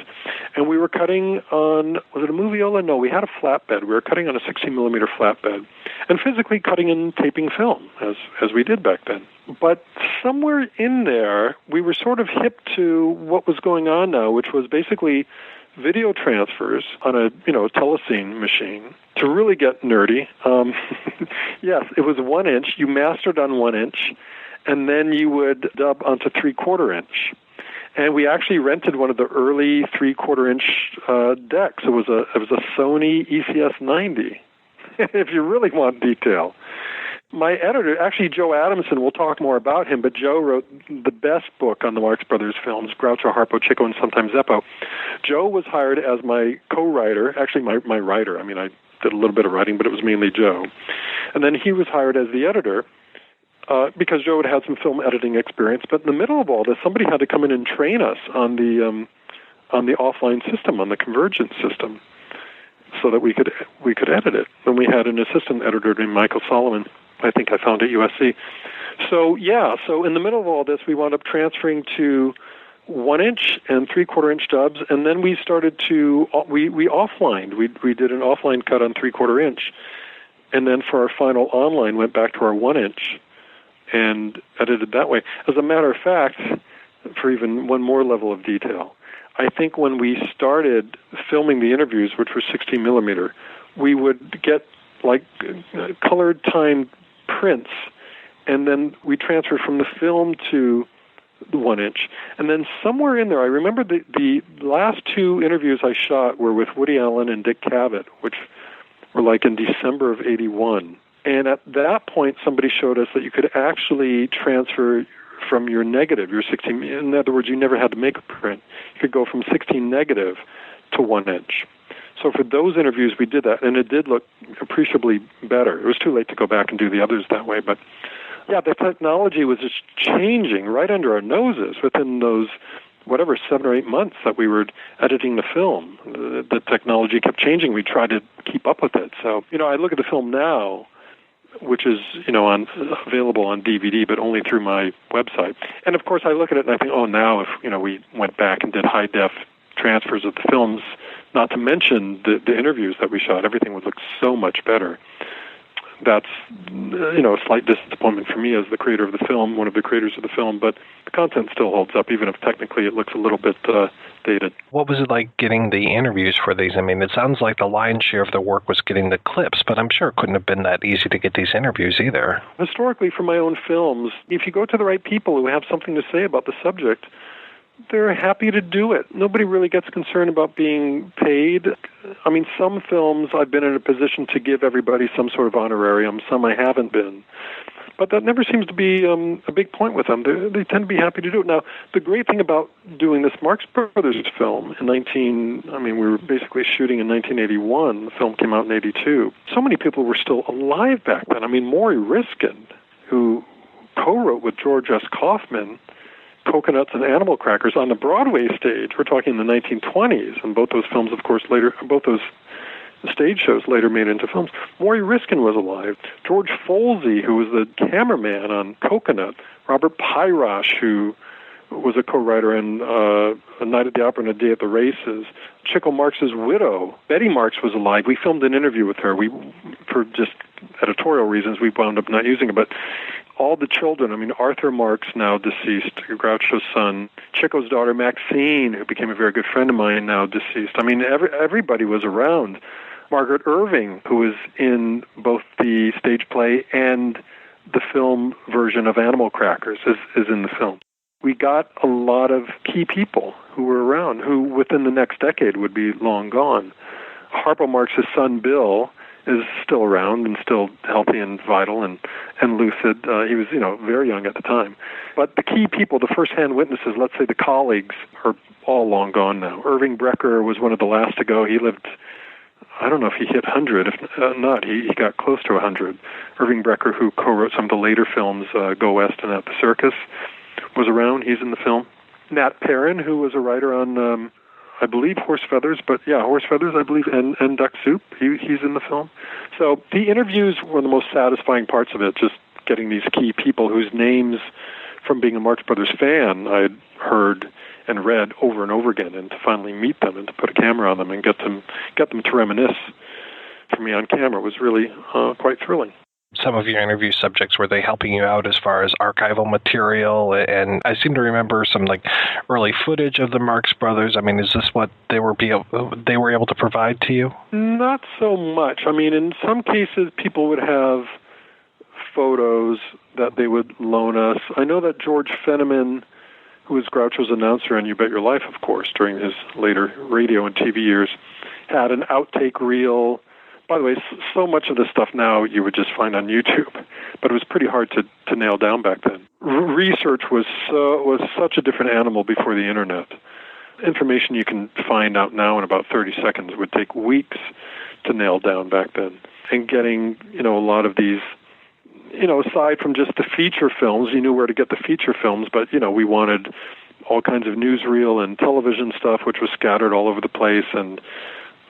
And we were cutting on, was it a moviola? No, we had a flatbed. We were cutting on a 16-millimeter flatbed and physically cutting and taping film, as we did back then. But somewhere in there, we were sort of hip to what was going on now, which was basically video transfers on a, telecine machine. To really get nerdy, yes, it was 1-inch. You mastered on 1-inch, and then you would dub onto 3/4 inch. And we actually rented one of the early 3/4-inch decks. It was a Sony ECS-90. If you really want detail. My editor, actually Joe Adamson, we'll talk more about him, but Joe wrote the best book on the Marx Brothers films, Groucho, Harpo, Chico, and sometimes Zeppo. Joe was hired as my co-writer, actually my writer. I mean, I did a little bit of writing, but it was mainly Joe. And then he was hired as the editor. because Joe had some film editing experience. But in the middle of all this, somebody had to come in and train us on the offline system, on the convergence system, so that we could edit it. And we had an assistant editor named Michael Solomon. I think I found at USC. So in the middle of all this, we wound up transferring to 1-inch and 3/4-inch dubs, and then we started to we offlined. We did an offline cut on 3/4-inch, and then for our final online, went back to our 1-inch and edited that way. As a matter of fact, for even one more level of detail, I think when we started filming the interviews, which were 16 millimeter, we would get like colored timed prints, and then we transferred from the film to the 1-inch. And then somewhere in there, I remember the last 2 interviews I shot were with Woody Allen and Dick Cavett, which were like in December of 81. And at that point, somebody showed us that you could actually transfer from your negative, your 16, in other words, you never had to make a print. You could go from 16 negative to 1-inch. So for those interviews, we did that, and it did look appreciably better. It was too late to go back and do the others that way, but yeah, the technology was just changing right under our noses within those, 7 or 8 months that we were editing the film. The technology kept changing. We tried to keep up with it. So, I look at the film now, which is, available on DVD, but only through my website. And of course, I look at it and I think, now if, we went back and did high-def transfers of the films, not to mention the interviews that we shot, everything would look so much better. That's, a slight disappointment for me as the creator of the film, one of the creators of the film, but the content still holds up, even if technically it looks a little bit dated. What was it like getting the interviews for these? I mean, it sounds like the lion's share of the work was getting the clips, but I'm sure it couldn't have been that easy to get these interviews either. Historically, for my own films, if you go to the right people who have something to say about the subject, they're happy to do it. Nobody really gets concerned about being paid. I mean, some films I've been in a position to give everybody some sort of honorarium, some I haven't been. But that never seems to be a big point with them. They tend to be happy to do it. Now, the great thing about doing this Marx Brothers film we were basically shooting in 1981. The film came out in 82. So many people were still alive back then. I mean, Maury Riskin, who co-wrote with George S. Kaufman Coconuts and Animal Crackers on the Broadway stage. We're talking in the 1920s, and both those films, of course, both those stage shows later made into films. Maury Riskin was alive. George Folsey, who was the cameraman on Coconut. Robert Pyrosh, who was a co-writer in A Night at the Opera and A Day at the Races. Chico-Marx's widow, Betty Marx, was alive. We filmed an interview with her. For just editorial reasons, we wound up not using it, but all the children, Arthur Marx, now deceased, Groucho's son, Chico's daughter, Maxine, who became a very good friend of mine, now deceased. Everybody was around. Margaret Irving, who was in both the stage play and the film version of Animal Crackers, is in the film. We got a lot of key people who were around, who within the next decade would be long gone. Harpo-Marx's son, Bill, is still around and still healthy and vital and lucid. He was, very young at the time. But the key people, the first-hand witnesses, let's say the colleagues, are all long gone now. Irving Brecker was one of the last to go. He lived, I don't know if he hit 100. If not, he got close to 100. Irving Brecker, who co-wrote some of the later films, Go West and At the Circus, was around. He's in the film. Nat Perrin, who was a writer on I believe Horse Feathers, Horse Feathers, I believe, and Duck Soup. He's in the film. So the interviews were the most satisfying parts of it, just getting these key people whose names, from being a Marx Brothers fan, I had heard and read over and over again, and to finally meet them and to put a camera on them and get them to reminisce for me on camera was really quite thrilling. Some of your interview subjects, were they helping you out as far as archival material? And I seem to remember some early footage of the Marx Brothers. Is this what they were able to provide to you? Not so much. In some cases, people would have photos that they would loan us. I know that George Fenneman, who was Groucho's announcer on You Bet Your Life, of course, during his later radio and TV years, had an outtake reel. By the way, so much of this stuff now you would just find on YouTube, but it was pretty hard to nail down back then. Research was such a different animal before the internet. Information you can find out now in about 30 seconds would take weeks to nail down back then. And getting, a lot of these, aside from just the feature films, you knew where to get the feature films, but, we wanted all kinds of newsreel and television stuff, which was scattered all over the place, and,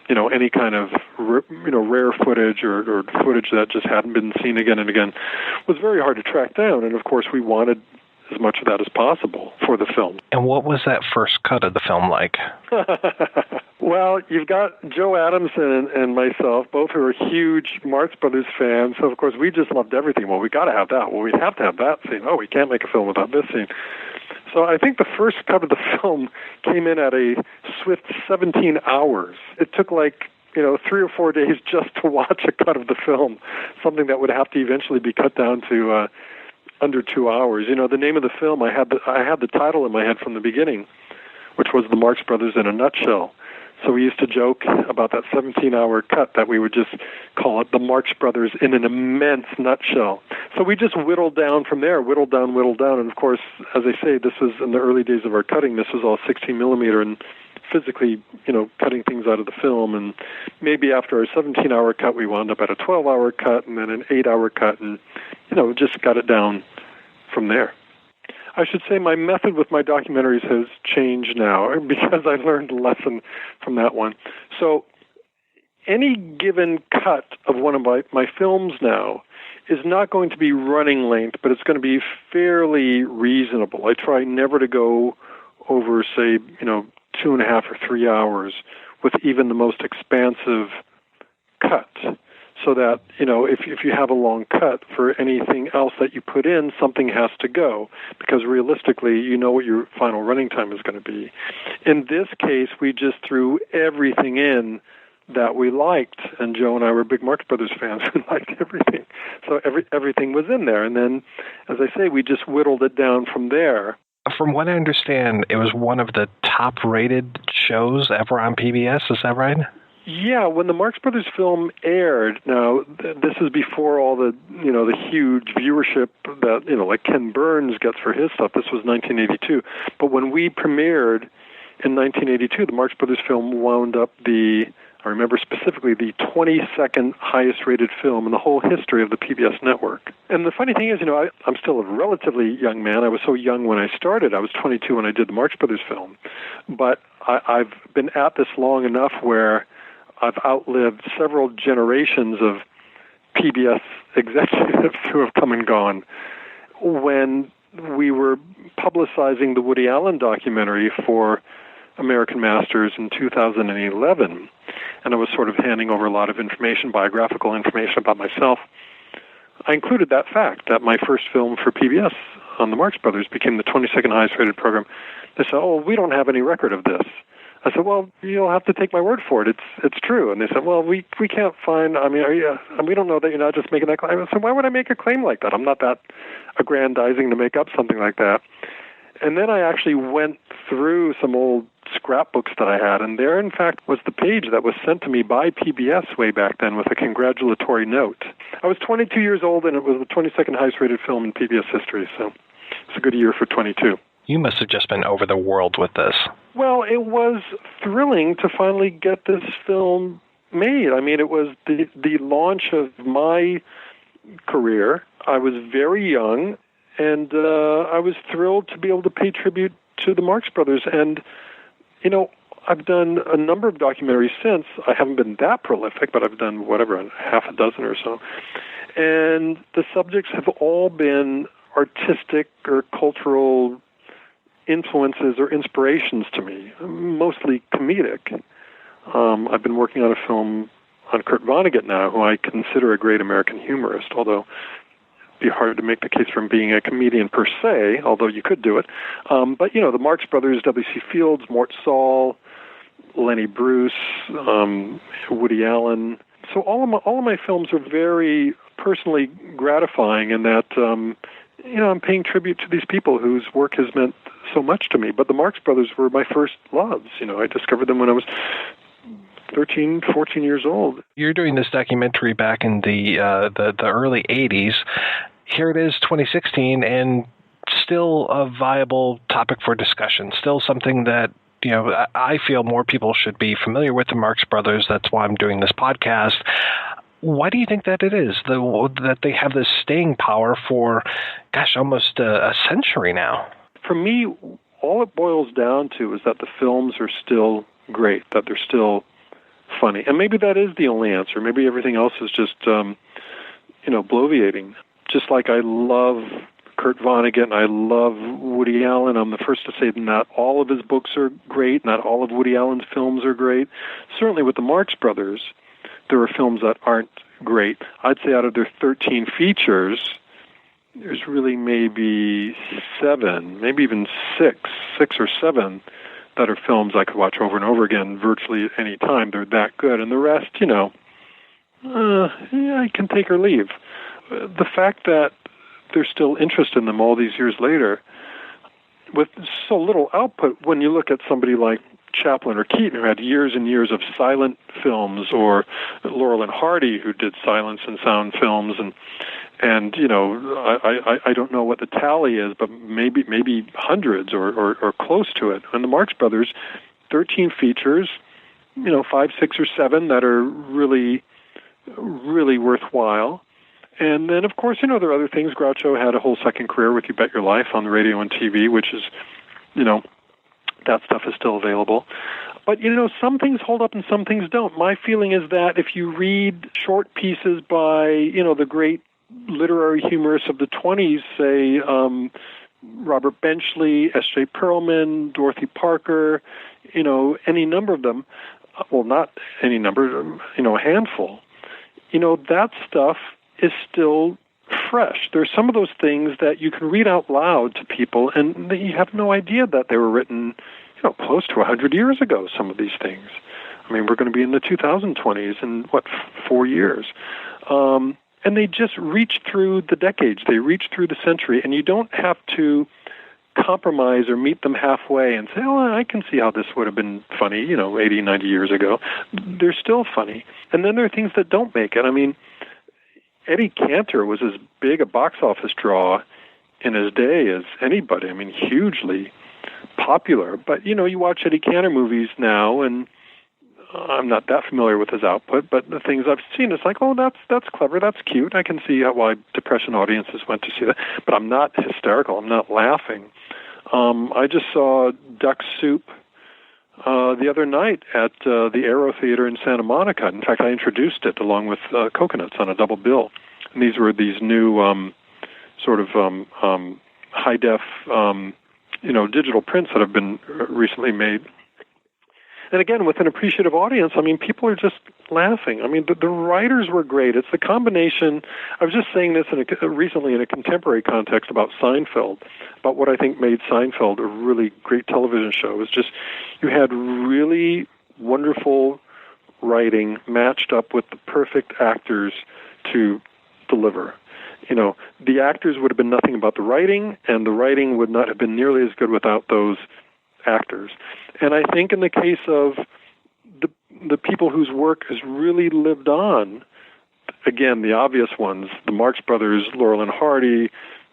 any kind of, rare footage or footage that just hadn't been seen again and again was very hard to track down. And, of course, we wanted as much of that as possible for the film. And what was that first cut of the film like? Well, you've got Joe-Adamson and myself, both who are huge Marx Brothers fans, so of course we just loved everything. Well, we got to have that. Well, we have to have that scene. Oh, we can't make a film without this scene. So I think the first cut of the film came in at a swift 17 hours. It took 3 or 4 days just to watch a cut of the film, something that would have to eventually be cut down to under 2 hours. The name of the film, I had the title in my head from the beginning, which was The Marx Brothers in a Nutshell. So we used to joke about that 17-hour cut that we would just call it The Marx Brothers in an immense nutshell. So we just whittled down from there, whittled down. And, of course, as I say, this was in the early days of our cutting. This was all 16 millimeter and physically, cutting things out of the film. And maybe after our 17-hour cut, we wound up at a 12-hour cut and then an 8-hour cut and, just got it down from there. I should say my method with my documentaries has changed now because I learned a lesson from that one. So any given cut of one of my films now is not going to be running length, but it's going to be fairly reasonable. I try never to go over, say, 2.5 or 3 hours with even the most expansive cut. So that, if you have a long cut for anything else that you put in, something has to go, because realistically, you know what your final running time is going to be. In this case, we just threw everything in that we liked, and Joe and I were big Marx Brothers fans who liked everything. So everything was in there, and then, as I say, we just whittled it down from there. From what I understand, it was one of the top-rated shows ever on PBS, is that right? Yeah, when the Marx Brothers film aired, now this is before all the the huge viewership that like Ken Burns gets for his stuff. This was 1982, but when we premiered in 1982, the Marx Brothers film wound up I remember specifically the 22nd highest rated film in the whole history of the PBS network. And the funny thing is, I'm still a relatively young man. I was so young when I started. I was 22 when I did the Marx Brothers film, but I've been at this long enough where I've outlived several generations of PBS executives who have come and gone. When we were publicizing the Woody Allen documentary for American Masters in 2011, and I was sort of handing over a lot of information, biographical information about myself, I included that fact that my first film for PBS on the Marx Brothers became the 22nd highest rated program. They said, "Oh, we don't have any record of this." I said, "Well, you'll have to take my word for it. It's true." And they said, "Well, we can't find. I mean, we don't know that you're not just making that claim." I said, "Why would I make a claim like that? I'm not that aggrandizing to make up something like that." And then I actually went through some old scrapbooks that I had, and there, in fact, was the page that was sent to me by PBS way back then with a congratulatory note. I was 22 years old, and it was the 22nd highest-rated film in PBS history, so it's a good year for 22. You must have just been over the world with this. Well, it was thrilling to finally get this film made. I mean, it was the launch of my career. I was very young, and I was thrilled to be able to pay tribute to the Marx Brothers. And, I've done a number of documentaries since. I haven't been that prolific, but I've done, half a dozen or so. And the subjects have all been artistic or cultural influences or inspirations to me, mostly comedic. I've been working on a film on Kurt Vonnegut now, who I consider a great American humorist, although it'd be hard to make the case for him being a comedian per se, although you could do it. But, the Marx Brothers, W.C. Fields, Mort Saul, Lenny Bruce, Woody Allen. So all of my films are very personally gratifying in that, I'm paying tribute to these people whose work has meant so much to me. But the Marx Brothers were my first loves. I discovered them when I was 13, 14 years old. You're doing this documentary back in the early 80s. Here it is, 2016, and still a viable topic for discussion, still something that I feel more people should be familiar with the Marx Brothers. That's why I'm doing this podcast. Why do you think that it is, that they have this staying power for, almost a century now? For me, all it boils down to is that the films are still great, that they're still funny. And maybe that is the only answer. Maybe everything else is just, bloviating. Just like I love Kurt Vonnegut, I love Woody Allen. I'm the first to say that not all of his books are great, not all of Woody Allen's films are great. Certainly with the Marx Brothers, there are films that aren't great. I'd say out of their 13 features, there's really maybe 7, maybe even 6 or 7 that are films I could watch over and over again virtually any time. They're that good. And the rest, I can take or leave. The fact that there's still interest in them all these years later, with so little output, when you look at somebody like Chaplin or Keaton, who had years and years of silent films, or Laurel and Hardy, who did silence and sound films, and I don't know what the tally is, but maybe hundreds or close to it. And the Marx Brothers, 13 features, 5, 6, or 7 that are really, really worthwhile. And then, of course, there are other things. Groucho had a whole second career with You Bet Your Life on the radio and TV, which is, that stuff is still available. But, some things hold up and some things don't. My feeling is that if you read short pieces by, the great literary humorists of the 20s, say Robert Benchley, S.J. Perelman, Dorothy Parker, any number of them, well, not any number, a handful, that stuff is still fresh. There's some of those things that you can read out loud to people, and you have no idea that they were written, close to 100 years ago, some of these things. I mean, we're going to be in the 2020s in, 4 years? And they just reach through the decades. They reach through the century, and you don't have to compromise or meet them halfway and say, oh, I can see how this would have been funny, 80, 90 years ago. They're still funny. And then there are things that don't make it. I mean, Eddie Cantor was as big a box office draw in his day as anybody. I mean, hugely popular. But, you watch Eddie Cantor movies now, and I'm not that familiar with his output, but the things I've seen, it's like, oh, that's clever, that's cute. I can see why depression audiences went to see that. But I'm not hysterical. I'm not laughing. I just saw Duck Soup the other night at the Aero Theater in Santa Monica. In fact, I introduced it along with Coconuts on a double bill. And these were these new high-def, digital prints that have been recently made. And again, with an appreciative audience, I mean, people are just laughing. I mean, the writers were great. It's the combination. I was just saying this recently in a contemporary context about Seinfeld, about what I think made Seinfeld a really great television show. It was just, you had really wonderful writing matched up with the perfect actors to deliver. The actors would have been nothing about the writing, and the writing would not have been nearly as good without those actors. And I think in the case of the people whose work has really lived on, again, the obvious ones, the Marx Brothers, Laurel and Hardy,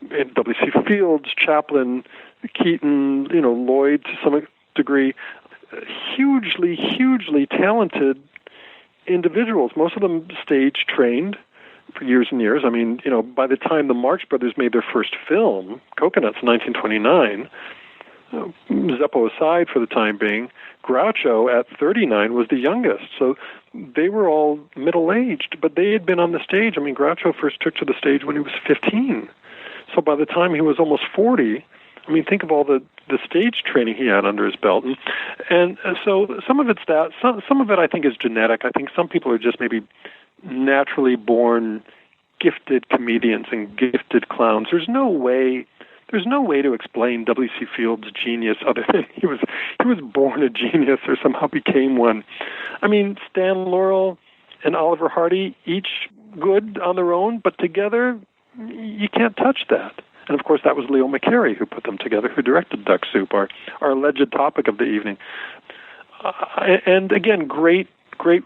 W.C. Fields, Chaplin, Keaton, Lloyd to some degree, hugely, hugely talented individuals, most of them stage trained for years and years. I mean, by the time the Marx Brothers made their first film, Coconuts in 1929, Zeppo aside for the time being, Groucho at 39 was the youngest. So they were all middle-aged, but they had been on the stage. I mean, Groucho first took to the stage when he was 15. So by the time he was almost 40, I mean, think of all the stage training he had under his belt. And so some of it's that. Some of it, I think, is genetic. I think some people are just maybe naturally born gifted comedians and gifted clowns. There's no way to explain W.C. Fields' genius other than he was born a genius or somehow became one. I mean, Stan Laurel and Oliver Hardy, each good on their own, but together, you can't touch that. And of course, that was Leo McCarey who put them together, who directed Duck Soup, our alleged topic of the evening. And again, great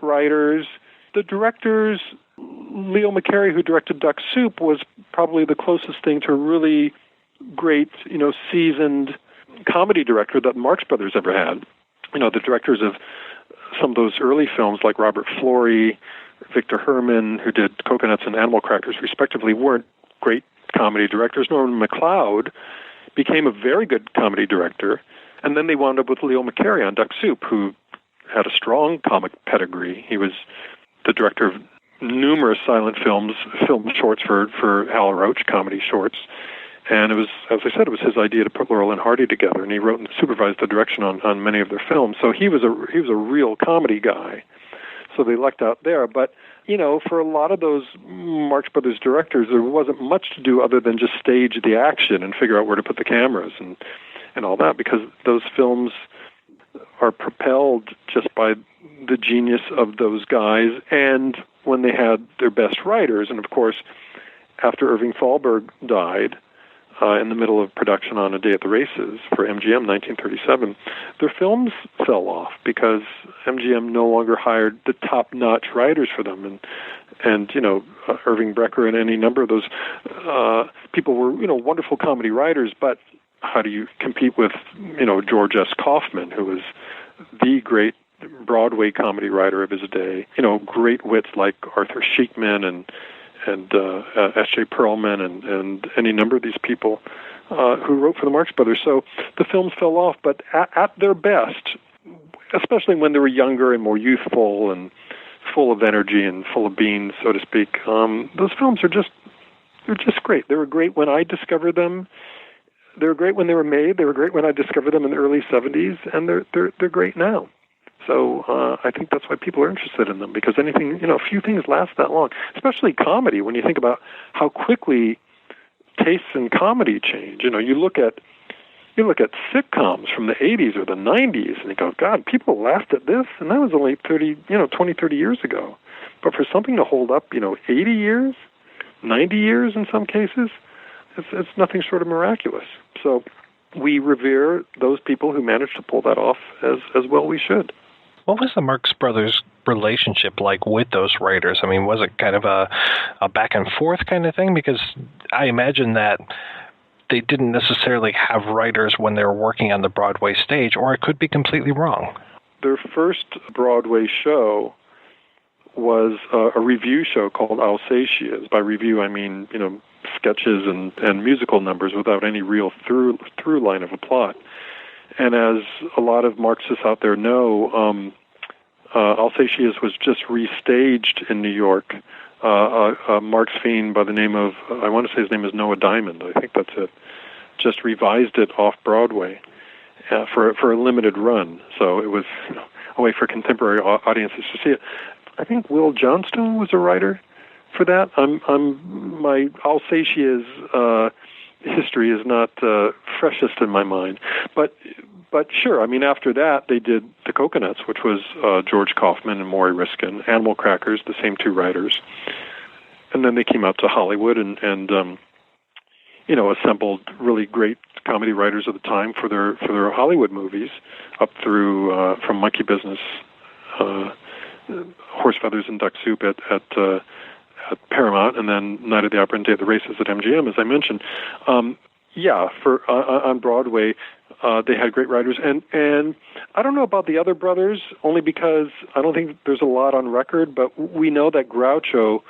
writers. The directors, Leo McCarey, who directed Duck Soup, was probably the closest thing to really great, seasoned comedy director that Marx Brothers ever had. The directors of some of those early films, like Robert Florey, Victor Herman, who did Coconuts and Animal Crackers, respectively, weren't great comedy directors. Norman MacLeod became a very good comedy director, and then they wound up with Leo McCarey on Duck Soup, who had a strong comic pedigree. He was the director of numerous silent film shorts for Hal Roach, comedy shorts. And it was, as I said, it was his idea to put Laurel and Hardy together, and he wrote and supervised the direction on many of their films. So he was a real comedy guy. So they lucked out there. But, for a lot of those Marx Brothers directors, there wasn't much to do other than just stage the action and figure out where to put the cameras and all that, because those films are propelled just by the genius of those guys and when they had their best writers. And, of course, after Irving Thalberg died, in the middle of production on A Day at the Races for MGM 1937, their films fell off because MGM no longer hired the top-notch writers for them. And Irving Brecker and any number of those people were, wonderful comedy writers, but how do you compete with, George S. Kaufman, who was the great Broadway comedy writer of his day, great wits like Arthur Sheikman and S.J. Perlman and any number of these people who wrote for the Marx Brothers. So the films fell off, but at their best, especially when they were younger and more youthful and full of energy and full of beans, so to speak, those films they're just great. They were great when I discovered them. They were great when they were made. They were great when I discovered them in the early 70s, and they're great now. So I think that's why people are interested in them, because few things last that long, especially comedy. When you think about how quickly tastes in comedy change, you look at sitcoms from the 80s or the 90s, and you go, God, people laughed at this, and that was only 20, 30 years ago. But for something to hold up, 80 years, 90 years in some cases, it's nothing short of miraculous. So we revere those people who managed to pull that off as well we should. What was the Marx Brothers' relationship like with those writers? I mean, was it kind of a back and forth kind of thing? Because I imagine that they didn't necessarily have writers when they were working on the Broadway stage, or I could be completely wrong. Their first Broadway show was a review show called Alsatias. By review, I mean, sketches and musical numbers without any real through line of a plot. And as a lot of Marxists out there know, Alsatias was just restaged in New York. A Marx fiend by the name of, I want to say his name is Noah Diamond, I think that's it, just revised it off Broadway for a limited run. So it was a way for contemporary audiences to see it. I think Will Johnstone was a writer for that. My Alsatias history is not freshest in my mind, but sure. I mean, after that they did the Coconuts, which was George Kaufman and Maury Riskin. Animal Crackers, the same two writers, and then they came out to Hollywood and assembled really great comedy writers of the time for their Hollywood movies, up through from Monkey Business, Horse Feathers and Duck Soup at Paramount, and then Night of the Opera and Day of the Races at MGM, as I mentioned. On Broadway, they had great writers, and I don't know about the other brothers, only because I don't think there's a lot on record, but we know that Groucho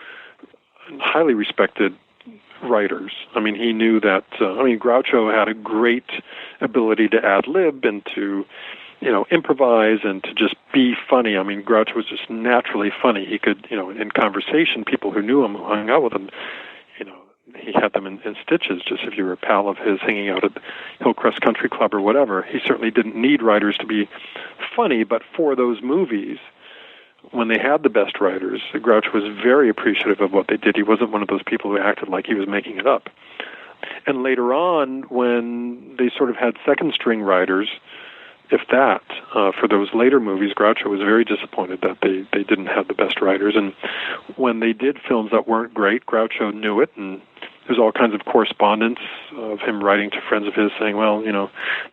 highly respected writers. I mean, he knew that, Groucho had a great ability to ad-lib and to, improvise and to just be funny. I mean, Groucho was just naturally funny. He could, in conversation, people who knew him, who hung out with him, he had them in stitches, just if you were a pal of his hanging out at Hillcrest Country Club or whatever. He certainly didn't need writers to be funny, but for those movies, when they had the best writers, Groucho was very appreciative of what they did. He wasn't one of those people who acted like he was making it up. And later on, when they sort of had second-string writers, if that, for those later movies, Groucho was very disappointed that they didn't have the best writers. And when they did films that weren't great, Groucho knew it, and there's all kinds of correspondence of him writing to friends of his saying, well,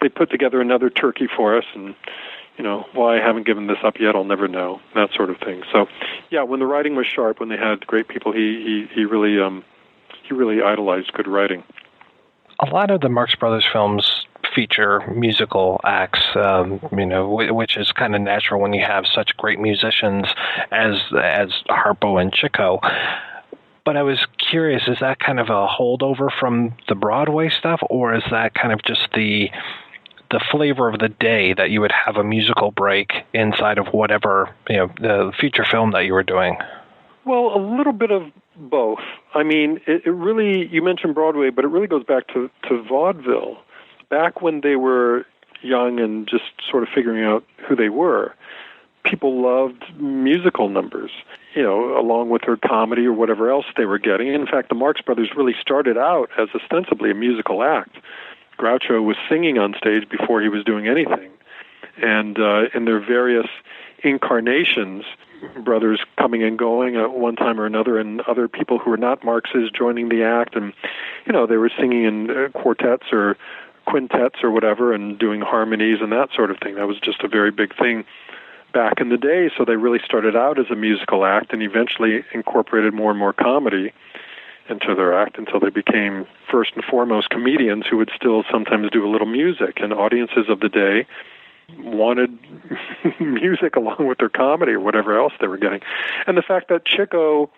they put together another turkey for us, and, why I haven't given this up yet, I'll never know, that sort of thing. So, yeah, when the writing was sharp, when they had great people, he really idolized good writing. A lot of the Marx Brothers films feature musical acts, which is kind of natural when you have such great musicians as Harpo and Chico. But I was curious, is that kind of a holdover from the Broadway stuff, or is that kind of just the flavor of the day that you would have a musical break inside of whatever, the feature film that you were doing? Well, a little bit of both. I mean, it really, you mentioned Broadway, but it really goes back to vaudeville. Back when they were young and just sort of figuring out who they were, people loved musical numbers, along with their comedy or whatever else they were getting. In fact, the Marx Brothers really started out as ostensibly a musical act. Groucho was singing on stage before he was doing anything. And in their various incarnations, brothers coming and going at one time or another, and other people who were not Marxists joining the act. And, they were singing in quartets or quintets or whatever and doing harmonies and that sort of thing. That was just a very big thing back in the day. So they really started out as a musical act and eventually incorporated more and more comedy into their act until they became first and foremost comedians who would still sometimes do a little music. And audiences of the day wanted music along with their comedy or whatever else they were getting. And the fact that Chico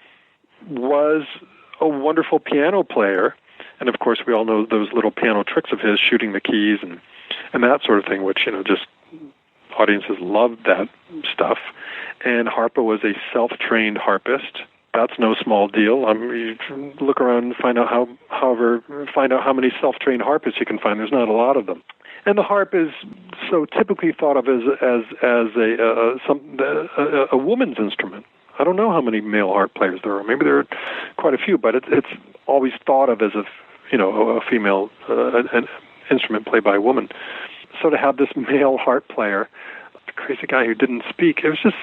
was a wonderful piano player, and of course we all know those little piano tricks of his, shooting the keys and that sort of thing, which, just audiences loved that stuff. And Harpo was a self-trained harpist. That's no small deal. You look around and find out how many self-trained harpists you can find. There's not a lot of them. And the harp is so typically thought of as a woman's instrument. I don't know how many male harp players there are. Maybe there are quite a few, but it's always thought of as a female an instrument played by a woman. So to have this male harp player, the crazy guy who didn't speak, it was just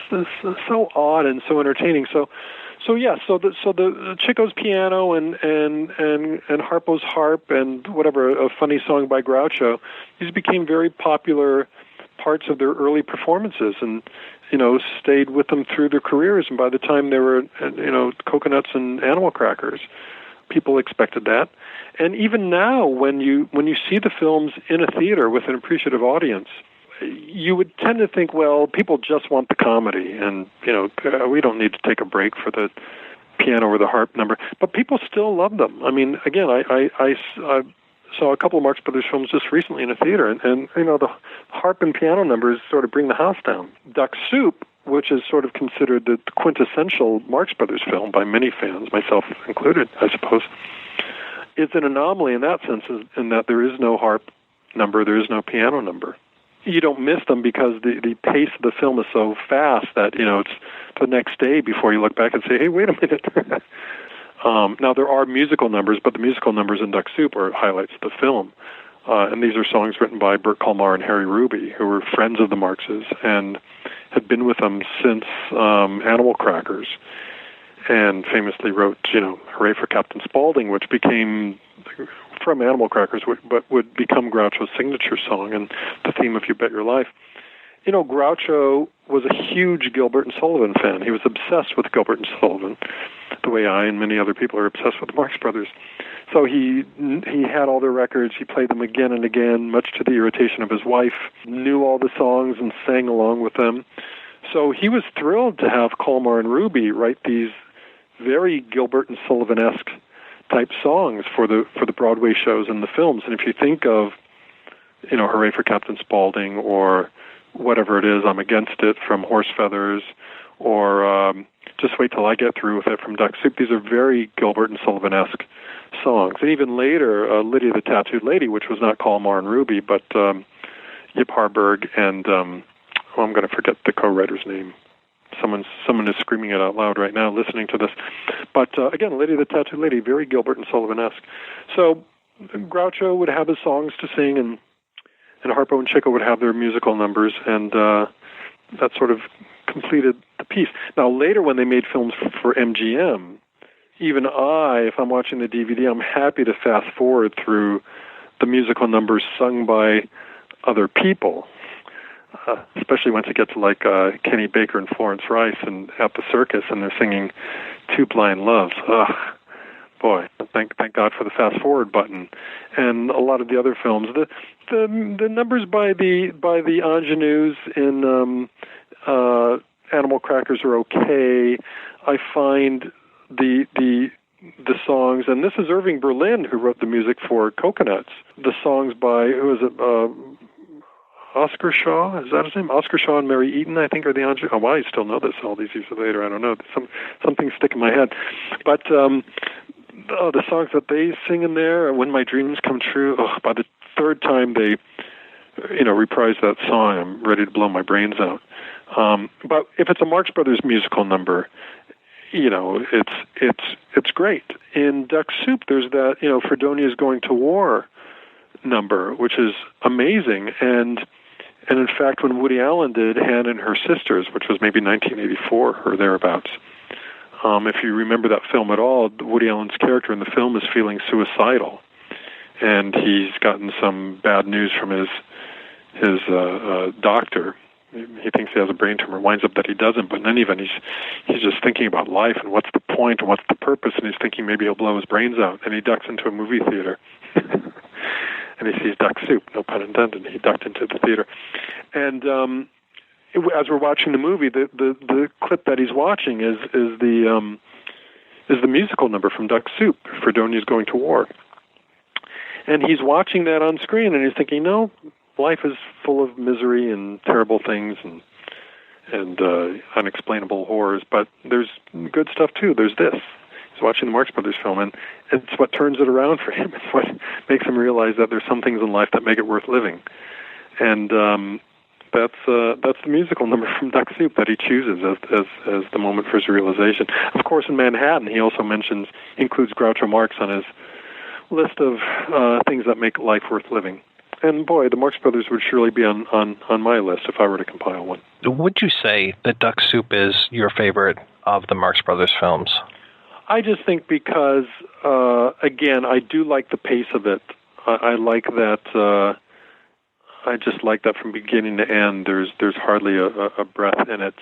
so odd and so entertaining. So the Chico's piano and Harpo's harp and whatever, a funny song by Groucho, these became very popular parts of their early performances and, stayed with them through their careers. And by the time they were, Coconuts and Animal Crackers, people expected that. And even now, when you see the films in a theater with an appreciative audience, you would tend to think, well, people just want the comedy, and we don't need to take a break for the piano or the harp number. But people still love them. I mean, again, I saw a couple of Marx Brothers films just recently in a theater, and the harp and piano numbers sort of bring the house down. Duck Soup, which is sort of considered the quintessential Marx Brothers film by many fans, myself included, I suppose, is an anomaly in that sense, in that there is no harp number, there is no piano number. You don't miss them because the pace of the film is so fast that, it's the next day before you look back and say, hey, wait a minute. Now, there are musical numbers, but the musical numbers in Duck Soup are highlights of the film. And these are songs written by Bert Kalmar and Harry Ruby, who were friends of the Marxes and had been with them since Animal Crackers, and famously wrote, Hooray for Captain Spaulding, which became, from Animal Crackers, but would become Groucho's signature song and the theme of You Bet Your Life. Groucho was a huge Gilbert and Sullivan fan. He was obsessed with Gilbert and Sullivan, the way I and many other people are obsessed with the Marx Brothers. So he had all their records. He played them again and again, much to the irritation of his wife, knew all the songs and sang along with them. So he was thrilled to have Kalmar and Ruby write these very Gilbert and Sullivan-esque type songs for the Broadway shows and the films. And if you think of, Hooray for Captain Spaulding, or whatever it is, I'm Against It from Horse Feathers, or Just Wait Till I Get Through With It from Duck Soup, these are very Gilbert and Sullivan-esque songs. And even later, Lydia the Tattooed Lady, which was not Kalmar and Ruby, but Yip Harburg and, I'm going to forget the co-writer's name. Someone is screaming it out loud right now listening to this. But again, Lydia the Tattooed Lady, very Gilbert and Sullivan-esque. So Groucho would have his songs to sing, and Harpo and Chico would have their musical numbers, and that sort of completed the piece. Now, later when they made films for MGM, even if I'm watching the DVD, I'm happy to fast forward through the musical numbers sung by other people. Especially once it gets like Kenny Baker and Florence Rice and at the circus, and they're singing Two Blind Loves. Boy, thank God for the fast forward button. And a lot of the other films, the numbers by the ingenues in Animal Crackers are okay. I find the songs, and this is Irving Berlin who wrote the music for Coconuts. The songs by, who is it, Oscar Shaw, is that his name? Oscar Shaw and Mary Eaton, I think, are the ingenues. Oh, why I still know this all these years later, I don't know. Something stick in my head. But the songs that they sing in there, When My Dreams Come True, by the third time they reprise that song, I'm ready to blow my brains out. But if it's a Marx Brothers musical number, it's great. In Duck Soup, there's that, Fredonia's Going to War number, which is amazing. And in fact, when Woody Allen did Hannah and Her Sisters, which was maybe 1984 or thereabouts, if you remember that film at all, Woody Allen's character in the film is feeling suicidal. And he's gotten some bad news from his doctor. He thinks he has a brain tumor. Winds up that he doesn't. But in any event, he's just thinking about life and what's the point and what's the purpose. And he's thinking maybe he'll blow his brains out. And he ducks into a movie theater. And he sees Duck Soup, no pun intended. He ducked into the theater. And as we're watching the movie, the clip that he's watching is the musical number from Duck Soup, Fredonia's Going to War. And he's watching that on screen, and he's thinking, no, life is full of misery and terrible things and unexplainable horrors, but there's good stuff too. There's this. He's watching the Marx Brothers film, and it's what turns it around for him. It's what makes him realize that there's some things in life that make it worth living. And that's the musical number from Duck Soup that he chooses as the moment for his realization. Of course, in Manhattan, he also includes Groucho-Marx on his list of things that make life worth living. And boy, the Marx Brothers would surely be on my list if I were to compile one. Would you say that Duck Soup is your favorite of the Marx Brothers films? I just think because, again, I do like the pace of it. I like that. I just like that from beginning to end. There's hardly a breath in it.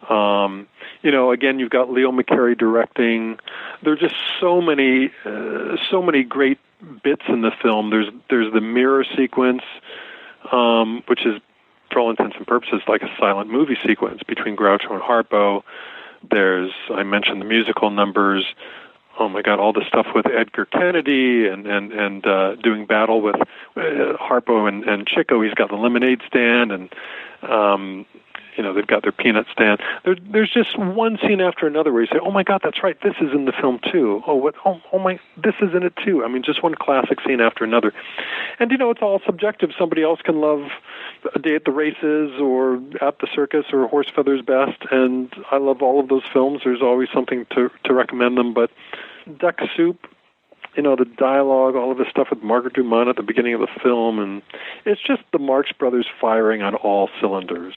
Again, you've got Leo McCarey directing. There are just so many great bits in the film. There's the mirror sequence, which is, for all intents and purposes, like a silent movie sequence between Groucho and Harpo. I mentioned the musical numbers. Oh my God, all the stuff with Edgar Kennedy and doing battle with Harpo and Chico. He's got the lemonade stand, and they've got their peanut stand. There's just one scene after another where you say, "Oh my God, that's right. This is in the film too." This is in it too. I mean, just one classic scene after another. And it's all subjective. Somebody else can love A Day at the Races or At the Circus or Horse Feathers Best, and I love all of those films. There's always something to recommend them, but Duck Soup, the dialogue, all of the stuff with Margaret Dumont at the beginning of the film, and it's just the Marx Brothers firing on all cylinders.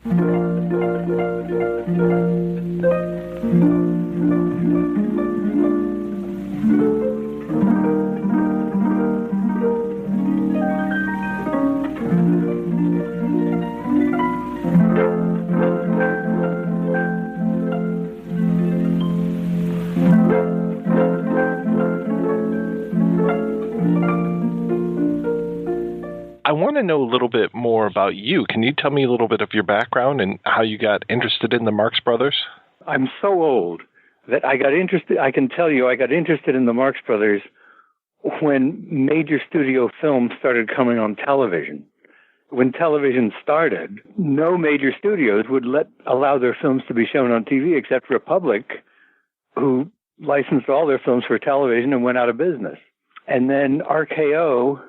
I want to know a little bit more about you. Can you tell me a little bit of your background and how you got interested in the Marx Brothers? I'm so old that I got interested in the Marx Brothers when major studio films started coming on television. When television started, no major studios would allow their films to be shown on TV except Republic, who licensed all their films for television and went out of business. And then RKO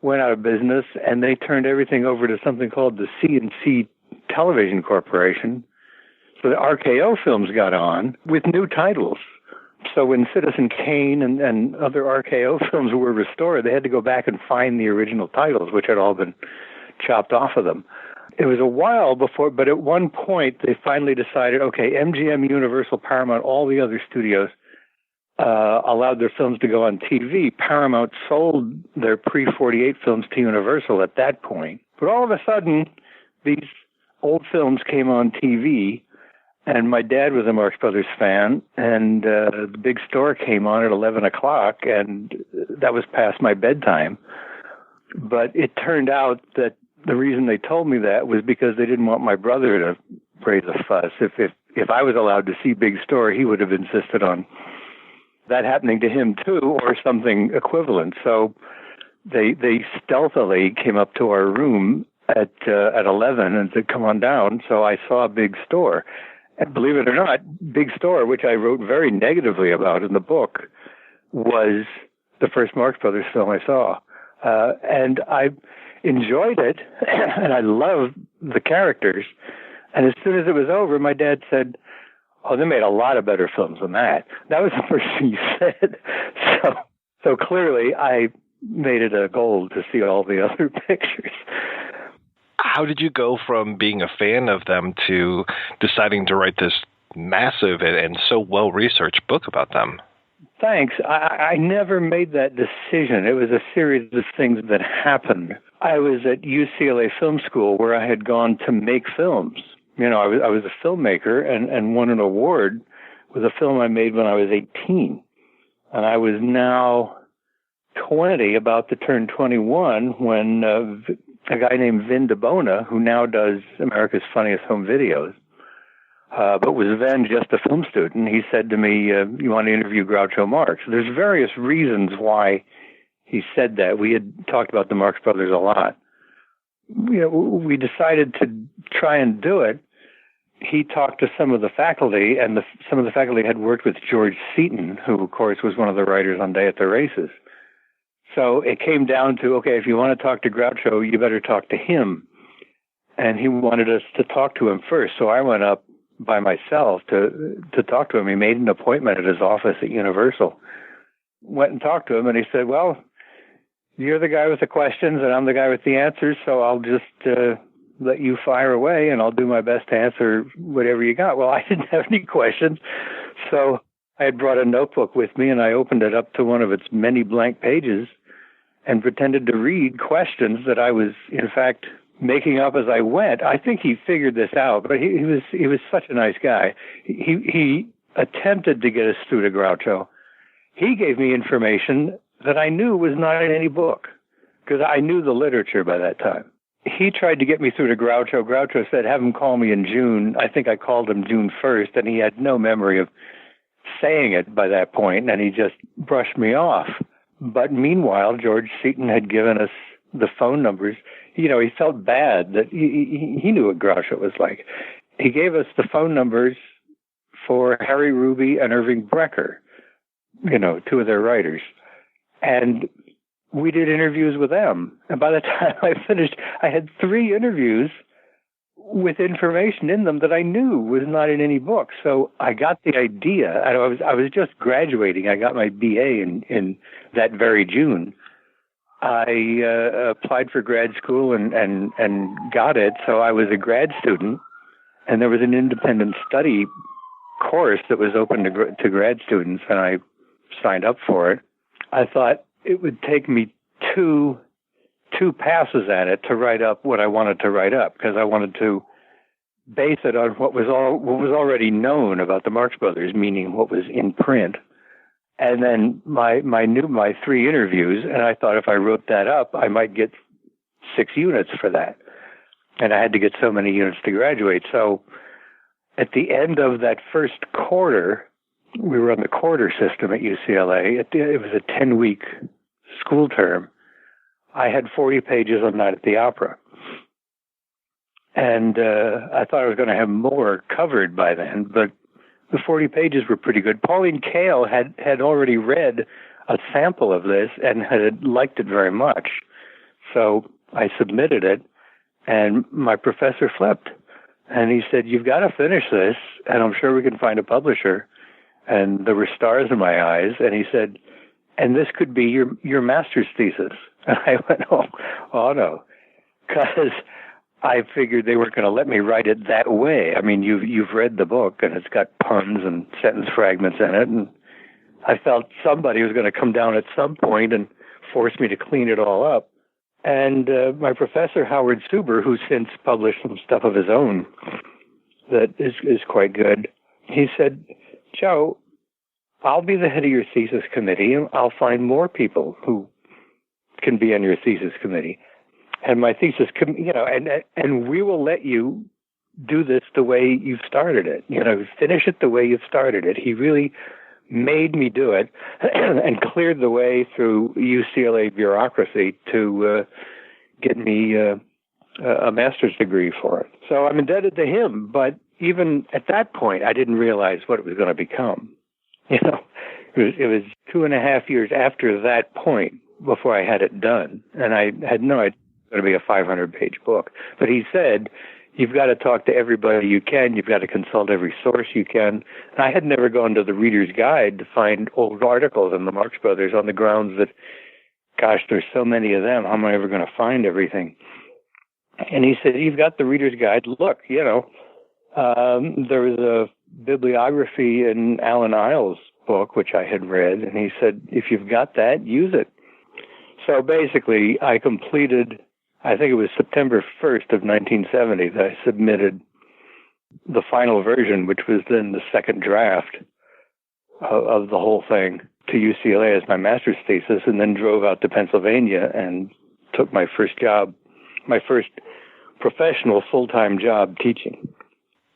went out of business, and they turned everything over to something called the C&C Television Corporation. So the RKO films got on with new titles. So when Citizen Kane and other RKO films were restored, they had to go back and find the original titles, which had all been chopped off of them. It was a while before, but at one point they finally decided, okay, MGM, Universal, Paramount, all the other studios allowed their films to go on TV. Paramount sold their pre-48 films to Universal at that point. But all of a sudden, these old films came on TV, and my dad was a Marx Brothers fan, and the big store came on at 11 o'clock, and that was past my bedtime. But it turned out that the reason they told me that was because they didn't want my brother to raise a fuss. If I was allowed to see Big Store, he would have insisted on that happening to him too, or something equivalent. So they stealthily came up to our room at 11 and said, "Come on down." So I saw Big Store. And believe it or not, Big Store, which I wrote very negatively about in the book, was the first Marx Brothers film I saw. And I enjoyed it, and I loved the characters. And as soon as it was over, my dad said, "Oh, they made a lot of better films than that." That was the first thing he said. So clearly, I made it a goal to see all the other pictures. How did you go from being a fan of them to deciding to write this massive and so well-researched book about them? Thanks. I never made that decision. It was a series of things that happened. I was at UCLA Film School where I had gone to make films. You know, I was a filmmaker and won an award with a film I made when I was 18. And I was now 20, about to turn 21, when a guy named Vin DeBona, who now does America's Funniest Home Videos, but was then just a film student, he said to me, "You want to interview Groucho-Marx?" There's various reasons why he said that. We had talked about the Marx Brothers a lot. You know, we decided to try and do it. He talked to some of the faculty, and some of the faculty had worked with George Seaton, who, of course, was one of the writers on Day at the Races. So it came down to, okay, if you want to talk to Groucho, you better talk to him. And he wanted us to talk to him first. So I went up by myself to talk to him. He made an appointment at his office at Universal. Went and talked to him, and he said, "Well, you're the guy with the questions, and I'm the guy with the answers, so I'll just let you fire away, and I'll do my best to answer whatever you got." Well, I didn't have any questions, so I had brought a notebook with me, and I opened it up to one of its many blank pages and pretended to read questions that I was, in fact, making up as I went. I think he figured this out, but he was such a nice guy. He attempted to get us through to Groucho. He gave me information that I knew was not in any book, because I knew the literature by that time. He tried to get me through to Groucho. Groucho said, "Have him call me in June." I think I called him June 1st, and he had no memory of saying it by that point, and he just brushed me off. But meanwhile, George Seaton had given us the phone numbers. You know, he felt bad that he knew what Groucho was like. He gave us the phone numbers for Harry Ruby and Irving Brecker, you know, two of their writers. And we did interviews with them. And by the time I finished, I had 3 interviews with information in them that I knew was not in any book. So I got the idea. I was just graduating. I got my BA in that very June. I applied for grad school and got it. So I was a grad student, and there was an independent study course that was open to grad students, and I signed up for it. I thought it would take me two passes at it to write up what I wanted to write up, because I wanted to base it on what was already known about the Marx Brothers, meaning what was in print. And then my 3 interviews, and I thought if I wrote that up, I might get 6 units for that. And I had to get so many units to graduate. So at the end of that first quarter, we were on the quarter system at UCLA. It was a 10-week school term. I had 40 pages on Night at the Opera. And I thought I was going to have more covered by then, but the 40 pages were pretty good. Pauline Kael had already read a sample of this and had liked it very much. So I submitted it, and my professor flipped. And he said, "You've got to finish this, and I'm sure we can find a publisher." And there were stars in my eyes. And he said, "And this could be your master's thesis." And I went, oh no, because I figured they weren't going to let me write it that way. I mean, you've read the book, and it's got puns and sentence fragments in it, and I felt somebody was going to come down at some point and force me to clean it all up. And my professor, Howard Suber, who's since published some stuff of his own that is quite good, he said, "Joe, I'll be the head of your thesis committee, and I'll find more people who can be on your thesis committee. And my thesis, and we will let you do this the way you started it. Finish it the way you started it. He really made me do it and cleared the way through UCLA bureaucracy to get me a master's degree for it. So I'm indebted to him. But even at that point, I didn't realize what it was going to become. It was 2.5 years after that point before I had it done, and I had no idea it was going to be a 500-page book. But he said, you've got to talk to everybody you can. You've got to consult every source you can. And I had never gone to the Reader's Guide to find old articles on the Marx Brothers on the grounds that, gosh, there's so many of them. How am I ever going to find everything? And he said, you've got the Reader's Guide. Look, there was a bibliography in Alan Isles' book, which I had read. And he said, if you've got that, use it. So basically, I completed, I think it was September 1st of 1970 that I submitted the final version, which was then the second draft of the whole thing, to UCLA as my master's thesis, and then drove out to Pennsylvania and took my first job, my first professional full-time job teaching.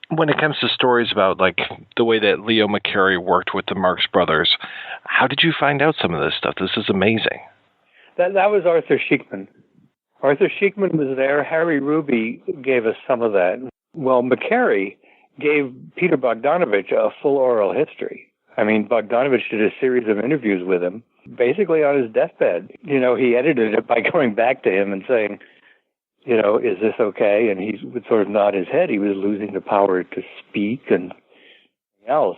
When it comes to stories about like the way that Leo McCarey worked with the Marx Brothers, how did you find out some of this stuff? This is amazing. That was Arthur Sheikman. Arthur Sheikman was there. Harry Ruby gave us some of that. Well, McCarey gave Peter Bogdanovich a full oral history. I mean, Bogdanovich did a series of interviews with him, basically on his deathbed. He edited it by going back to him and saying, is this okay? And he would sort of nod his head. He was losing the power to speak and else.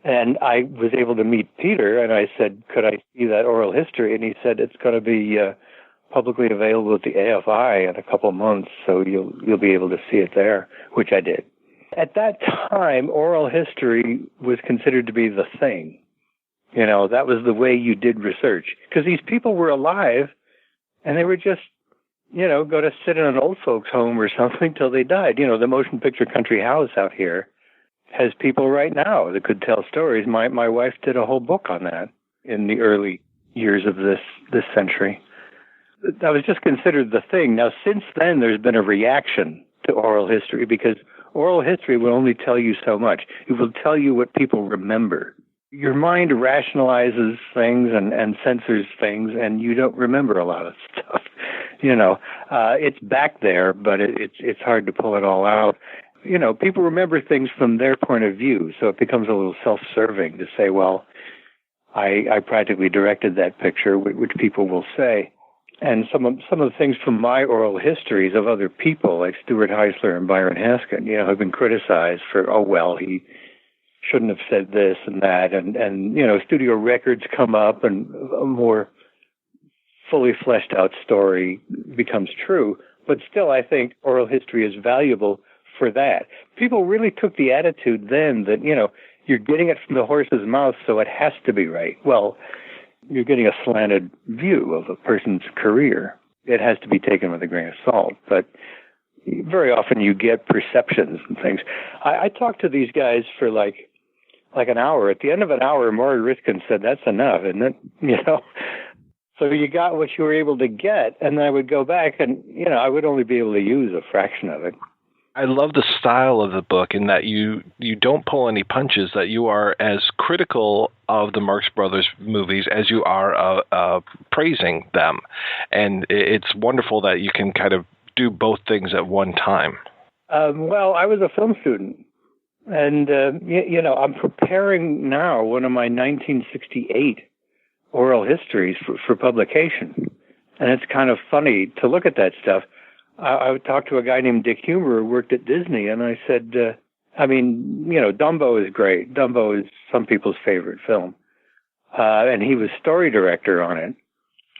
And I was able to meet Peter, and I said, could I see that oral history? And he said, it's going to be publicly available at the AFI in a couple of months, so you'll be able to see it there, which I did. At that time, oral history was considered to be the thing. That was the way you did research. Because these people were alive, and they were just, go to sit in an old folks' home or something till they died. The Motion Picture Country House out here has people right now that could tell stories. My wife did a whole book on that in the early years of this century. That was just considered the thing. Now, since then, there's been a reaction to oral history because oral history will only tell you so much. It will tell you what people remember. Your mind rationalizes things and censors things, and you don't remember a lot of stuff. It's back there, but it's hard to pull it all out. People remember things from their point of view, so it becomes a little self-serving to say, well, I practically directed that picture, which people will say. And some of the things from my oral histories of other people, like Stuart Heisler and Byron Haskin, have been criticized for, he shouldn't have said this and that. And studio records come up and a more fully fleshed out story becomes true. But still, I think oral history is valuable for that. People really took the attitude then that, you're getting it from the horse's mouth, so it has to be right. Well, you're getting a slanted view of a person's career. It has to be taken with a grain of salt. But very often you get perceptions and things. I talked to these guys for like an hour. At the end of an hour, Maury Riskin said, that's enough, isn't it? So you got what you were able to get, and then I would go back and, I would only be able to use a fraction of it. I love the style of the book in that you don't pull any punches, that you are as critical of the Marx Brothers movies as you are praising them. And it's wonderful that you can kind of do both things at one time. Well, I was a film student. And, I'm preparing now one of my 1968 oral histories for publication. And it's kind of funny to look at that stuff. I would talk to a guy named Dick Humer who worked at Disney, and I said, Dumbo is great. Dumbo is some people's favorite film. And he was story director on it,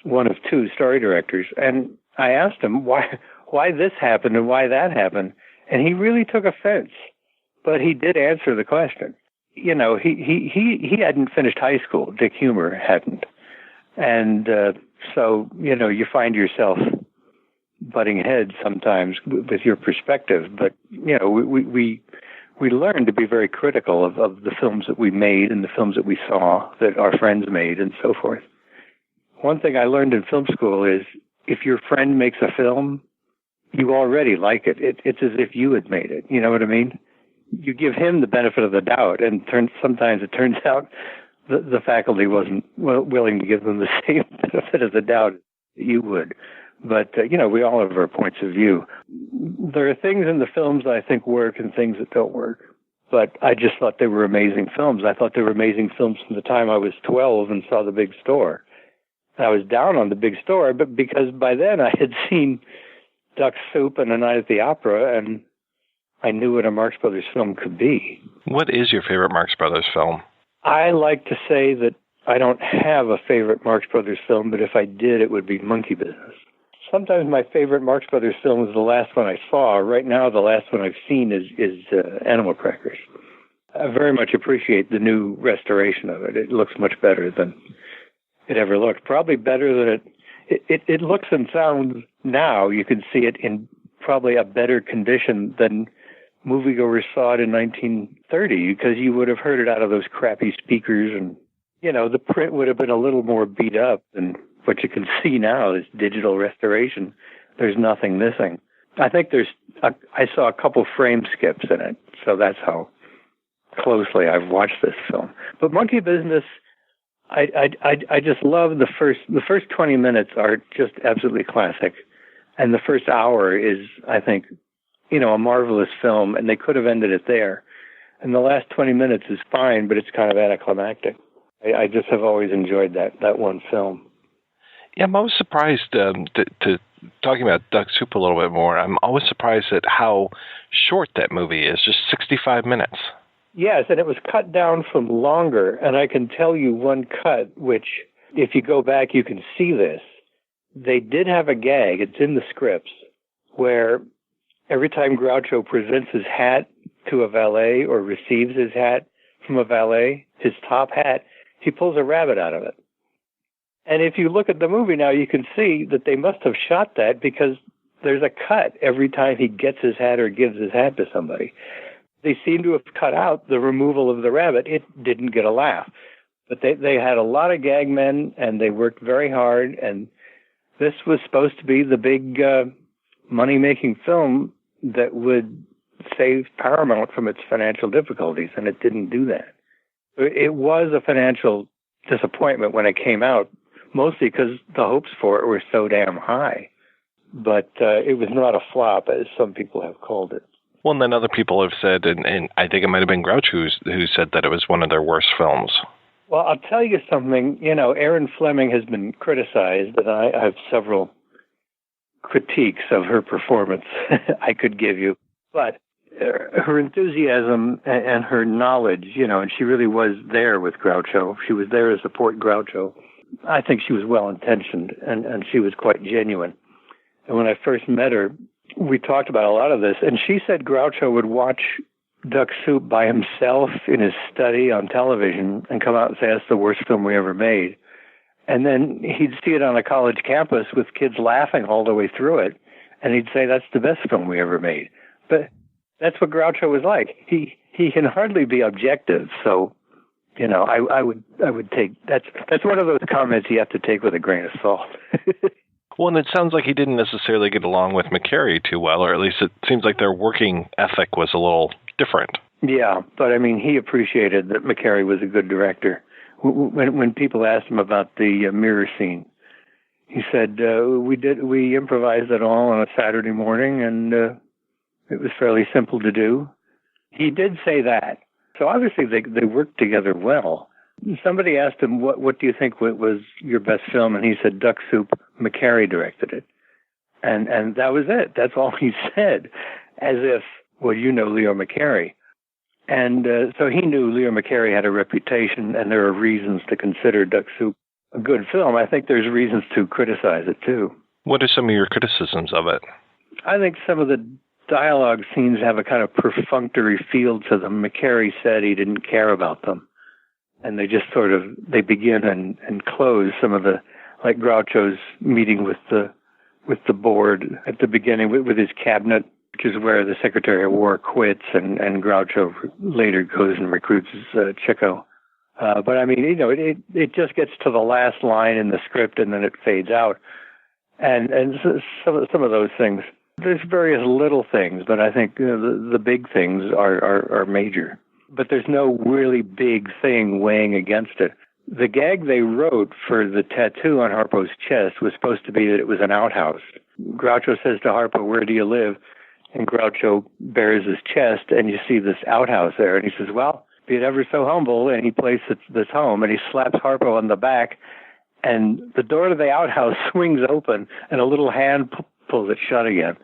one of two story directors. And I asked him why this happened and why that happened. And he really took offense, but he did answer the question. He hadn't finished high school. Dick Humer hadn't. And so, you find yourself butting heads sometimes with your perspective, but we learned to be very critical of the films that we made and the films that we saw that our friends made and so forth. One thing I learned in film school is if your friend makes a film, you already like it. It's as if you had made it. You know what I mean? You give him the benefit of the doubt, and sometimes it turns out the faculty wasn't willing to give them the same benefit of the doubt that you would. But, we all have our points of view. There are things in the films I think work and things that don't work. But I just thought they were amazing films. I thought they were amazing films from the time I was 12 and saw The Big Store. I was down on The Big Store, but because by then I had seen Duck Soup and A Night at the Opera, and I knew what a Marx Brothers film could be. What is your favorite Marx Brothers film? I like to say that I don't have a favorite Marx Brothers film, but if I did, it would be Monkey Business. Sometimes my favorite Marx Brothers film is the last one I saw. Right now, the last one I've seen is Animal Crackers. I very much appreciate the new restoration of it. It looks much better than it ever looked. Probably better than it looks and sounds now. You can see it in probably a better condition than moviegoers saw it in 1930, because you would have heard it out of those crappy speakers, and the print would have been a little more beat up than what you can see now. This digital restoration, there's nothing missing. I think I saw a couple frame skips in it, so that's how closely I've watched this film. But Monkey Business, I just love the first 20 minutes are just absolutely classic, and the first hour is, I think, a marvelous film, and they could have ended it there. And the last 20 minutes is fine, but it's kind of anticlimactic. I just have always enjoyed that one film. Yeah, I'm always surprised, to talking about Duck Soup a little bit more, I'm always surprised at how short that movie is, just 65 minutes. Yes, and it was cut down from longer, and I can tell you one cut, which, if you go back, you can see this. They did have a gag, it's in the scripts, where every time Groucho presents his hat to a valet or receives his hat from a valet, his top hat, he pulls a rabbit out of it. And if you look at the movie now, you can see that they must have shot that, because there's a cut every time he gets his hat or gives his hat to somebody. They seem to have cut out the removal of the rabbit. It didn't get a laugh. But they had a lot of gag men, and they worked very hard, and this was supposed to be the big money-making film that would save Paramount from its financial difficulties, and it didn't do that. It was a financial disappointment when it came out, mostly because the hopes for it were so damn high. But it was not a flop, as some people have called it. Well, and then other people have said, and I think it might have been Groucho who said that it was one of their worst films. Well, I'll tell you something. Erin Fleming has been criticized, and I have several critiques of her performance I could give you. But her enthusiasm and her knowledge, and she really was there with Groucho. She was there to support Groucho. I think she was well-intentioned, and she was quite genuine. And when I first met her, we talked about a lot of this, and she said Groucho would watch Duck Soup by himself in his study on television and come out and say, that's the worst film we ever made. And then he'd see it on a college campus with kids laughing all the way through it, and he'd say, that's the best film we ever made. But that's what Groucho was like. He can hardly be objective, so, I would take, that's one of those comments you have to take with a grain of salt. Well, and it sounds like he didn't necessarily get along with McCarey too well, or at least it seems like their working ethic was a little different. Yeah, but he appreciated that McCarey was a good director. When people asked him about the mirror scene, he said, we improvised it all on a Saturday morning, and it was fairly simple to do. He did say that. So obviously they worked together well. Somebody asked him, what do you think was your best film? And he said, Duck Soup. McCarey directed it. And that was it. That's all he said. As if, Leo McCarey. And so he knew Leo McCarey had a reputation, and there are reasons to consider Duck Soup a good film. I think there's reasons to criticize it, too. What are some of your criticisms of it? I think some of the dialogue scenes have a kind of perfunctory feel to them. McCarey said he didn't care about them. And they just they begin and close some of the, like Groucho's meeting with the board at the beginning with his cabinet, which is where the Secretary of War quits, and Groucho later goes and recruits Chico. But I mean, it just gets to the last line in the script and then it fades out. And some of those things, there's various little things, but I think the big things are major. But there's no really big thing weighing against it. The gag they wrote for the tattoo on Harpo's chest was supposed to be that it was an outhouse. Groucho says to Harpo, "Where do you live?" And Groucho bares his chest, and you see this outhouse there. And he says, "Well, be it ever so humble," and he places this home, and he slaps Harpo on the back, and the door to the outhouse swings open, and a little hand pulls it shut again.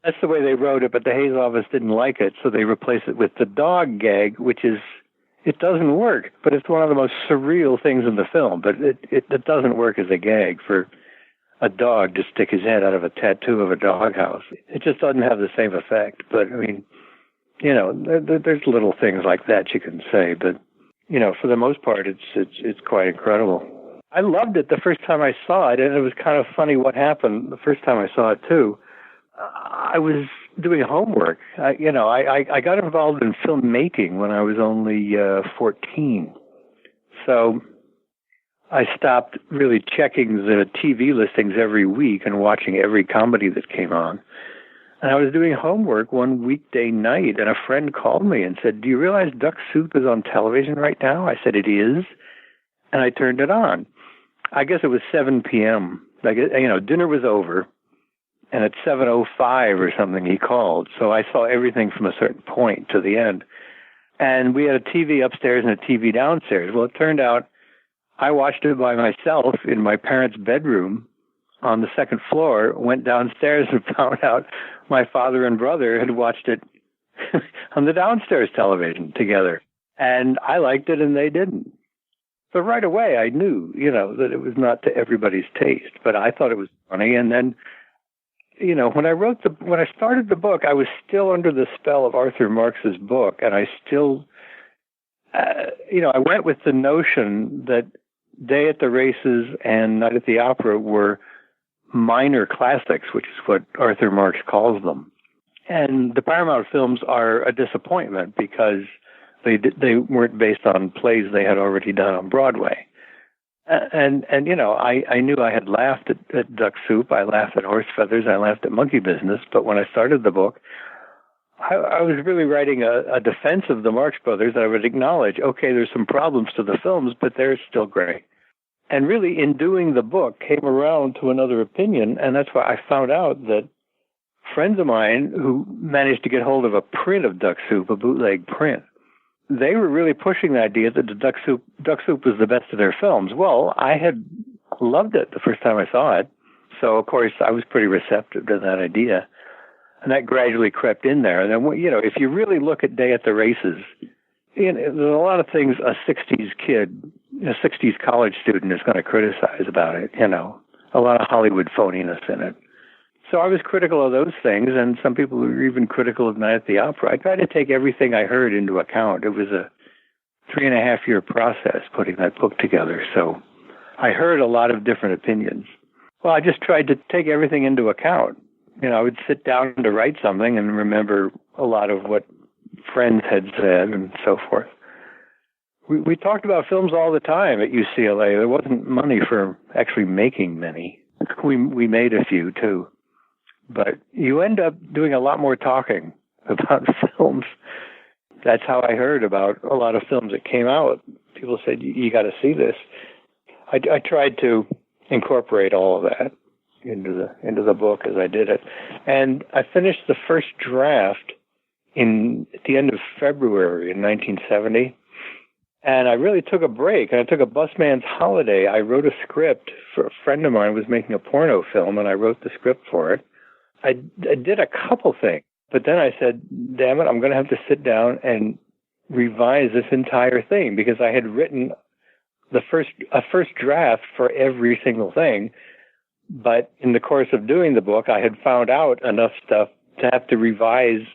That's the way they wrote it, but the Hayes office didn't like it, so they replaced it with the dog gag, which is, it doesn't work, but it's one of the most surreal things in the film, but it doesn't work as a gag for a dog to stick his head out of a tattoo of a doghouse. It just doesn't have the same effect, but I mean, there's little things like that you can say, but, for the most part, it's quite incredible. I loved it the first time I saw it, and it was kind of funny what happened the first time I saw it, too. I was doing homework. I got involved in filmmaking when I was only 14. So I stopped really checking the TV listings every week and watching every comedy that came on. And I was doing homework one weekday night, and a friend called me and said, "Do you realize Duck Soup is on television right now?" I said, "It is." And I turned it on. I guess it was 7 p.m. Dinner was over. And at 7:05 or something, he called. So I saw everything from a certain point to the end. And we had a TV upstairs and a TV downstairs. Well, it turned out I watched it by myself in my parents' bedroom on the second floor, went downstairs and found out my father and brother had watched it on the downstairs television together. And I liked it and they didn't. So right away I knew, that it was not to everybody's taste. But I thought it was funny. And then, when I started the book, I was still under the spell of Arthur Marx's book, and I still, I went with the notion that Day at the Races and Night at the Opera were minor classics, which is what Arthur Marx calls them. And the Paramount films are a disappointment because they weren't based on plays they had already done on Broadway. And I knew I had laughed at Duck Soup, I laughed at Horse Feathers, I laughed at Monkey Business, but when I started the book, I was really writing a defense of the Marx Brothers that I would acknowledge, okay, there's some problems to the films, but they're still great. And really, in doing the book, came around to another opinion, and that's why I found out that friends of mine who managed to get hold of a print of Duck Soup, a bootleg print, they were really pushing the idea that the Duck Soup was the best of their films. Well, I had loved it the first time I saw it, so of course I was pretty receptive to that idea, and that gradually crept in there. And then, if you really look at Day at the Races, there's a lot of things a '60s kid, a '60s college student is going to criticize about it. A lot of Hollywood phoniness in it. So I was critical of those things, and some people were even critical of Night at the Opera. I tried to take everything I heard into account. It was a 3.5-year process putting that book together, so I heard a lot of different opinions. Well, I just tried to take everything into account. I would sit down to write something and remember a lot of what friends had said and so forth. We talked about films all the time at UCLA. There wasn't money for actually making many. We made a few, too. But you end up doing a lot more talking about films. That's how I heard about a lot of films that came out. People said, you got to see this. I tried to incorporate all of that into the book as I did it. And I finished the first draft at the end of February in 1970. And I really took a break. And I took a busman's holiday. I wrote a script for a friend of mine who was making a porno film, and I wrote the script for it. I did a couple things, but then I said, damn it, I'm going to have to sit down and revise this entire thing, because I had written a first draft for every single thing. But in the course of doing the book, I had found out enough stuff to have to revise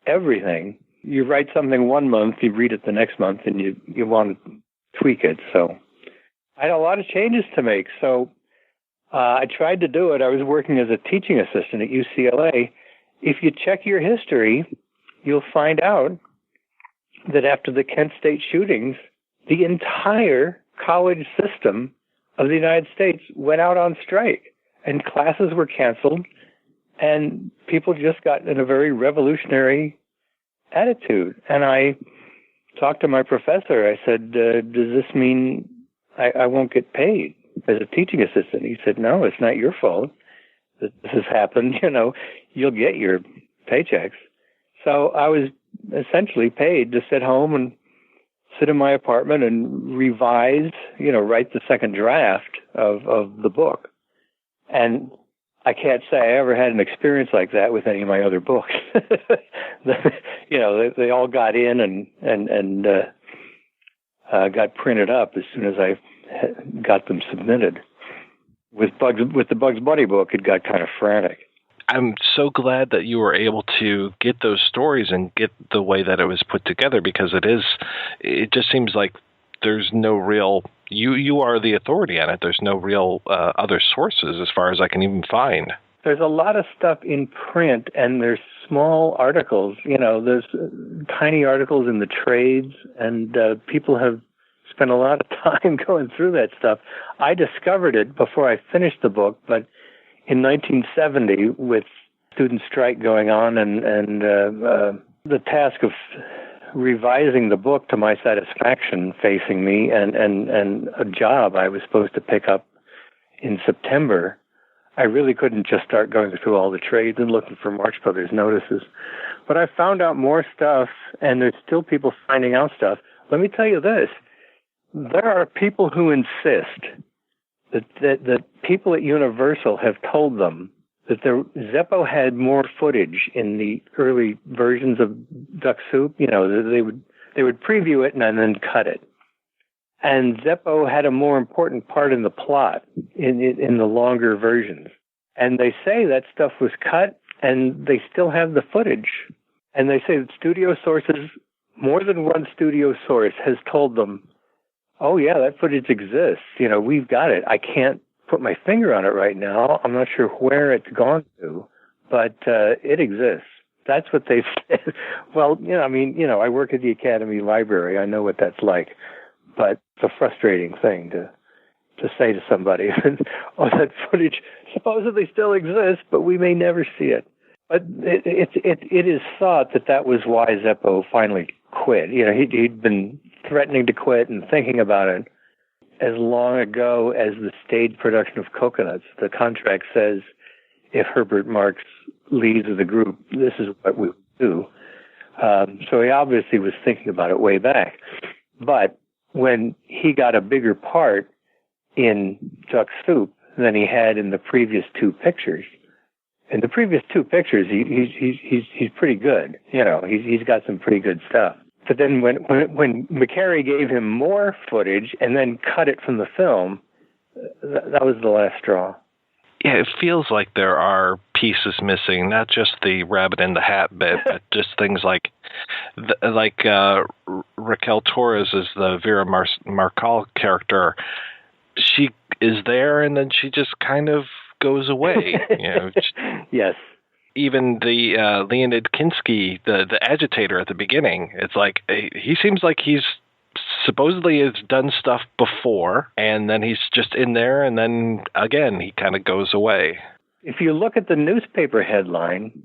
everything. You write something one month, you read it the next month, and you want to tweak it. So I had a lot of changes to make. So I tried to do it. I was working as a teaching assistant at UCLA. If you check your history, you'll find out that after the Kent State shootings, the entire college system of the United States went out on strike, and classes were canceled, and people just got in a very revolutionary attitude. And I talked to my professor. I said, does this mean I won't get paid as a teaching assistant? He said, no, it's not your fault that this has happened. You'll get your paychecks. So I was essentially paid to sit home and sit in my apartment and revise, write the second draft of the book. And I can't say I ever had an experience like that with any of my other books. They all got in and got printed up as soon as I got them submitted. With the Bugs Bunny book, it got kind of frantic. I'm so glad that you were able to get those stories and get the way that it was put together, because it just seems like there's no real, you are the authority on it. There's no real other sources as far as I can even find. There's a lot of stuff in print, and there's small articles, there's tiny articles in the trades, and people have spent a lot of time going through that stuff. I discovered it before I finished the book, but in 1970, with student strike going on and the task of revising the book to my satisfaction facing me, and a job I was supposed to pick up in September, I really couldn't just start going through all the trades and looking for Marx Brothers notices. But I found out more stuff, and there's still people finding out stuff. Let me tell you this. There are people who insist that people at Universal have told them that Zeppo had more footage in the early versions of Duck Soup. They would preview it and then cut it. And Zeppo had a more important part in the plot in the longer versions. And they say that stuff was cut, and they still have the footage. And they say that studio sources, more than one studio source, has told them, oh, yeah, that footage exists. We've got it. I can't put my finger on it right now. I'm not sure where it's gone to, but it exists. That's what they said. Well, I work at the Academy Library. I know what that's like. But it's a frustrating thing to say to somebody, oh, that footage supposedly still exists, but we may never see it. But it is thought that was why Zeppo finally quit. He'd been threatening to quit and thinking about it as long ago as the stage production of Coconuts. The contract says if Herbert Marx leaves the group, this is what we do. So he obviously was thinking about it way back. But when he got a bigger part in Duck Soup than he had in the previous two pictures, in the previous two pictures, he's pretty good. He's got some pretty good stuff. But then when McCarey gave him more footage and then cut it from the film, that was the last straw. Yeah, it feels like there are pieces missing, not just the rabbit in the hat bit, but just things like Raquel Torres is the Vera Marcal character. She is there, and then she just kind of goes away. Yes. Even the Leonid Kinski, the agitator at the beginning, it's like he seems like he's supposedly has done stuff before, and then he's just in there, and then again he kind of goes away. If you look at the newspaper headline,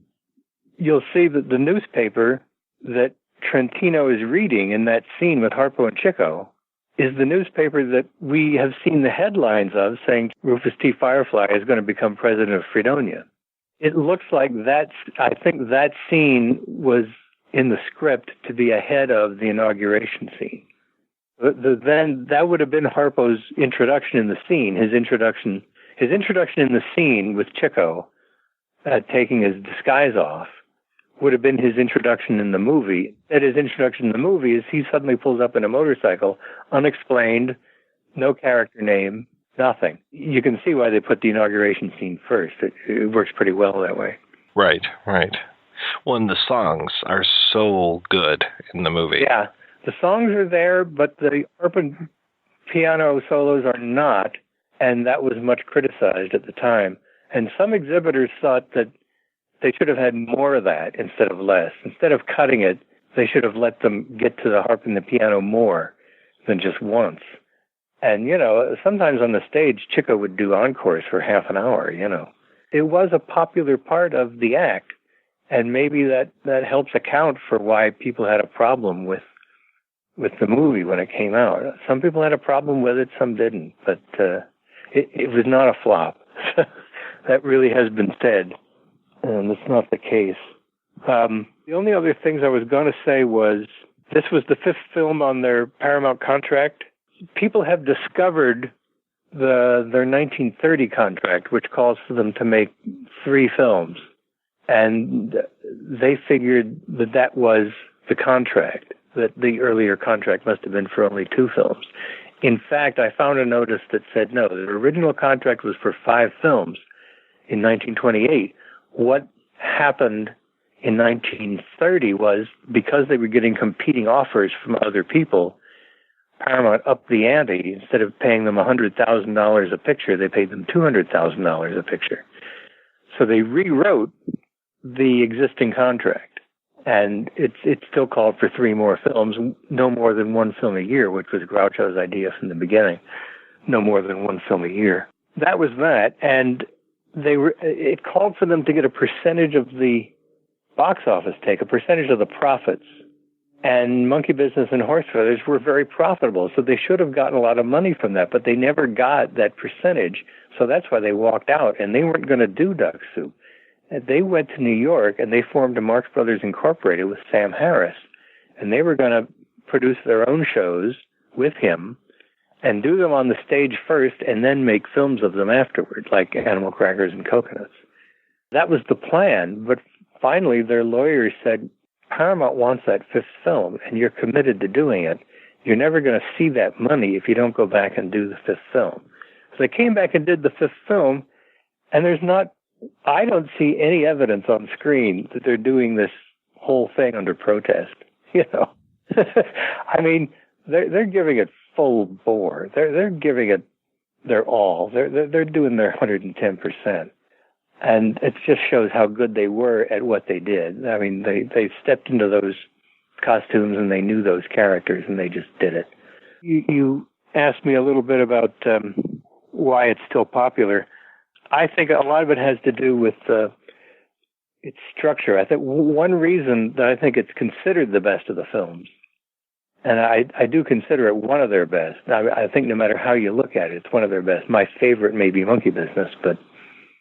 you'll see that the newspaper that Trentino is reading in that scene with Harpo and Chico is the newspaper that we have seen the headlines of saying Rufus T. Firefly is going to become president of Fredonia. It looks like I think that scene was in the script to be ahead of the inauguration scene. Then that would have been Harpo's introduction in the scene, his introduction in the scene with Chico taking his disguise off would have been his introduction in the movie. And his introduction in the movie is he suddenly pulls up in a motorcycle, unexplained, no character name, nothing. You can see why they put the inauguration scene first. It works pretty well that way. Right. Well, and the songs are so good in the movie. Yeah, the songs are there, but the harp and piano solos are not, and that was much criticized at the time. And some exhibitors thought that they should have had more of that instead of less. Instead of cutting it, they should have let them get to the harp and the piano more. than just once. And, sometimes on the stage, Chico would do encores for half an hour, It was a popular part of the act, and maybe that helps account for why people had a problem with the movie when it came out. Some people had a problem with it, some didn't, but it was not a flop. That really has been said, and it's not the case. The only other things I was going to say was, this was the 5th film on their Paramount contract. People have discovered their 1930 contract, which calls for them to make 3 films. And they figured that was the contract, that the earlier contract must have been for only 2 films. In fact, I found a notice that said, no, the original contract was for 5 films in 1928. What happened in 1930 was, because they were getting competing offers from other people, Paramount upped the ante. Instead of paying them $100,000 a picture, they paid them $200,000 a picture. So they rewrote the existing contract, and it still called for 3 more films, no more than 1 film a year, which was Groucho's idea from the beginning. No more than 1 film a year. That was that, and it called for them to get a percentage of the box office take, a percentage of the profits. And Monkey Business and Horse Feathers were very profitable, so they should have gotten a lot of money from that, but they never got that percentage, so that's why they walked out, and they weren't going to do Duck Soup. They went to New York, and they formed a Marx Brothers Incorporated with Sam Harris, and they were going to produce their own shows with him and do them on the stage first and then make films of them afterward, like Animal Crackers and Coconuts. That was the plan, but finally their lawyers said, Paramount wants that 5th film, and you're committed to doing it. You're never going to see that money if you don't go back and do the 5th film. So they came back and did the 5th film, and I don't see any evidence on screen that they're doing this whole thing under protest. I mean, they're giving it full bore. They're giving it their all. They're doing their 110%. And it just shows how good they were at what they did. I mean, they stepped into those costumes and they knew those characters and they just did it. You asked me a little bit about why it's still popular. I think a lot of it has to do with its structure. I think one reason that I think it's considered the best of the films, and I do consider it one of their best. I think no matter how you look at it, it's one of their best. My favorite may be Monkey Business, but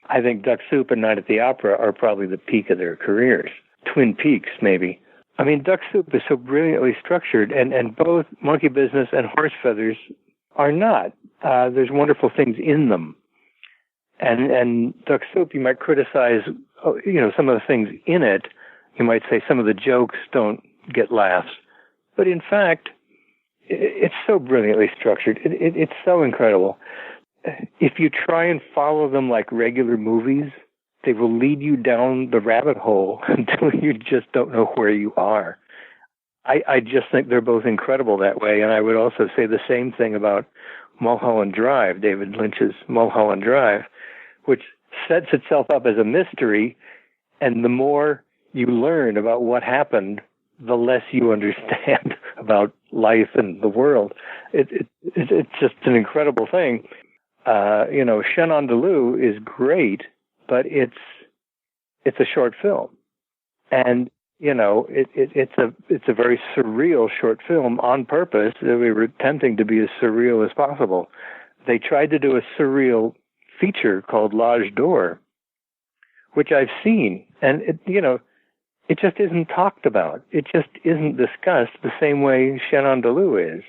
I think Duck Soup and Night at the Opera are probably the peak of their careers. Twin Peaks, maybe. I mean, Duck Soup is so brilliantly structured, and both Monkey Business and Horse Feathers are not. There's wonderful things in them. And Duck Soup, you might criticize, some of the things in it. You might say some of the jokes don't get laughs. But in fact, it's so brilliantly structured. It's so incredible. If you try and follow them like regular movies, they will lead you down the rabbit hole until you just don't know where you are. I just think they're both incredible that way, and I would also say the same thing about Mulholland Drive, David Lynch's Mulholland Drive, which sets itself up as a mystery, and the more you learn about what happened, the less you understand about life and the world. It's just an incredible thing. Shenandoah is great, but it's a short film, and it's a very surreal short film on purpose. We were attempting to be as surreal as possible. They tried to do a surreal feature called L'Âge d'Or, which I've seen, and it just isn't talked about. It just isn't discussed the same way Shenandoah is,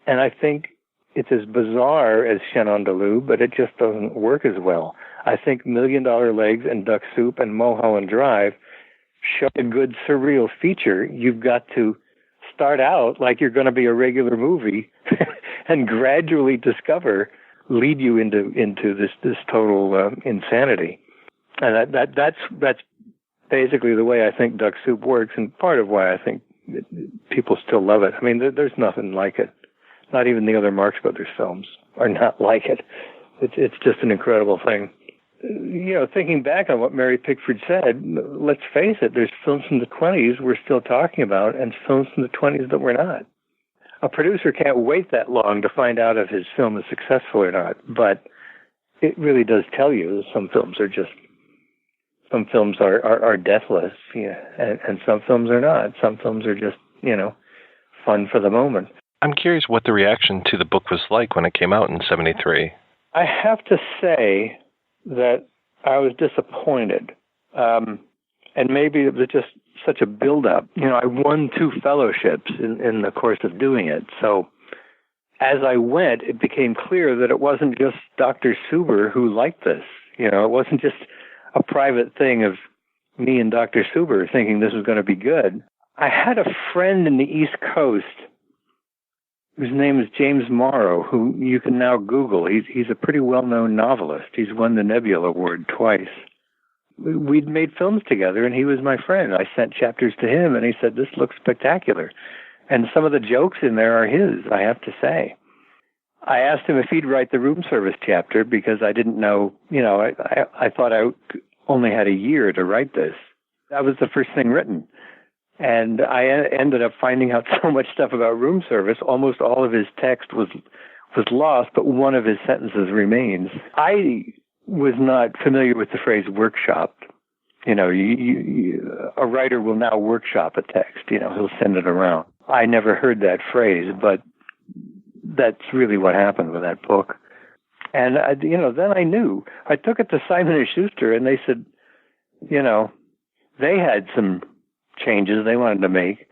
and I think it's as bizarre as Shenandoah, but it just doesn't work as well. I think $1 Million Legs and Duck Soup and Mulholland Drive show a good surreal feature. You've got to start out like you're going to be a regular movie and gradually lead you into this total insanity. And that's basically the way I think Duck Soup works, and part of why I think people still love it. I mean, there's nothing like it. Not even the other Marx Brothers films are not like it. It's just an incredible thing. Thinking back on what Mary Pickford said, let's face it, there's films from the 20s we're still talking about and films from the 20s that we're not. a producer can't wait that long to find out if his film is successful or not. But it really does tell you that some films are deathless, and some films are not. Some films are just, fun for the moment. I'm curious what the reaction to the book was like when it came out in 1973. I have to say that I was disappointed. And maybe it was just such a build-up. I won 2 fellowships in the course of doing it. So as I went, it became clear that it wasn't just Dr. Suber who liked this. It wasn't just a private thing of me and Dr. Suber thinking this was going to be good. I had a friend in the East Coast whose name is James Morrow, who you can now Google. He's a pretty well-known novelist. He's won the Nebula Award twice. We'd made films together, and he was my friend. I sent chapters to him, and he said, this looks spectacular. And some of the jokes in there are his, I have to say. I asked him if he'd write the room service chapter because I didn't know, I thought I only had a year to write this. That was the first thing written. And I ended up finding out so much stuff about room service. Almost all of his text was lost, but one of his sentences remains. I was not familiar with the phrase workshopped. A writer will now workshop a text. He'll send it around. I never heard that phrase, but that's really what happened with that book. And, then I knew. I took it to Simon & Schuster, and they said, they had some changes they wanted to make.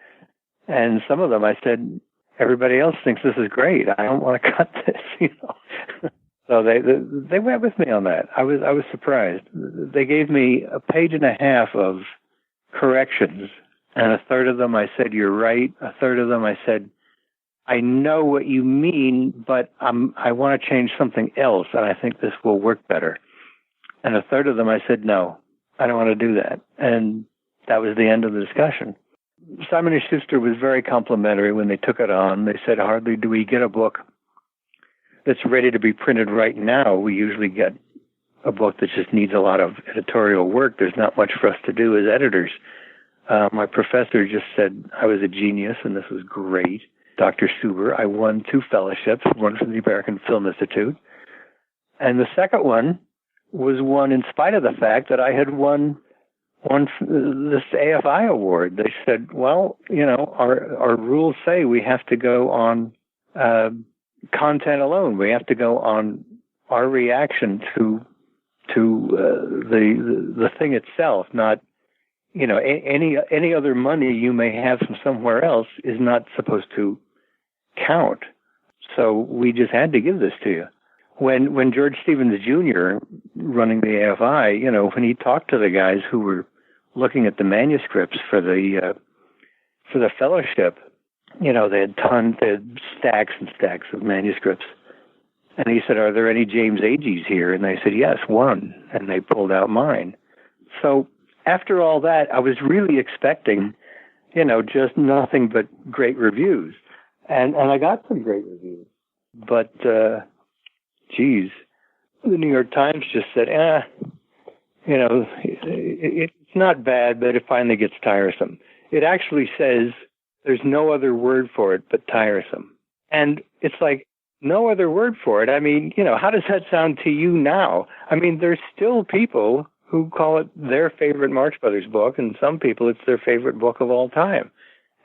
And some of them I said, everybody else thinks this is great. I don't want to cut this, So they went with me on that. I was surprised. They gave me a page and a half of corrections, and a third of them I said, you're right. A third of them I said, I know what you mean, but I want to change something else, and I think this will work better. And a third of them I said, no, I don't want to do that. And that was the end of the discussion. Simon & Schuster was very complimentary when they took it on. They said, hardly do we get a book that's ready to be printed right now. We usually get a book that just needs a lot of editorial work. There's not much for us to do as editors. My professor just said I was a genius, and this was great. Dr. Suber, I won 2 fellowships, one from the American Film Institute. And the second one was won in spite of the fact that I had won this AFI award. They said, well, our rules say we have to go on content alone. We have to go on our reaction to the thing itself, not any other money you may have from somewhere else is not supposed to count. So we just had to give this to you. When George Stevens Jr., running the AFI, when he talked to the guys who were looking at the manuscripts for the fellowship, they had stacks and stacks of manuscripts. And he said, are there any James Agees here? And they said, yes, one. And they pulled out mine. So after all that, I was really expecting, just nothing but great reviews. And I got some great reviews. But, geez, the New York Times just said, it's not bad, but it finally gets tiresome. It actually says there's no other word for it but tiresome. And it's like, no other word for it. I mean, how does that sound to you now? I mean, there's still people who call it their favorite Marx Brothers book, and some people it's their favorite book of all time.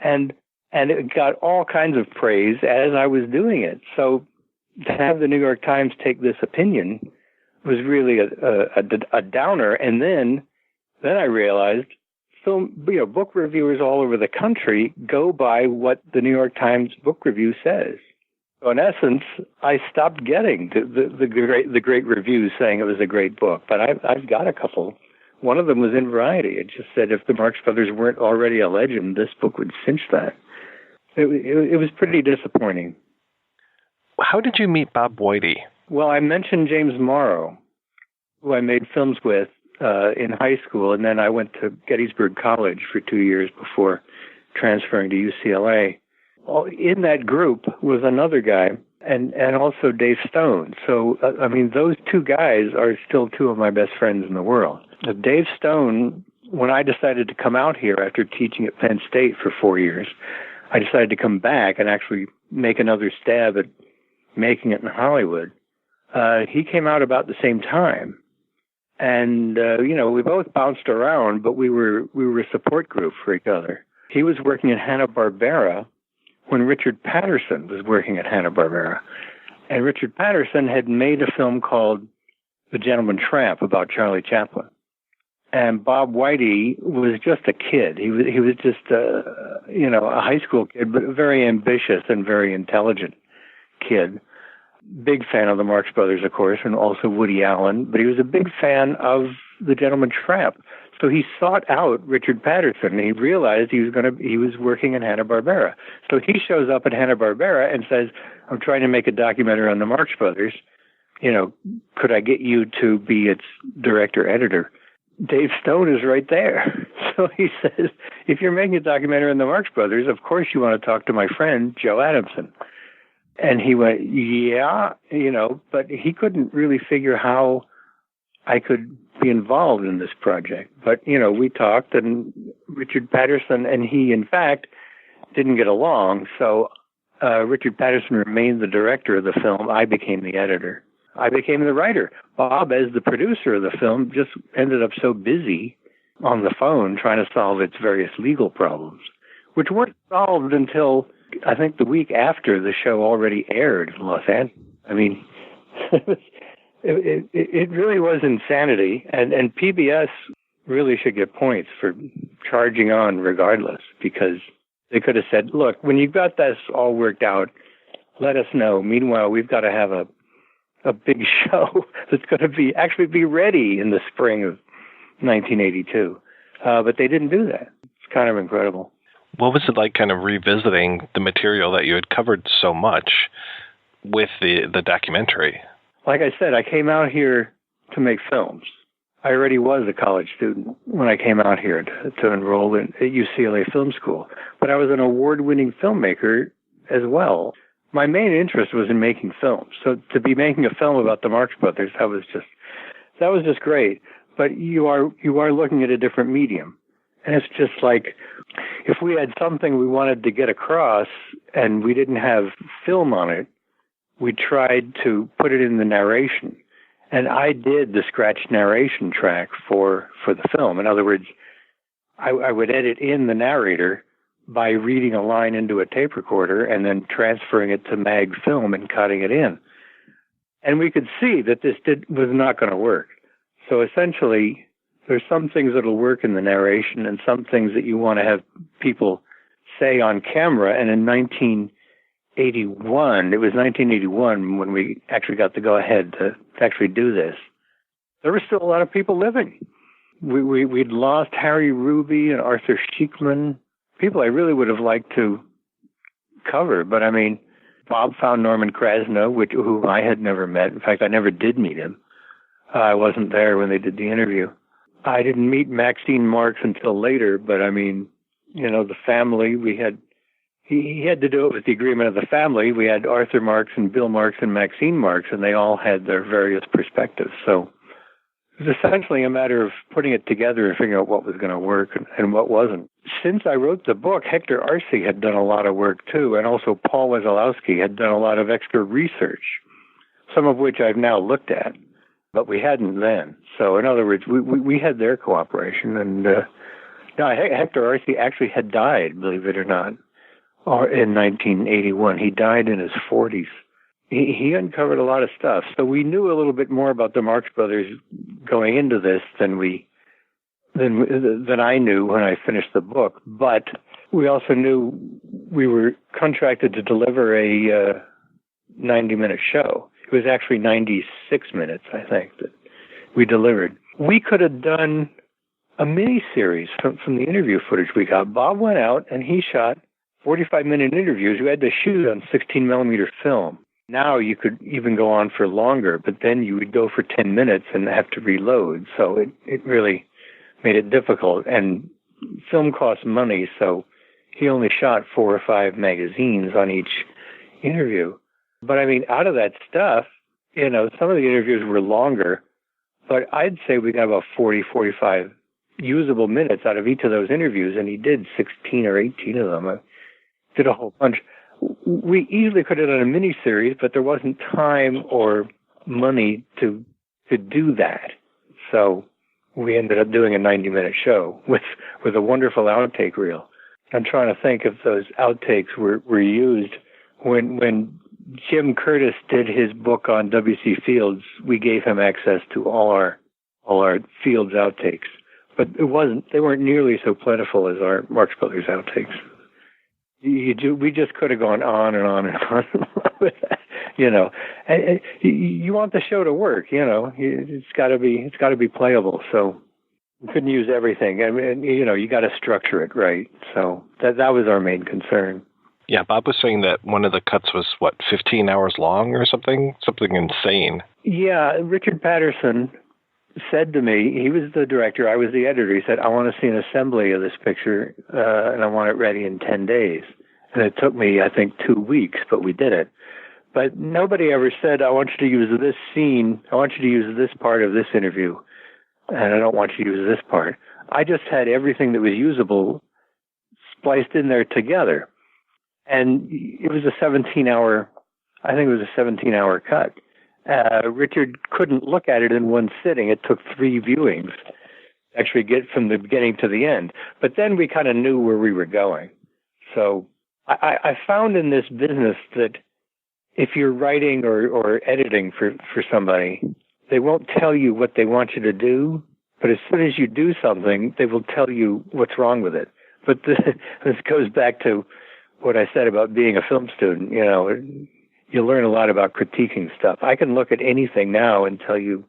And it got all kinds of praise as I was doing it. So to have the New York Times take this opinion was really a downer. And then I realized book reviewers all over the country go by what the New York Times book review says. So in essence, I stopped getting the great reviews saying it was a great book. But I've got a couple. One of them was in Variety. It just said if the Marx Brothers weren't already a legend, this book would cinch that. It was pretty disappointing. How did you meet Bob Weide? Well, I mentioned James Morrow, who I made films with in high school, and then I went to Gettysburg College for 2 years before transferring to UCLA. In that group was another guy, and also Dave Stone. So, those two guys are still 2 of my best friends in the world. Dave Stone, when I decided to come out here after teaching at Penn State for 4 years, I decided to come back and actually make another stab at making it in Hollywood. He came out about the same time. And, we both bounced around, but we were a support group for each other. He was working at Hanna-Barbera when Richard Patterson was working at Hanna-Barbera. And Richard Patterson had made a film called The Gentleman Tramp about Charlie Chaplin. And Bob Whitey was just a kid. He was just a high school kid, but a very ambitious and very intelligent kid. Big fan of the Marx Brothers, of course, and also Woody Allen. But he was a big fan of The Gentleman Tramp. So he sought out Richard Patterson, and he realized he was working in Hanna-Barbera. So he shows up at Hanna-Barbera and says, "I'm trying to make a documentary on the Marx Brothers. Could I get you to be its director-editor?" Dave Stone is right there. So he says, "If you're making a documentary on the Marx Brothers, of course you want to talk to my friend, Joe Adamson." And he went, "Yeah, but he couldn't really figure how I could be involved in this project. But, we talked, and Richard Patterson and he, in fact, didn't get along. So Richard Patterson remained the director of the film. I became the editor. I became the writer. Bob, as the producer of the film, just ended up so busy on the phone trying to solve its various legal problems, which weren't solved until, I think, the week after the show already aired in Los Angeles. I mean, it really was insanity. And PBS really should get points for charging on regardless, because they could have said, "Look, when you've got this all worked out, let us know. Meanwhile, we've got to have a big show that's going to actually be ready in the spring of 1982. But they didn't do that. It's kind of incredible. What was it like kind of revisiting the material that you had covered so much with the documentary? Like I said, I came out here to make films. I already was a college student when I came out here to enroll at UCLA Film School. But I was an award-winning filmmaker as well. My main interest was in making films. So to be making a film about the Marx Brothers, that was just great. But you are looking at a different medium. And it's just like, if we had something we wanted to get across and we didn't have film on it, we tried to put it in the narration. And I did the scratch narration track for the film. In other words, I would edit in the narrator by reading a line into a tape recorder and then transferring it to mag film and cutting it in. And we could see that this was not going to work. So essentially, there's some things that'll work in the narration and some things that you want to have people say on camera. And in 1981 when we actually got to go ahead to actually do this, there were still a lot of people living. We'd lost Harry Ruby and Arthur Schickman, people I really would have liked to cover. But I mean, Bob found Norman Krasno, whom I had never met. In fact, I never did meet him. I wasn't there when they did the interview. I didn't meet Maxine Marx until later, but I mean, the family, he had to do it with the agreement of the family. We had Arthur Marx and Bill Marx and Maxine Marx, and they all had their various perspectives. So it was essentially a matter of putting it together and figuring out what was going to work and what wasn't. Since I wrote the book, Hector Arce had done a lot of work too, and also Paul Wesolowski had done a lot of extra research, some of which I've now looked at, but we hadn't then. So in other words, we had their cooperation, and Hector Arce actually had died, believe it or not, in 1981. He died in his 40s. He uncovered a lot of stuff. So we knew a little bit more about the Marx Brothers going into this than I knew when I finished the book. But we also knew we were contracted to deliver a 90-minute show. It was actually 96 minutes, I think, that we delivered. We could have done a mini-series from the interview footage we got. Bob went out and he shot 45-minute interviews. We had to shoot on 16-millimeter film. Now you could even go on for longer, but then you would go for 10 minutes and have to reload. So it really made it difficult. And film costs money, so he only shot 4 or 5 magazines on each interview. But I mean, out of that stuff, some of the interviews were longer, but I'd say we got about 40, 45 usable minutes out of each of those interviews, and he did 16 or 18 of them. did a whole bunch. We easily could have done a miniseries, but there wasn't time or money to do that. So we ended up doing a 90-minute show with a wonderful outtake reel. I'm trying to think if those outtakes were used when Jim Curtis did his book on W.C. Fields. We gave him access to all our Fields outtakes, but they weren't nearly so plentiful as our Marx Brothers outtakes. We just could have gone on and on and on with that, you know. And you want the show to work, you know. It's got to be playable. So we couldn't use everything. I mean, you know, you got to structure it right. So that was our main concern. Yeah, Bob was saying that one of the cuts was 15 hours long or something insane. Yeah, Richard Patterson said to me, he was the director, I was the editor, he said, I want to see an assembly of this picture, and I want it ready in 10 days. And it took me, I think, 2 weeks, but we did it. But nobody ever said, I want you to use this scene, I want you to use this part of this interview, and I don't want you to use this part. I just had everything that was usable spliced in there together. And it was a 17-hour cut. Richard couldn't look at it in one sitting. It took 3 viewings to actually get from the beginning to the end. But then we kind of knew where we were going. So I found in this business that if you're writing or editing for somebody, they won't tell you what they want you to do, but as soon as you do something, they will tell you what's wrong with it. But this goes back to what I said about being a film student. You know, you learn a lot about critiquing stuff. I can look at anything now and tell you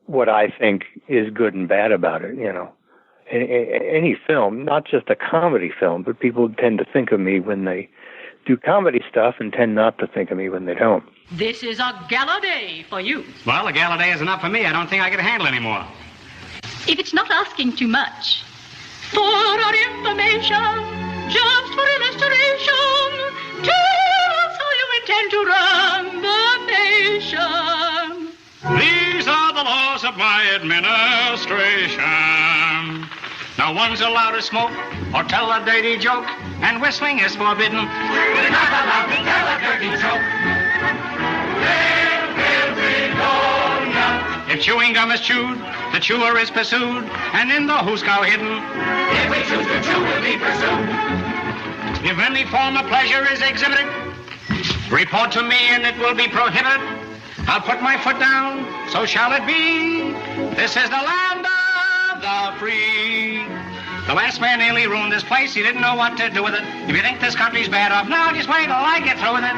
what I think is good and bad about it, you know. Any film, not just a comedy film, but people tend to think of me when they do comedy stuff and tend not to think of me when they don't. This is a gala day for you. Well, a gala day is enough for me. I don't think I can handle any more. If it's not asking too much. For our information, just for illustration, tell us how you intend to run the nation. These are the laws of my administration. No one's allowed to smoke or tell a dirty joke, and whistling is forbidden. We're not allowed to tell a dirty joke. If chewing gum is chewed, the chewer is pursued, and in the hoosegow hidden. If we choose to chew, we'll be pursued. If any form of pleasure is exhibited, report to me and it will be prohibited. I'll put my foot down, so shall it be. This is the land of the free. The last man nearly ruined this place. He didn't know what to do with it. If you think this country's bad off now, just wait till I get through with it.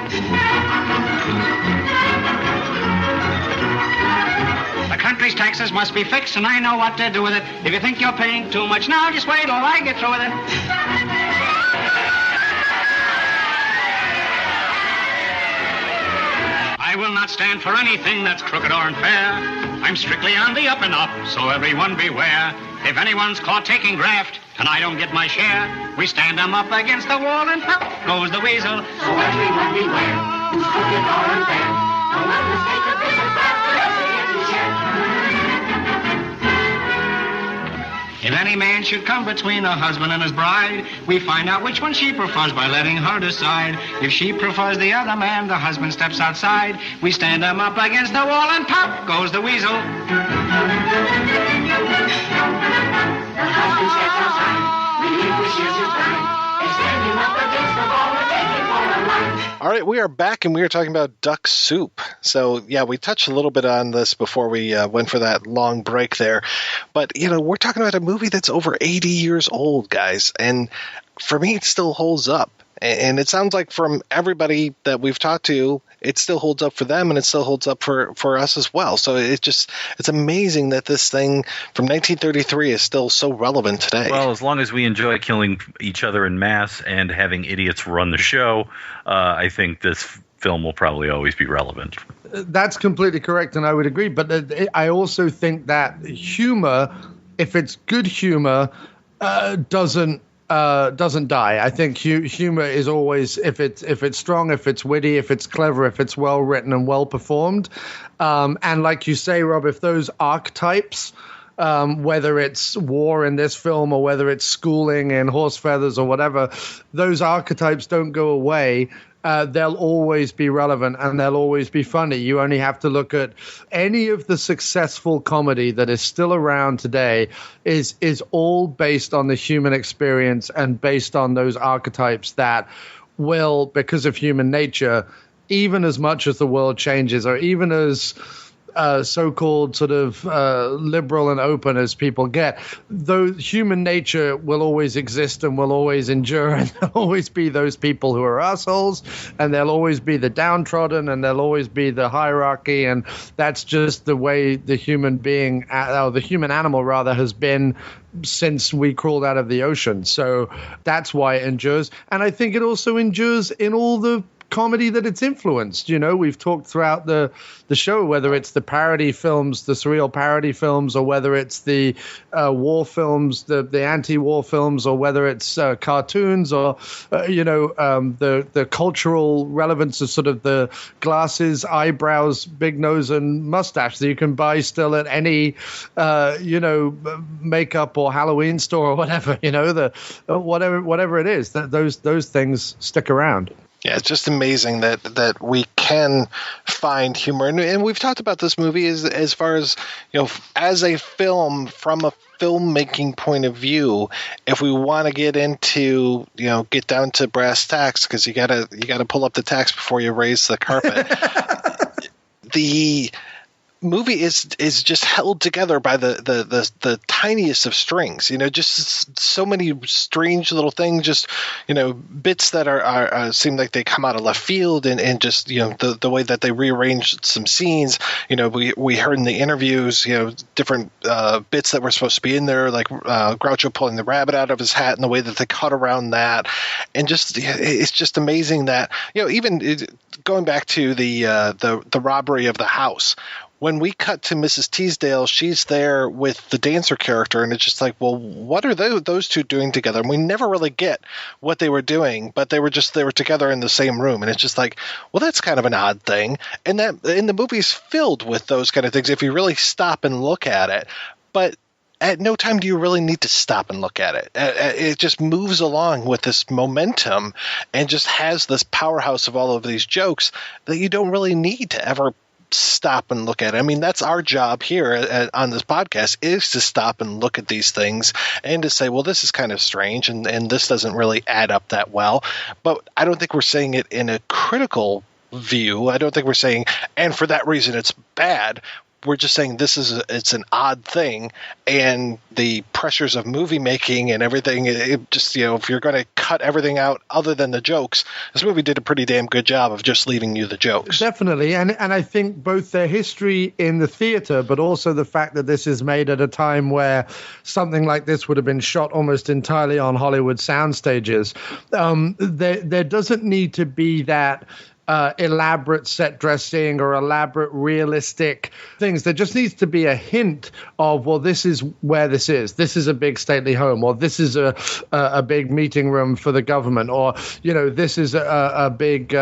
The country's taxes must be fixed, and I know what to do with it. If you think you're paying too much now, just wait till I get through with it. I will not stand for anything that's crooked or unfair. I'm strictly on the up and up, so everyone beware. If anyone's caught taking graft, and I don't get my share, we stand them up against the wall and pop goes the weasel. So everyone beware, who's crooked or unfair. Don't let us take a bit of graft, if any man should come between a husband and his bride, we find out which one she prefers by letting her decide. If she prefers the other man, the husband steps outside. We stand him up against the wall and pop goes the weasel. The husband steps outside, relinquishes his right. They stand him up against the wall and take him for a life. All right, we are back, and we are talking about duck soup. So, yeah, we touched a little bit on this before we went for that long break there. But, you know, we're talking about a movie that's over 80 years old, guys. And for me, it still holds up. And it sounds like from everybody that we've talked to, it still holds up for them, and it still holds up for us as well. So it's amazing that this thing from 1933 is still so relevant today. Well, as long as we enjoy killing each other in mass and having idiots run the show, I think this film will probably always be relevant. That's completely correct, and I would agree. But I also think that humor, if it's good humor, doesn't die. I think humor is always, if it's strong, if it's witty, if it's clever, if it's well written and well performed, and like you say, Rob, if those archetypes whether it's war in this film or whether it's schooling in horse feathers or whatever, those archetypes don't go away. They'll always be relevant and they'll always be funny. You only have to look at any of the successful comedy that is still around today is all based on the human experience and based on those archetypes that will, because of human nature, even as much as the world changes or even as so-called sort of liberal and open as people get, though human nature will always exist and will always endure, and there'll always be those people who are assholes, and there'll always be the downtrodden, and there'll always be the hierarchy, and that's just the way the human being, or the human animal rather, has been since we crawled out of the ocean. So that's why it endures, and I think it also endures in all the comedy that it's influenced. You know, we've talked throughout the show, whether it's the parody films, the surreal parody films, or whether it's the war films, the anti-war films, or whether it's cartoons, or the cultural relevance of sort of the glasses, eyebrows, big nose, and mustache that you can buy still at any makeup or Halloween store or whatever. You know, the whatever it is, those things stick around. Yeah, it's just amazing that we can find humor. And we've talked about this movie as far as, as a film, from a filmmaking point of view. If we want to get into, get down to brass tacks, because you gotta pull up the tacks before you raise the carpet. The movie is just held together by the tiniest of strings, just so many strange little things, just bits that are seem like they come out of left field, and just the way that they rearranged some scenes. We heard in the interviews different bits that were supposed to be in there, like Groucho pulling the rabbit out of his hat, and the way that they cut around that, and just it's just amazing that even going back to the robbery of the house. When we cut to Mrs. Teasdale, she's there with the dancer character, and it's just like, well, what are those two doing together? And we never really get what they were doing, but they were together in the same room, and it's just like, well, that's kind of an odd thing. And the movie's filled with those kind of things if you really stop and look at it. But at no time do you really need to stop and look at it. It just moves along with this momentum and just has this powerhouse of all of these jokes that you don't really need to ever stop and look at it. I mean, that's our job here on this podcast, is to stop and look at these things and to say, well, this is kind of strange and this doesn't really add up that well. But I don't think we're saying it in a critical view. I don't think we're saying, and for that reason it's bad. We're just saying it's an odd thing, and the pressures of movie making and everything, it just, if you're going to cut everything out other than the jokes, this movie did a pretty damn good job of just leaving you the jokes. Definitely. And I think both their history in the theater, but also the fact that this is made at a time where something like this would have been shot almost entirely on Hollywood sound stages. There doesn't need to be that elaborate set dressing or elaborate realistic things. There just needs to be a hint of, well, this is where this is. This is a big stately home, or this is a big meeting room for the government, or this is a big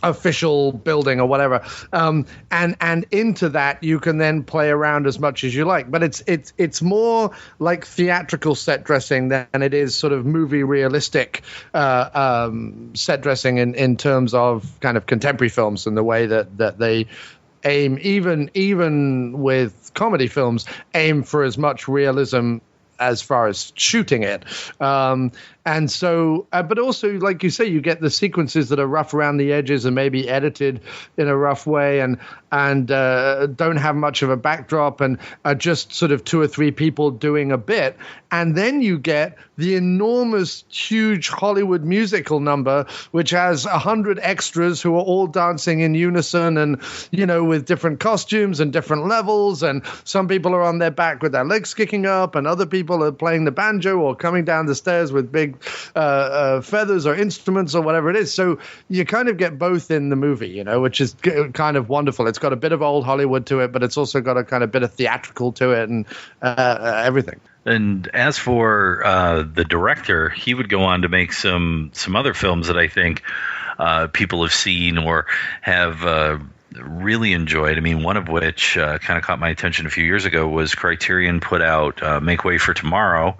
official building or whatever, and into that you can then play around as much as you like. But it's more like theatrical set dressing than it is sort of movie realistic set dressing in terms of kind of contemporary films, and the way that they aim, even with comedy films, aim for as much realism as far as shooting it. And so, but also, like you say, you get the sequences that are rough around the edges and maybe edited in a rough way, and don't have much of a backdrop, and are just sort of two or three people doing a bit. And then you get the enormous, huge Hollywood musical number, which has 100 extras who are all dancing in unison, and with different costumes and different levels. And some people are on their back with their legs kicking up, and other people are playing the banjo or coming down the stairs with big feathers or instruments or whatever it is. So you kind of get both in the movie, which is kind of wonderful. It's got a bit of old Hollywood to it, but it's also got a kind of bit of theatrical to it, and everything. And as for the director, he would go on to make some other films that I think people have seen or have really enjoyed, I mean, one of which kind of caught my attention a few years ago, was Criterion put out Make Way for Tomorrow,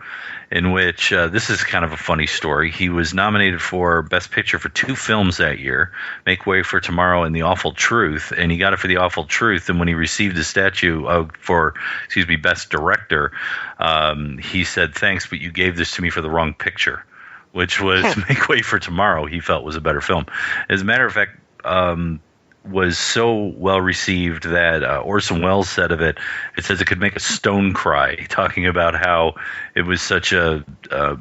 in which this is kind of a funny story. He was nominated for Best Picture for 2 films that year, Make Way for Tomorrow and The Awful Truth, and he got it for The Awful Truth. And when he received the statue for Best Director, he said, "Thanks, but you gave this to me for the wrong picture," which was Make Way for Tomorrow. He felt was a better film. As a matter of fact, was so well received that Orson Welles said of it, it says it could make a stone cry, talking about how it was such a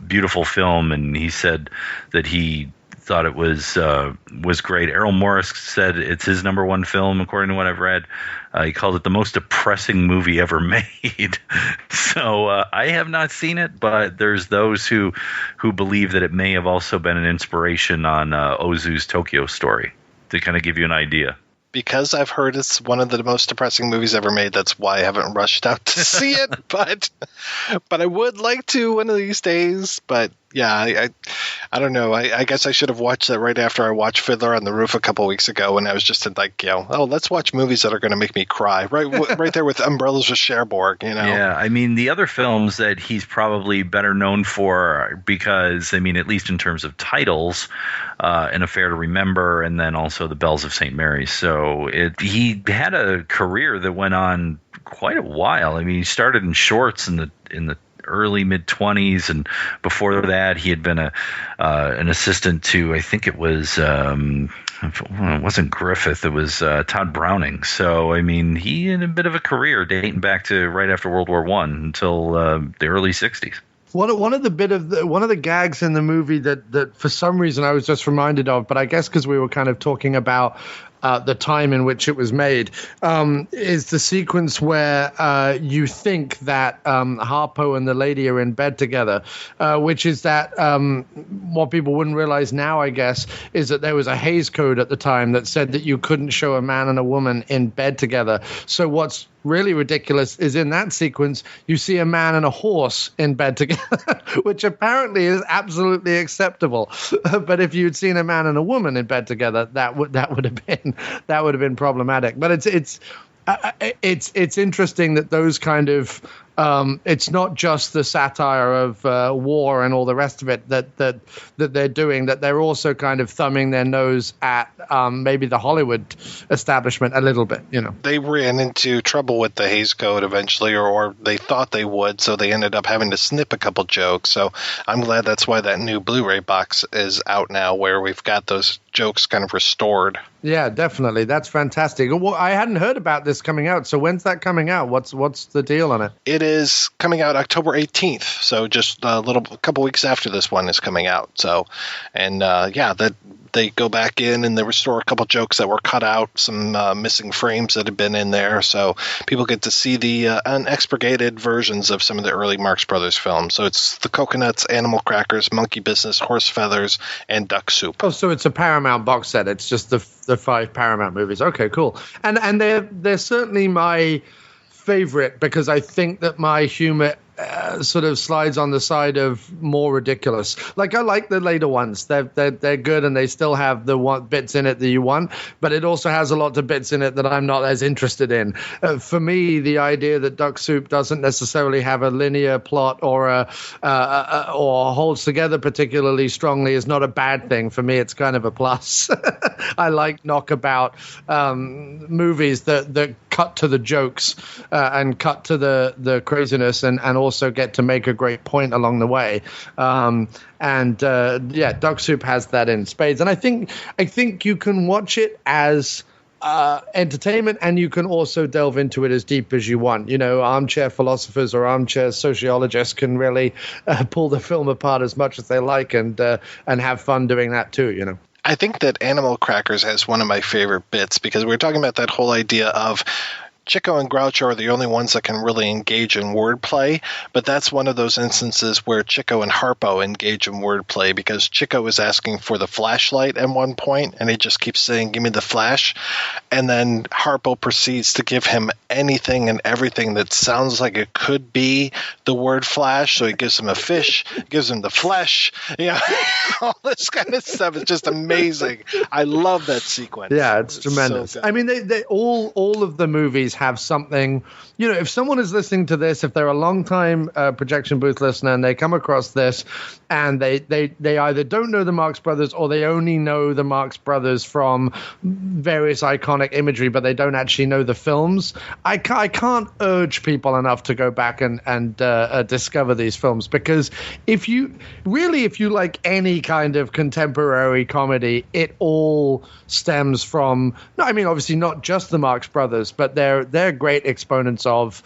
beautiful film, and he said that he thought it was great. Errol Morris said it's his number 1 film, according to what I've read. He called it the most depressing movie ever made. So I have not seen it, but there's those who believe that it may have also been an inspiration on Ozu's Tokyo Story, to kind of give you an idea. Because I've heard it's one of the most depressing movies ever made, that's why I haven't rushed out to see it. But I would like to one of these days. But yeah, I don't know. I guess I should have watched that right after I watched Fiddler on the Roof a couple weeks ago, and I was just like, let's watch movies that are going to make me cry. Right there with Umbrellas with Cherbourg, Yeah, I mean, the other films that he's probably better known for, because, I mean, at least in terms of titles, An Affair to Remember, and then also The Bells of St. Mary's. So he had a career that went on quite a while. I mean, he started in shorts in the early mid-20s, and before that he had been an assistant to, I think it was it wasn't Griffith, it was Todd Browning. So I mean, he had a bit of a career dating back to right after World War I until the early 60s. One of the gags in the movie that for some reason I was just reminded of, but I guess because we were kind of talking about the time in which it was made, is the sequence where you think that Harpo and the lady are in bed together, which is that what people wouldn't realize now, I guess, is that there was a Hays Code at the time that said that you couldn't show a man and a woman in bed together. So what's really ridiculous is in that sequence you see a man and a horse in bed together, which apparently is absolutely acceptable. But if you'd seen a man and a woman in bed together, that would have been problematic. But it's interesting that those kind of it's not just the satire of war and all the rest of it that they're doing, that they're also kind of thumbing their nose at maybe the Hollywood establishment a little bit, They ran into trouble with the Hays Code eventually, or they thought they would, so they ended up having to snip a couple jokes. So I'm glad that's why that new Blu-ray box is out now, where we've got those jokes kind of restored. Yeah, definitely. That's fantastic. Well, I hadn't heard about this coming out. So when's that coming out? What's the deal on it? It is coming out October 18th. So just a couple weeks after this one is coming out. So, and that they go back in and they restore a couple jokes that were cut out, some missing frames that had been in there. So people get to see the unexpurgated versions of some of the early Marx Brothers films. So it's The Coconuts, Animal Crackers, Monkey Business, Horse Feathers, and Duck Soup. Oh, so it's a Paramount box set. It's just the 5 Paramount movies. Okay, cool. And they're certainly my favorite, because I think that my humor sort of slides on the side of more ridiculous. Like, I like the later ones. They're good, and they still have the bits in it that you want, but it also has a lot of bits in it that I'm not as interested in. For me, the idea that Duck Soup doesn't necessarily have a linear plot or holds together particularly strongly is not a bad thing. For me, it's kind of a plus. I like knockabout movies that cut to the jokes and cut to the craziness and also get to make a great point along the way. Duck Soup has that in spades. And I think you can watch it as entertainment, and you can also delve into it as deep as you want. Armchair philosophers or armchair sociologists can really pull the film apart as much as they like and have fun doing that too, I think that Animal Crackers has one of my favorite bits, because we were talking about that whole idea of Chico and Groucho are the only ones that can really engage in wordplay, but that's one of those instances where Chico and Harpo engage in wordplay, because Chico is asking for the flashlight at one point, and he just keeps saying, "Give me the flash," and then Harpo proceeds to give him anything and everything that sounds like it could be the word flash. So he gives him a fish, gives him the flesh, all this kind of stuff. It's just amazing. I love that sequence. Yeah, it's tremendous. So I mean, they all of the movies have something. If someone is listening to this, if they're a long-time projection booth listener and they come across this and they either don't know the Marx Brothers or they only know the Marx Brothers from various iconic imagery, but they don't actually know the films, I can't urge people enough to go back and discover these films, because if you like any kind of contemporary comedy, it all stems from, obviously not just the Marx Brothers, but they're great exponents of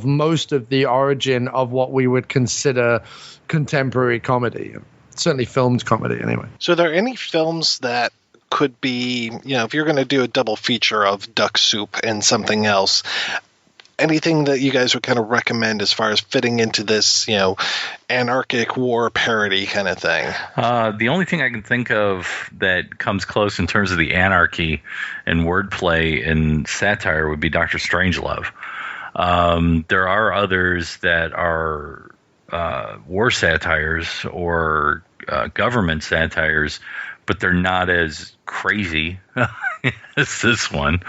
most of the origin of what we would consider contemporary comedy, certainly filmed comedy anyway. So are there any films that could be, if you're going to do a double feature of Duck Soup and something else, anything that you guys would kind of recommend as far as fitting into this, anarchic war parody kind of thing? The only thing I can think of that comes close in terms of the anarchy and wordplay and satire would be Dr. Strangelove. There are others that are war satires or government satires, but they're not as crazy as this one.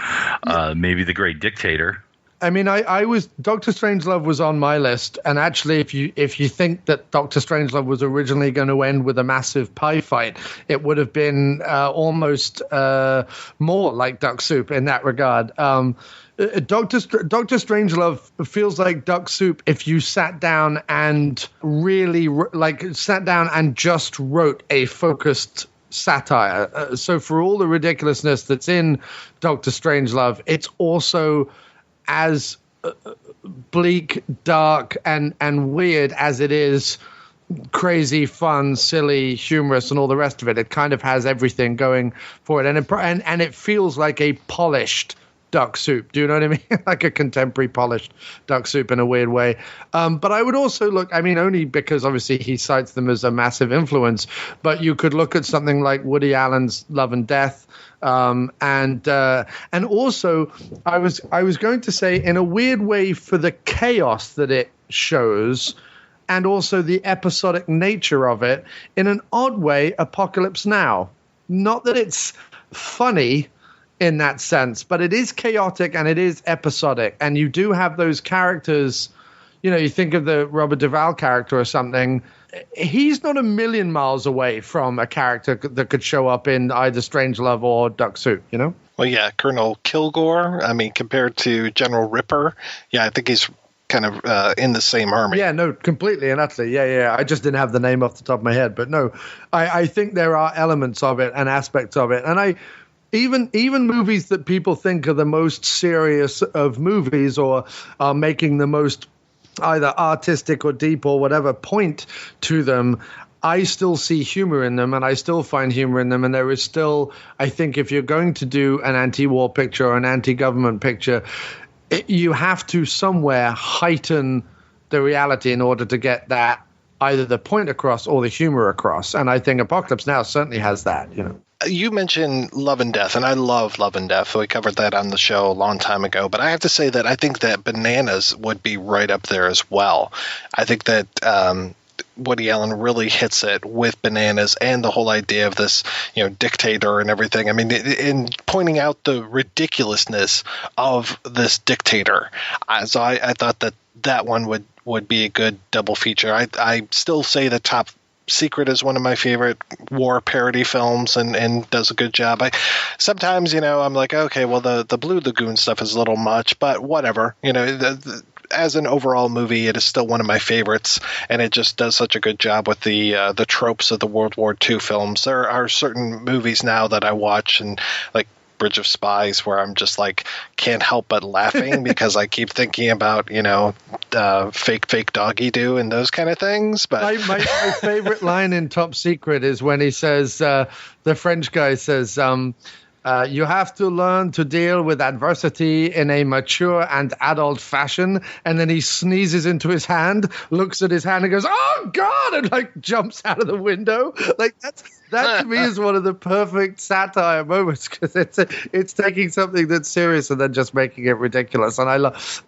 Maybe The Great Dictator. I was Dr. Strangelove was on my list, and actually, if you think that Dr. Strangelove was originally going to end with a massive pie fight, it would have been almost more like Duck Soup in that regard. Dr. Strangelove feels like Duck Soup if you sat down and really just wrote a focused satire. So for all the ridiculousness that's in Dr. Strangelove, it's also as bleak, dark, and weird as it is crazy, fun, silly, humorous, and all the rest of it. It kind of has everything going for it, and it feels like a polished Duck Soup. Do you know what I mean? Like a contemporary polished Duck Soup in a weird way. But I would also look, only because obviously he cites them as a massive influence, but you could look at something like Woody Allen's Love and Death. And also I was going to say, in a weird way, for the chaos that it shows and also the episodic nature of it, in an odd way, Apocalypse Now. Not that it's funny in that sense, but it is chaotic and it is episodic, and you do have those characters. You think of the Robert Duvall character or something. He's not a million miles away from a character that could show up in either Strangelove or Duck Soup, Well, yeah, Colonel Kilgore, compared to General Ripper, I think he's kind of in the same army. Yeah, no, completely and utterly. Yeah. I just didn't have the name off the top of my head. But no, I think there are elements of it and aspects of it. And even movies that people think are the most serious of movies or are making the most either artistic or deep or whatever point to them, I still see humor in them, and I still find humor in them. And there is still, I think, if you're going to do an anti-war picture or an anti-government picture, you have to somewhere heighten the reality in order to get that, either the point across or the humor across. And I think Apocalypse Now certainly has that, You mentioned Love and Death, and I love Love and Death. We covered that on the show a long time ago. But I have to say that I think that Bananas would be right up there as well. I think that Woody Allen really hits it with Bananas and the whole idea of this, dictator and everything. In pointing out the ridiculousness of this dictator. So I thought that one would be a good double feature. I still say the Top Secret is one of my favorite war parody films and does a good job. Sometimes, I'm like, okay, well, the Blue Lagoon stuff is a little much, but whatever. As an overall movie, it is still one of my favorites, and it just does such a good job with the tropes of the World War II films. There are certain movies now that I watch, and like Bridge of Spies, where I'm just like can't help but laughing because I keep thinking about fake doggy do and those kind of things. But my favorite line in Top Secret is when he says the French guy says You have to learn to deal with adversity in a mature and adult fashion. And then he sneezes into his hand, looks at his hand and goes, "Oh, God!" and like jumps out of the window. Like that to me is one of the perfect satire moments, because it's taking something that's serious and then just making it ridiculous. And I love,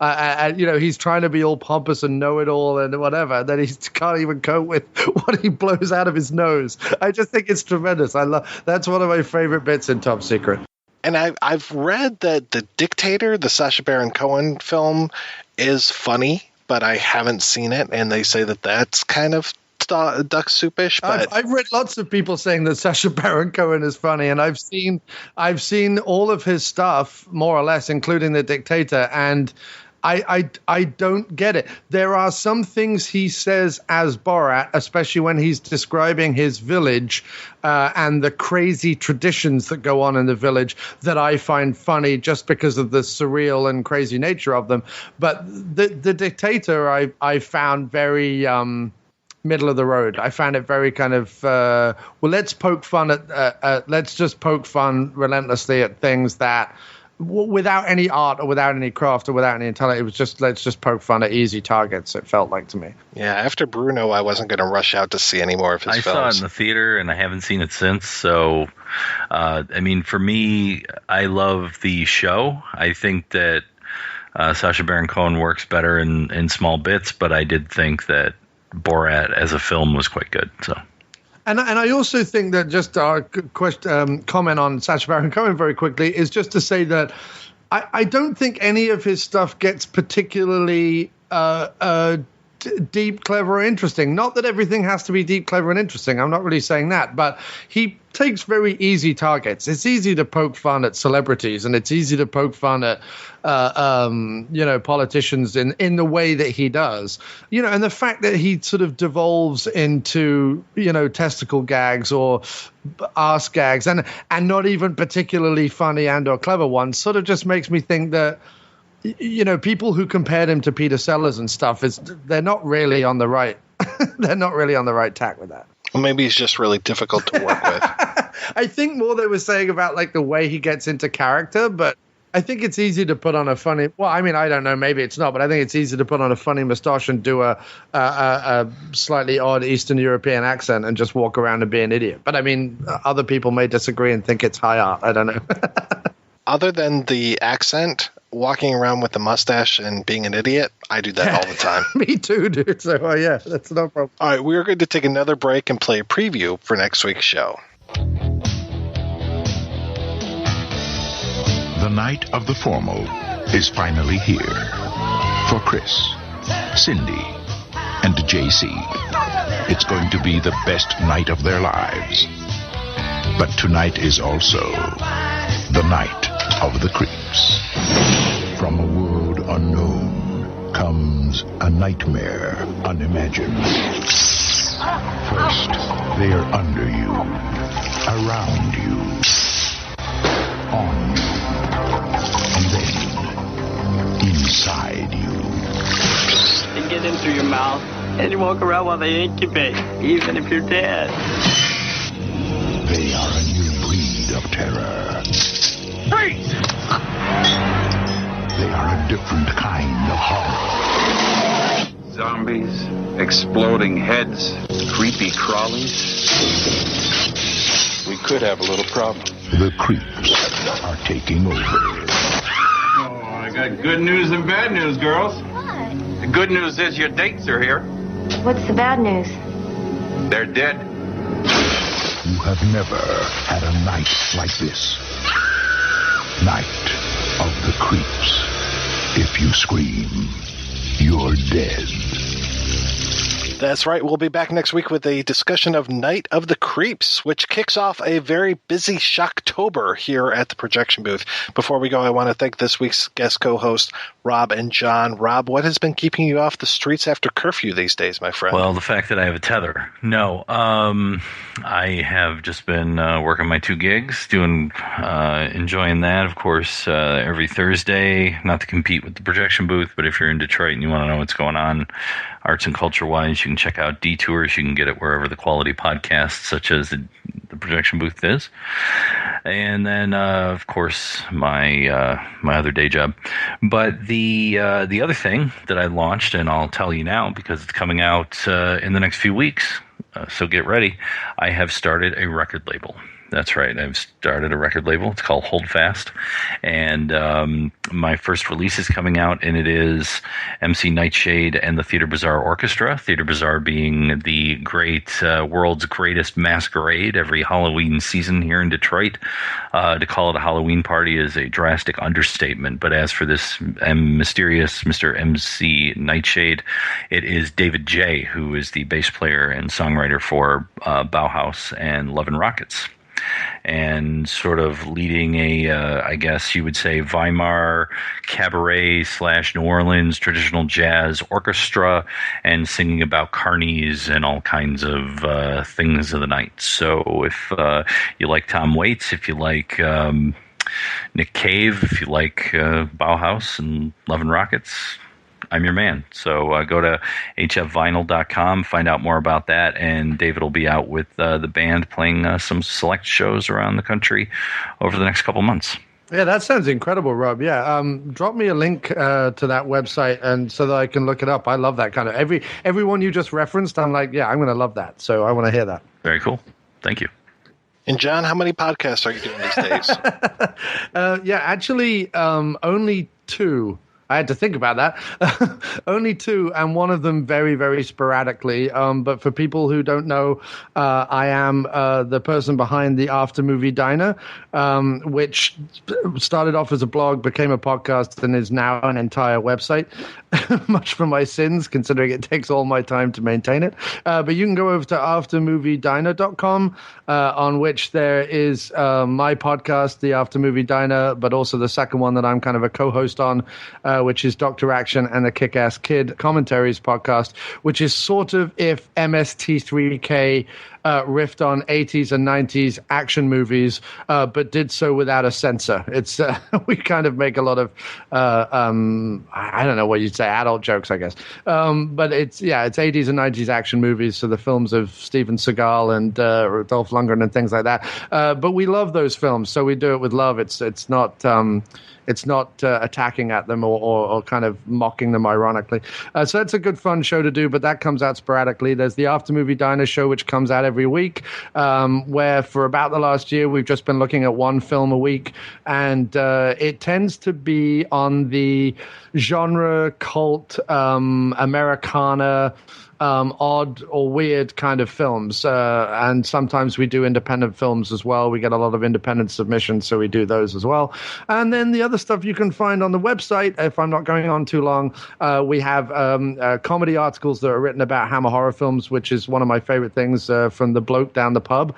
he's trying to be all pompous and know-it-all and whatever, and then he can't even cope with what he blows out of his nose. I just think it's tremendous. That's one of my favorite bits in Top Secret. And I've read that The Dictator, the Sacha Baron Cohen film, is funny, but I haven't seen it, and they say that that's kind of duck soupish. But I've read lots of people saying that Sacha Baron Cohen is funny, and I've seen all of his stuff more or less, including The Dictator, and I don't get it. There are some things he says as Borat, especially when he's describing his village and the crazy traditions that go on in the village, that I find funny just because of the surreal and crazy nature of them. But the Dictator I found very middle of the road. I found it very kind of let's poke fun at let's just poke fun relentlessly at things that, without any art or without any craft or without any intelligence, it was just, let's just poke fun at easy targets, it felt like to me. Yeah, after Bruno, I wasn't going to rush out to see any more of his films. I saw it in the theater, and I haven't seen it since. So, for me, I love the show. I think that Sacha Baron Cohen works better in small bits, but I did think that Borat as a film was quite good. So. And I also think that just our comment on Sacha Baron Cohen very quickly is just to say that I don't think any of his stuff gets particularly deep, clever, or interesting. Not that everything has to be deep, clever, and interesting. I'm not really saying that. But he takes very easy targets. It's easy to poke fun at celebrities, and it's easy to poke fun at politicians in the way that he does. And the fact that he sort of devolves into testicle gags or arse gags and not even particularly funny and or clever ones sort of just makes me think that people who compared him to Peter Sellers and stuff they're not really on the right they're not really on the right tack with that. Well, maybe he's just really difficult to work with. I think more they were saying about like the way he gets into character, but I think it's easy to put on a funny. Well, I mean, I don't know, maybe it's not, but I think it's easy to put on a funny mustache and do a slightly odd Eastern European accent and just walk around and be an idiot. But I mean, other people may disagree and think it's high art. I don't know. Other than the accent, walking around with the mustache and being an idiot, I do that all the time. Me too, dude. So, yeah, that's no problem. All right, we're going to take another break and play a preview for next week's show. The night of the formal is finally here for Chris, Cindy, and JC. It's going to be the best night of their lives. But tonight is also the night of the creeps. From a world unknown comes a nightmare unimagined. First, they are under you, around you, on you, and then inside you. They get in through your mouth, and you walk around while they incubate, even if you're dead. They are a new breed of terror. Freeze! They are a different kind of horror. Zombies, exploding heads, creepy crawlies. We could have a little problem. The creeps are taking over. Oh, I got good news and bad news, girls. What? The good news is your dates are here. What's the bad news? They're dead. You have never had a night like this. Night of the creeps. If you scream, you're dead. That's right. We'll be back next week with a discussion of Night of the Creeps, which kicks off a very busy Shocktober here at the Projection Booth. Before we go, I want to thank this week's guest co-hosts, Rob and John. Rob, what has been keeping you off the streets after curfew these days, my friend? Well, the fact that I have a tether. No, I have just been working my 2 gigs, enjoying that, of course, every Thursday, not to compete with the Projection Booth, but if you're in Detroit and you want to know what's going on, arts and culture-wise, you can check out Detours. You can get it wherever the quality podcasts, such as the Projection Booth, is. and then of course my my other day job. But the other thing that I launched, and I'll tell you now because it's coming out in the next few weeks, so get ready. I have started a record label. That's right. I've started a record label. It's called Hold Fast. And my first release is coming out, and it is MC Nightshade and the Theater Bazaar Orchestra. Theater Bazaar being the great world's greatest masquerade every Halloween season here in Detroit. To call it a Halloween party is a drastic understatement. But as for this mysterious Mr. MC Nightshade, it is David J., who is the bass player and songwriter for Bauhaus and Love and Rockets, and sort of leading I guess you would say, Weimar cabaret / New Orleans traditional jazz orchestra, and singing about carnies and all kinds of things of the night. So if you like Tom Waits, if you like Nick Cave, if you like Bauhaus and Love and Rockets, I'm your man. So go to hfvinyl.com, find out more about that, and David will be out with the band playing some select shows around the country over the next couple months. Yeah, that sounds incredible, Rob. Yeah, drop me a link to that website, and so that I can look it up. I love that kind of everyone you just referenced. I'm like, yeah, I'm going to love that. So I want to hear that. Very cool. Thank you. And John, how many podcasts are you doing these days? Yeah, actually, only 2. I had to think about that. Only 2, and one of them very, very sporadically. But for people who don't know, I am the person behind the After Movie Diner, which started off as a blog, became a podcast, and is now an entire website. Much for my sins, considering it takes all my time to maintain it. But you can go over to aftermoviediner.com, on which there is my podcast, The After Movie Diner, but also the second one that I'm kind of a co-host on, which is Dr. Action and the Kick-Ass Kid Commentaries podcast, which is sort of if MST3K riffed on 80s and 90s action movies, but did so without a censor. It's we kind of make a lot of I don't know what you'd say, adult jokes, I guess. But it's 80s and 90s action movies, so the films of Steven Seagal and Dolph Lundgren and things like that. But we love those films, so we do it with love. It's not attacking at them or kind of mocking them ironically. So that's a good fun show to do, but that comes out sporadically. There's the After Movie Diner show, which comes out every week, where for about the last year, we've just been looking at one film a week. And it tends to be on the genre, cult, Americana, odd or weird kind of films. And sometimes we do independent films as well. We get a lot of independent submissions, so we do those as well. And then the other stuff you can find on the website, if I'm not going on too long, we have comedy articles that are written about Hammer horror films, which is one of my favorite things, from the bloke down the pub,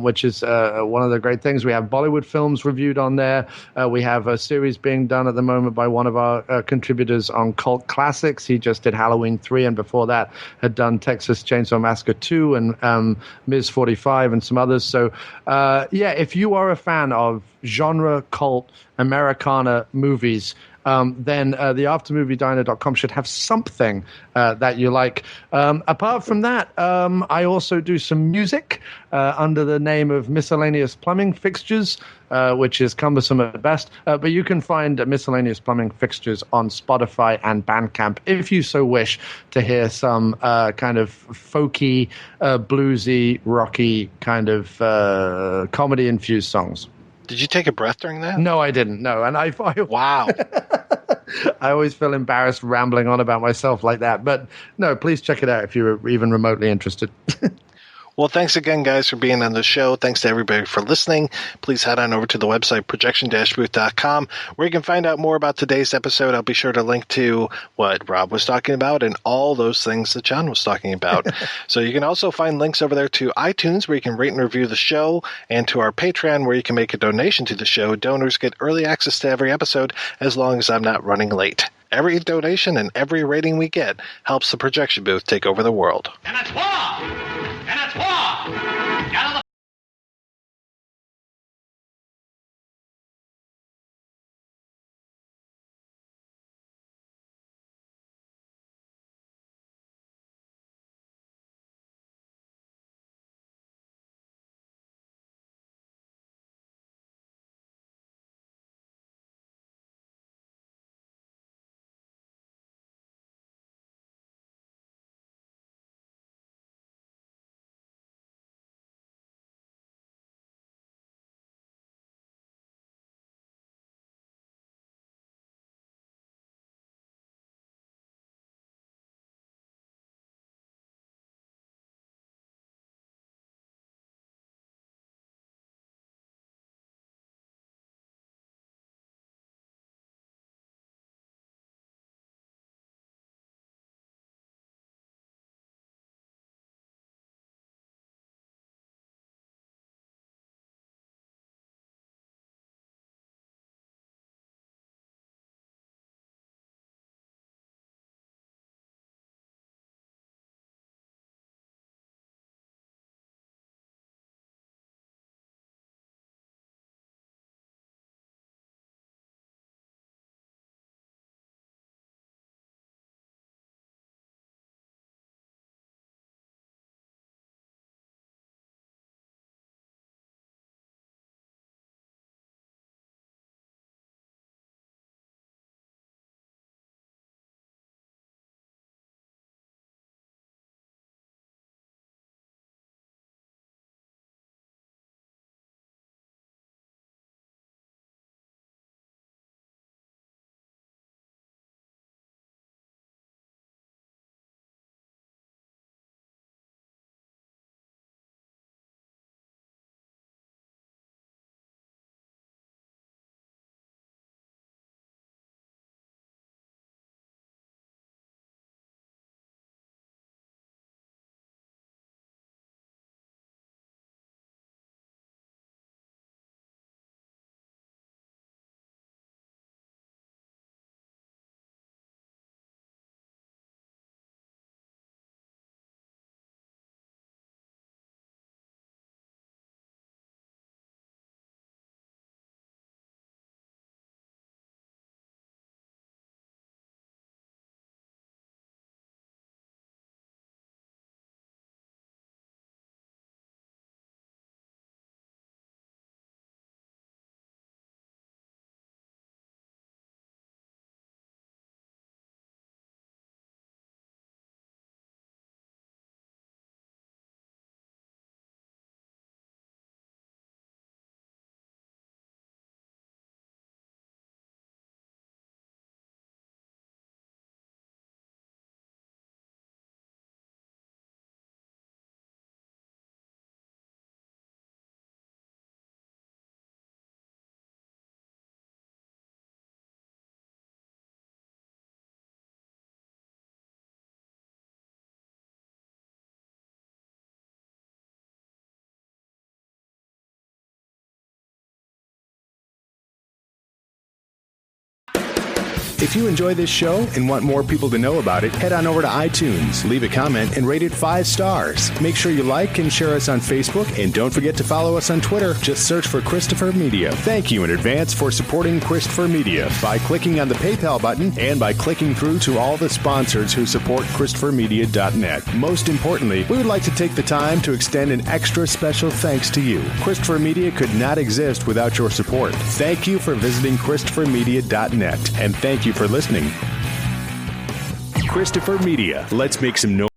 which is one of the great things. We have Bollywood films reviewed on there. We have a series being done at the moment by one of our contributors on cult classics. He just did Halloween 3, and before that had done Texas Chainsaw Massacre 2 and Ms. 45 and some others. So, if you are a fan of genre, cult, Americana movies, then the aftermoviediner.com should have something that you like. Apart from that, I also do some music under the name of Miscellaneous Plumbing Fixtures, which is cumbersome at best. But you can find Miscellaneous Plumbing Fixtures on Spotify and Bandcamp if you so wish to hear some kind of folky, bluesy, rocky kind of comedy-infused songs. Did you take a breath during that? No, I didn't. No, and I wow. I always feel embarrassed rambling on about myself like that. But no, please check it out if you're even remotely interested. Well, thanks again, guys, for being on the show. Thanks to everybody for listening. Please head on over to the website, projection-booth.com, where you can find out more about today's episode. I'll be sure to link to what Rob was talking about and all those things that John was talking about. So you can also find links over there to iTunes, where you can rate and review the show, and to our Patreon, where you can make a donation to the show. Donors get early access to every episode as long as I'm not running late. Every donation and every rating we get helps the Projection Booth take over the world. And it's war! And it's war! Gather the If you enjoy this show and want more people to know about it, head on over to iTunes, leave a comment, and rate it 5 stars. Make sure you like and share us on Facebook, and don't forget to follow us on Twitter. Just search for Christopher Media. Thank you in advance for supporting Christopher Media by clicking on the PayPal button and by clicking through to all the sponsors who support ChristopherMedia.net. Most importantly, we would like to take the time to extend an extra special thanks to you. Christopher Media could not exist without your support. Thank you for visiting ChristopherMedia.net, and thank you for listening. Christopher Media. Let's make some noise.